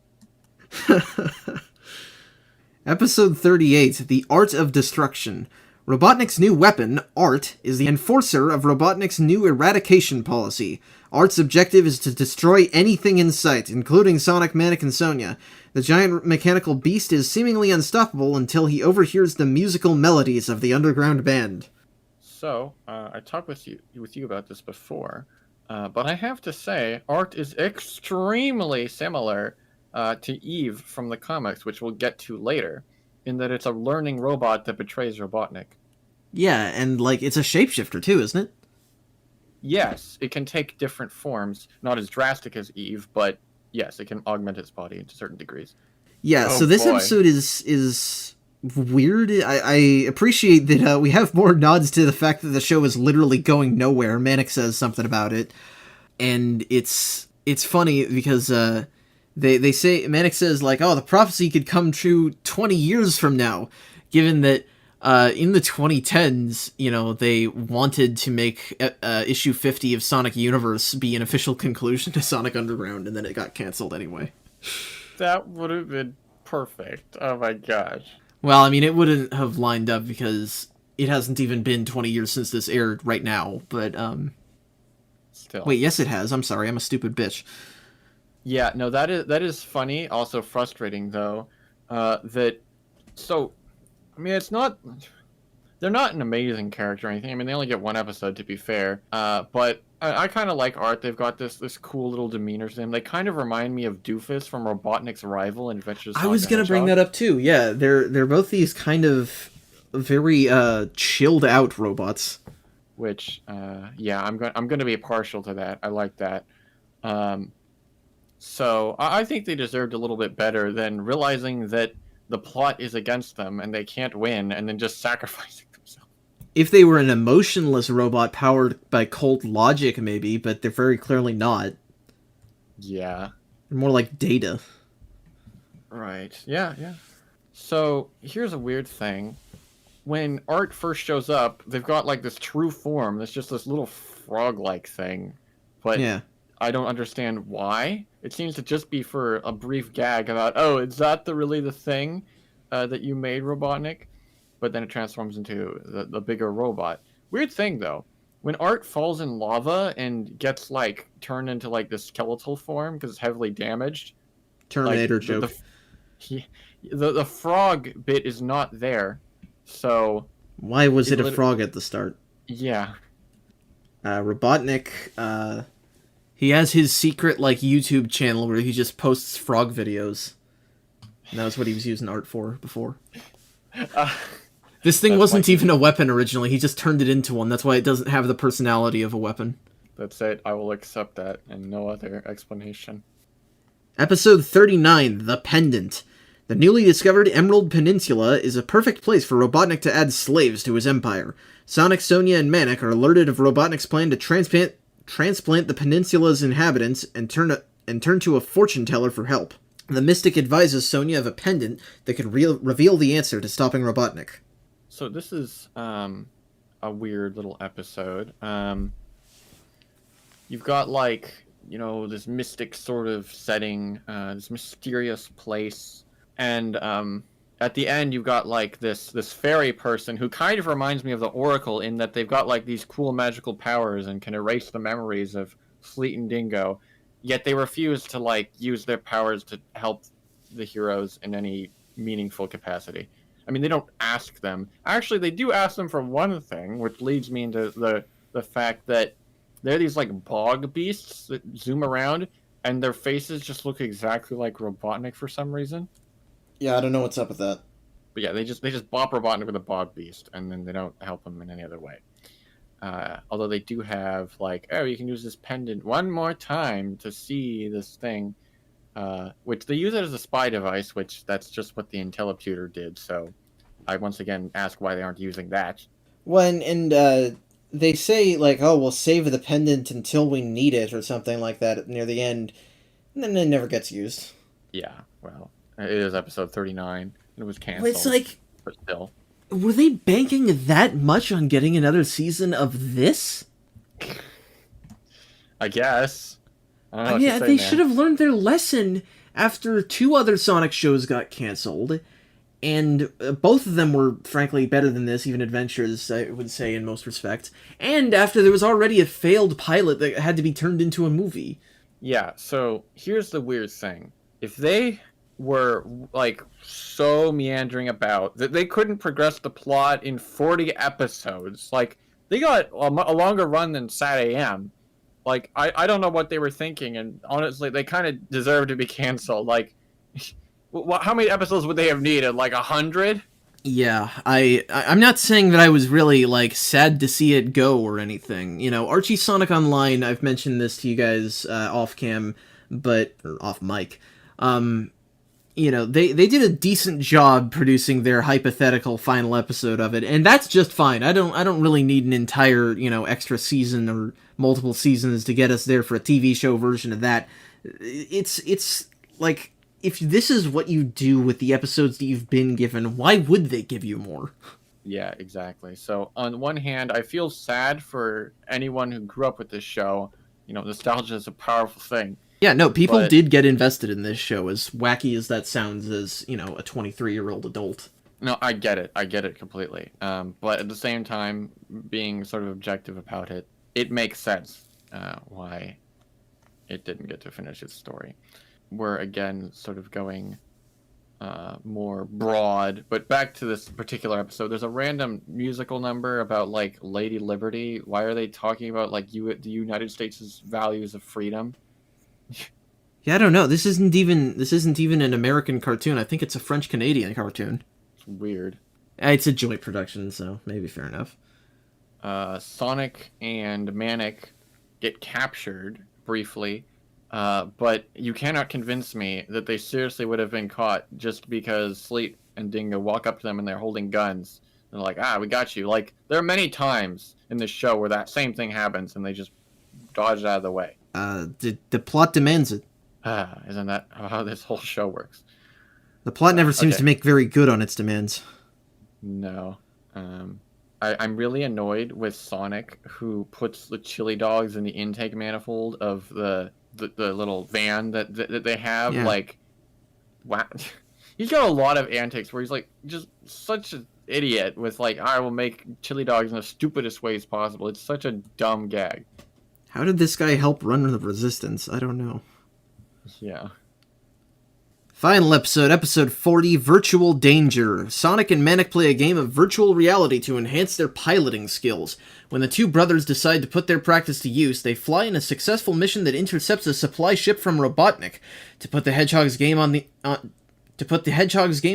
Episode 38, The Art of Destruction. Robotnik's new weapon, Art, is the enforcer of Robotnik's new eradication policy. Art's objective is to destroy anything in sight, including Sonic, Manic, and Sonia. The giant mechanical beast is seemingly unstoppable until he overhears the musical melodies of the underground band. So, I talked with you about this before, but I have to say, Art is extremely similar to Eve from the comics, which we'll get to later, in that it's a learning robot that betrays Robotnik. Yeah, and, it's a shapeshifter, too, isn't it? Yes, it can take different forms, not as drastic as Eve, but yes, it can augment its body to certain degrees. Yeah, so this episode is weird. I appreciate that we have more nods to the fact that the show is literally going nowhere. Manic says something about it, and it's funny because they say, Manic says, the prophecy could come true 20 years from now, given that in the 2010s, they wanted to make issue 50 of Sonic Universe be an official conclusion to Sonic Underground, and then it got canceled anyway. That would have been perfect. Oh my gosh. Well, I mean, it wouldn't have lined up because it hasn't even been 20 years since this aired right now, but, Still. Wait, yes it has. I'm sorry, I'm a stupid bitch. Yeah, no, that is funny, also frustrating, though, it's not... They're not an amazing character or anything. I mean, they only get one episode, to be fair. But I kind of like Art. They've got this cool little demeanor to them. They kind of remind me of Doofus from Robotnik's rival in Adventures of Sonic I was gonna bring that up, too. Yeah, they're both these kind of very chilled out robots. Which, yeah, I'm going to be partial to that. I like that. So I think they deserved a little bit better than realizing that the plot is against them and they can't win and then just sacrificing themselves. If they were an emotionless robot powered by cold logic, maybe, but they're very clearly not. Yeah. They're more like Data. Right. Yeah. So here's a weird thing. When Art first shows up, they've got this true form. That's just this little frog-like thing. But yeah. I don't understand why. It seems to just be for a brief gag about, oh, is that really the thing that you made, Robotnik? But then it transforms into the bigger robot. Weird thing, though. When Art falls in lava and gets, turned into, this skeletal form because it's heavily damaged... Terminator joke. The frog bit is not there, so... Why was it a frog at the start? Yeah. Robotnik, he has his secret, YouTube channel where he just posts frog videos. And that was what he was using Art for before. This thing wasn't even a weapon originally, he just turned it into one. That's why it doesn't have the personality of a weapon. That's it, I will accept that, and no other explanation. Episode 39, The Pendant. The newly discovered Emerald Peninsula is a perfect place for Robotnik to add slaves to his empire. Sonic, Sonia, and Manic are alerted of Robotnik's plan to transplant the peninsula's inhabitants and turn to a fortune teller for help. The Mystic advises Sonia of a pendant that could reveal the answer to stopping Robotnik. So this is a weird little episode. You've got this mystic sort of setting, this mysterious place, and at the end you've got this fairy person who kind of reminds me of the Oracle in that they've got these cool magical powers and can erase the memories of Fleet and Dingo, yet they refuse to use their powers to help the heroes in any meaningful capacity. I mean, they don't ask them. Actually, they do ask them for one thing, which leads me into the fact that they're these bog beasts that zoom around and their faces just look exactly like Robotnik for some reason. Yeah, I don't know what's up with that. But yeah, they just bop Robotnik with a bog beast, and then they don't help him in any other way. Although they do have oh, you can use this pendant one more time to see this thing, which they use it as a spy device, which that's just what the Intelliputer did. So I once again ask why they aren't using that. They say oh, we'll save the pendant until we need it or something like that near the end. And then it never gets used. Yeah, well, it is episode 39. It was But canceled. it's like, but still. were they banking that much on getting another season of this? I guess. I don't know I what mean, to say, they man. should have learned their lesson after 2 other Sonic shows got canceled, and both of them were, frankly, better than this, even Adventures, I would say, in most respects, and after there was already a failed pilot that had to be turned into a movie. Yeah, so here's the weird thing. If they were, like, so meandering about that they couldn't progress the plot in 40 episodes, like, they got a longer run than Sat AM. Like, I don't know what they were thinking, and honestly, they kind of deserve to be canceled. Like, how many episodes would they have needed? Like 100? Yeah, I'm not saying that I was really, like, sad to see it go or anything. You know, Archie Sonic Online, I've mentioned this to you guys off-cam, or off-mic. You know, they did a decent job producing their hypothetical final episode of it, and that's just fine. I don't really need an entire, you know, extra season or multiple seasons to get us there for a TV show version of that. It's like, if this is what you do with the episodes that you've been given, why would they give you more? Yeah, exactly. So on one hand, I feel sad for anyone who grew up with this show. You know, nostalgia is a powerful thing. Yeah, no, people But- did get invested in this show, as wacky as that sounds as, you know, a 23-year-old adult. No, I get it. I get it completely. But at the same time, being sort of objective about it, it makes sense why it didn't get to finish its story. We're, again, sort of going more broad. But back to this particular episode, there's a random musical number about, like, Lady Liberty. Why are they talking about, like, the United States' values of freedom? Yeah, I don't know. This isn't even an American cartoon. I think it's a French-Canadian cartoon. It's weird. It's a joint production, so maybe fair enough. Sonic and Manic get captured briefly, but you cannot convince me that they seriously would have been caught just because Sleet and Dingo walk up to them and they're holding guns. They're like, we got you. Like, there are many times in this show where that same thing happens and they just dodge it out of the way. The plot demands it. Isn't that how this whole show works? The plot never seems okay. to make very good on its demands. No. I'm really annoyed with Sonic, who puts the chili dogs in the intake manifold of the little van that they have. Yeah. Like, wow. He's got a lot of antics where he's like just such an idiot with like, I will make chili dogs in the stupidest ways possible. It's such a dumb gag. How did this guy help run the Resistance? I don't know. Yeah. Final episode 40, Virtual Danger. Sonic and Manic play a game of virtual reality to enhance their piloting skills. When the two brothers decide to put their practice to use, they fly in a successful mission that intercepts a supply ship from Robotnik. To put the Hedgehog's game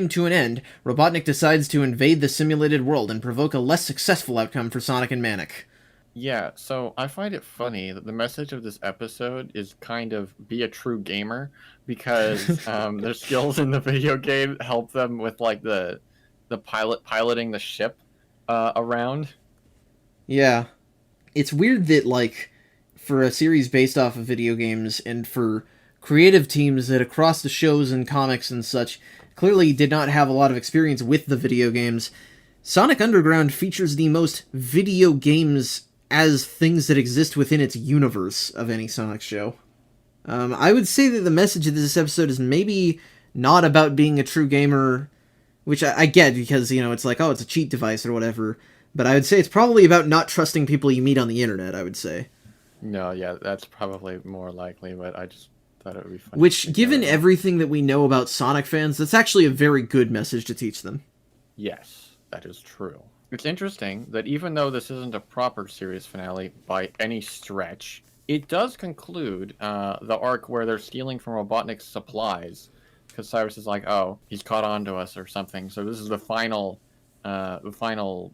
to an end, Robotnik decides to invade the simulated world and provoke a less successful outcome for Sonic and Manic. Yeah, so I find it funny that the message of this episode is kind of be a true gamer, because their skills in the video game help them with like the piloting the ship around. Yeah. It's weird that, like, for a series based off of video games and for creative teams that across the shows and comics and such clearly did not have a lot of experience with the video games, Sonic Underground features the most video games as things that exist within its universe of any Sonic show. I would say that the message of this episode is maybe not about being a true gamer, which I get because, you know, it's like, oh, it's a cheat device or whatever, but I would say it's probably about not trusting people you meet on the internet, I would say. No, yeah, that's probably more likely, but I just thought it would be funny. Which, given everything that we know about Sonic fans, that's actually a very good message to teach them. Yes, that is true. It's interesting that even though this isn't a proper series finale by any stretch, it does conclude the arc where they're stealing from Robotnik's supplies, because Cyrus is like, oh, he's caught on to us or something, so this is the final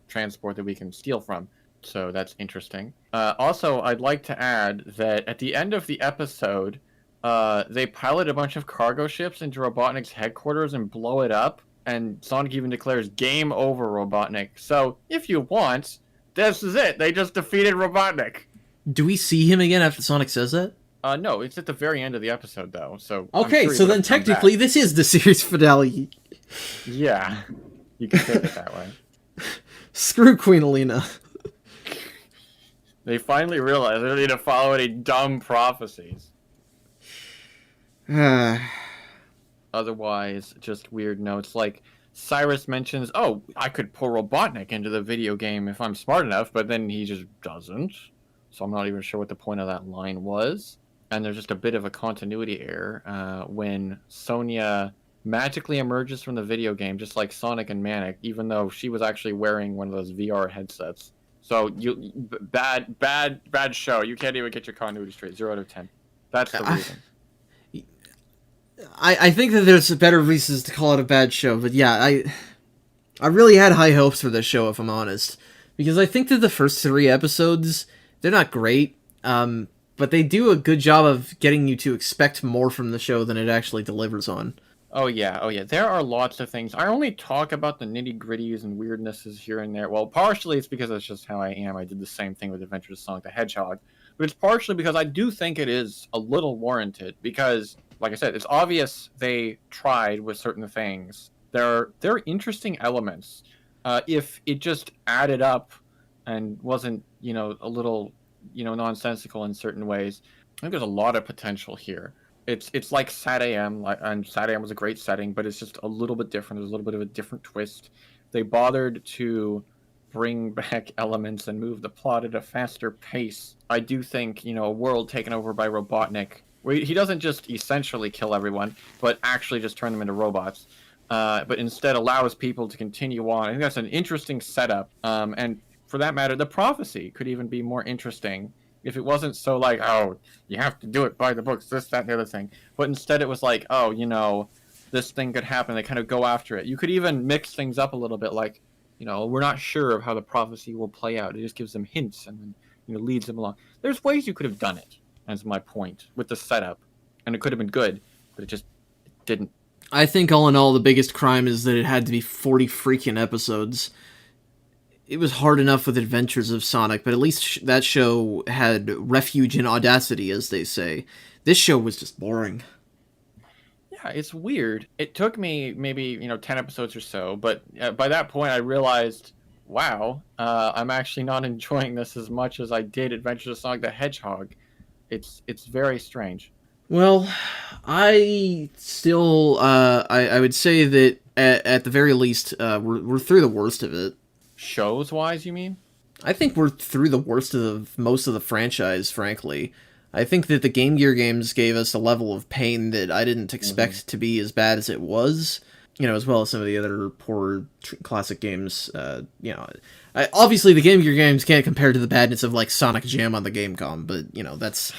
transport that we can steal from. So that's interesting. Also, I'd like to add that at the end of the episode, they pilot a bunch of cargo ships into Robotnik's headquarters and blow it up. And Sonic even declares game over Robotnik. So, if you want, this is it. They just defeated Robotnik. Do we see him again after Sonic says that? No, it's at the very end of the episode, though. So I'm Okay, sure he so would then have come technically back. this is the series finale. Yeah, you can take it that way. Screw Queen Alina. They finally realized they don't need to follow any dumb prophecies. Otherwise, just weird notes like Cyrus mentions, "Oh, I could pull Robotnik into the video game if I'm smart enough," but then he just doesn't. So I'm not even sure what the point of that line was. And there's just a bit of a continuity error when Sonia magically emerges from the video game, just like Sonic and Manic, even though she was actually wearing one of those VR headsets. So bad show. You can't even get your continuity straight. 0 out of 10. That's the reason. I think that there's better reasons to call it a bad show, but yeah, I really had high hopes for this show, if I'm honest. Because I think that the first 3 episodes, they're not great, but they do a good job of getting you to expect more from the show than it actually delivers on. Oh yeah. There are lots of things. I only talk about the nitty-gritties and weirdnesses here and there. Well, partially it's because that's just how I am. I did the same thing with Adventures of Sonic the Hedgehog. But it's partially because I do think it is a little warranted. Because, like I said, it's obvious they tried with certain things. There are interesting elements. If it just added up and wasn't, a little, nonsensical in certain ways, I think there's a lot of potential here. It's like Sat AM, and Sat AM was a great setting, but it's just a little bit different. There's a little bit of a different twist. They bothered to bring back elements and move the plot at a faster pace. I do think, a world taken over by Robotnik, where he doesn't just essentially kill everyone, but actually just turn them into robots, but instead allows people to continue on. I think that's an interesting setup, and for that matter, the prophecy could even be more interesting if it wasn't so like, oh, you have to do it by the books, this, that, and the other thing. But instead it was like, oh, this thing could happen. They kind of go after it. You could even mix things up a little bit, like, we're not sure of how the prophecy will play out. It just gives them hints and then, leads them along. There's ways you could have done it, as my point, with the setup. And it could have been good, but it just didn't. I think all in all, the biggest crime is that it had to be 40 freaking episodes. It was hard enough with Adventures of Sonic, but at least that show had refuge in audacity, as they say. This show was just boring. Yeah, it's weird. It took me maybe, 10 episodes or so, but by that point I realized, wow, I'm actually not enjoying this as much as I did Adventures of Sonic the Hedgehog. It's very strange. Well, I still, I would say that at the very least, we're through the worst of it. Shows-wise, you mean? I think we're through the worst of most of the franchise, frankly. I think that the Game Gear games gave us a level of pain that I didn't expect to be as bad as it was. As well as some of the other poor classic games. Obviously the Game Gear games can't compare to the badness of, like, Sonic Jam on the Gamecom, but, that's...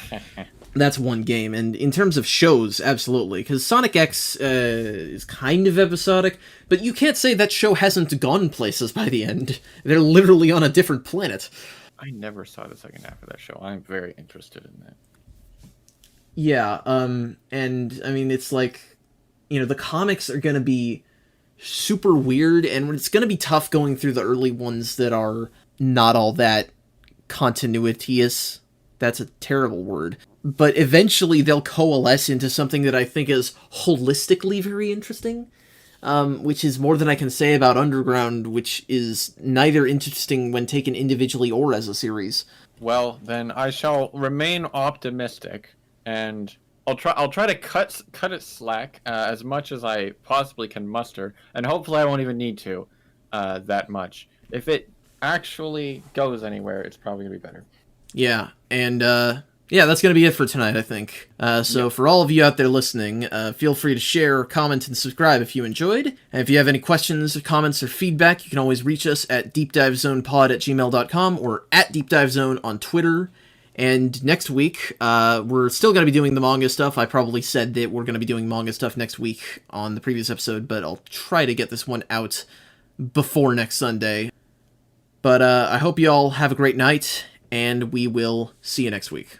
That's one game, and in terms of shows, absolutely, because Sonic X is kind of episodic, but you can't say that show hasn't gone places by the end. They're literally on a different planet. I never saw the second half of that show. I'm very interested in that. Yeah, and, I mean, it's like, the comics are gonna be super weird, and it's gonna be tough going through the early ones that are not all that continuitous. That's a terrible word. But eventually they'll coalesce into something that I think is holistically very interesting, which is more than I can say about Underground, which is neither interesting when taken individually or as a series. Well, then I shall remain optimistic, and I'll try to cut it slack as much as I possibly can muster, and hopefully I won't even need to that much. If it actually goes anywhere, it's probably gonna be better. Yeah, and yeah, that's going to be it for tonight, I think. So for all of you out there listening, feel free to share, comment, and subscribe if you enjoyed. And if you have any questions, comments, or feedback, you can always reach us at deepdivezonepod@gmail.com or at deepdivezone on Twitter. And next week, we're still going to be doing the manga stuff. I probably said that we're going to be doing manga stuff next week on the previous episode, but I'll try to get this one out before next Sunday. But I hope you all have a great night, and we will see you next week.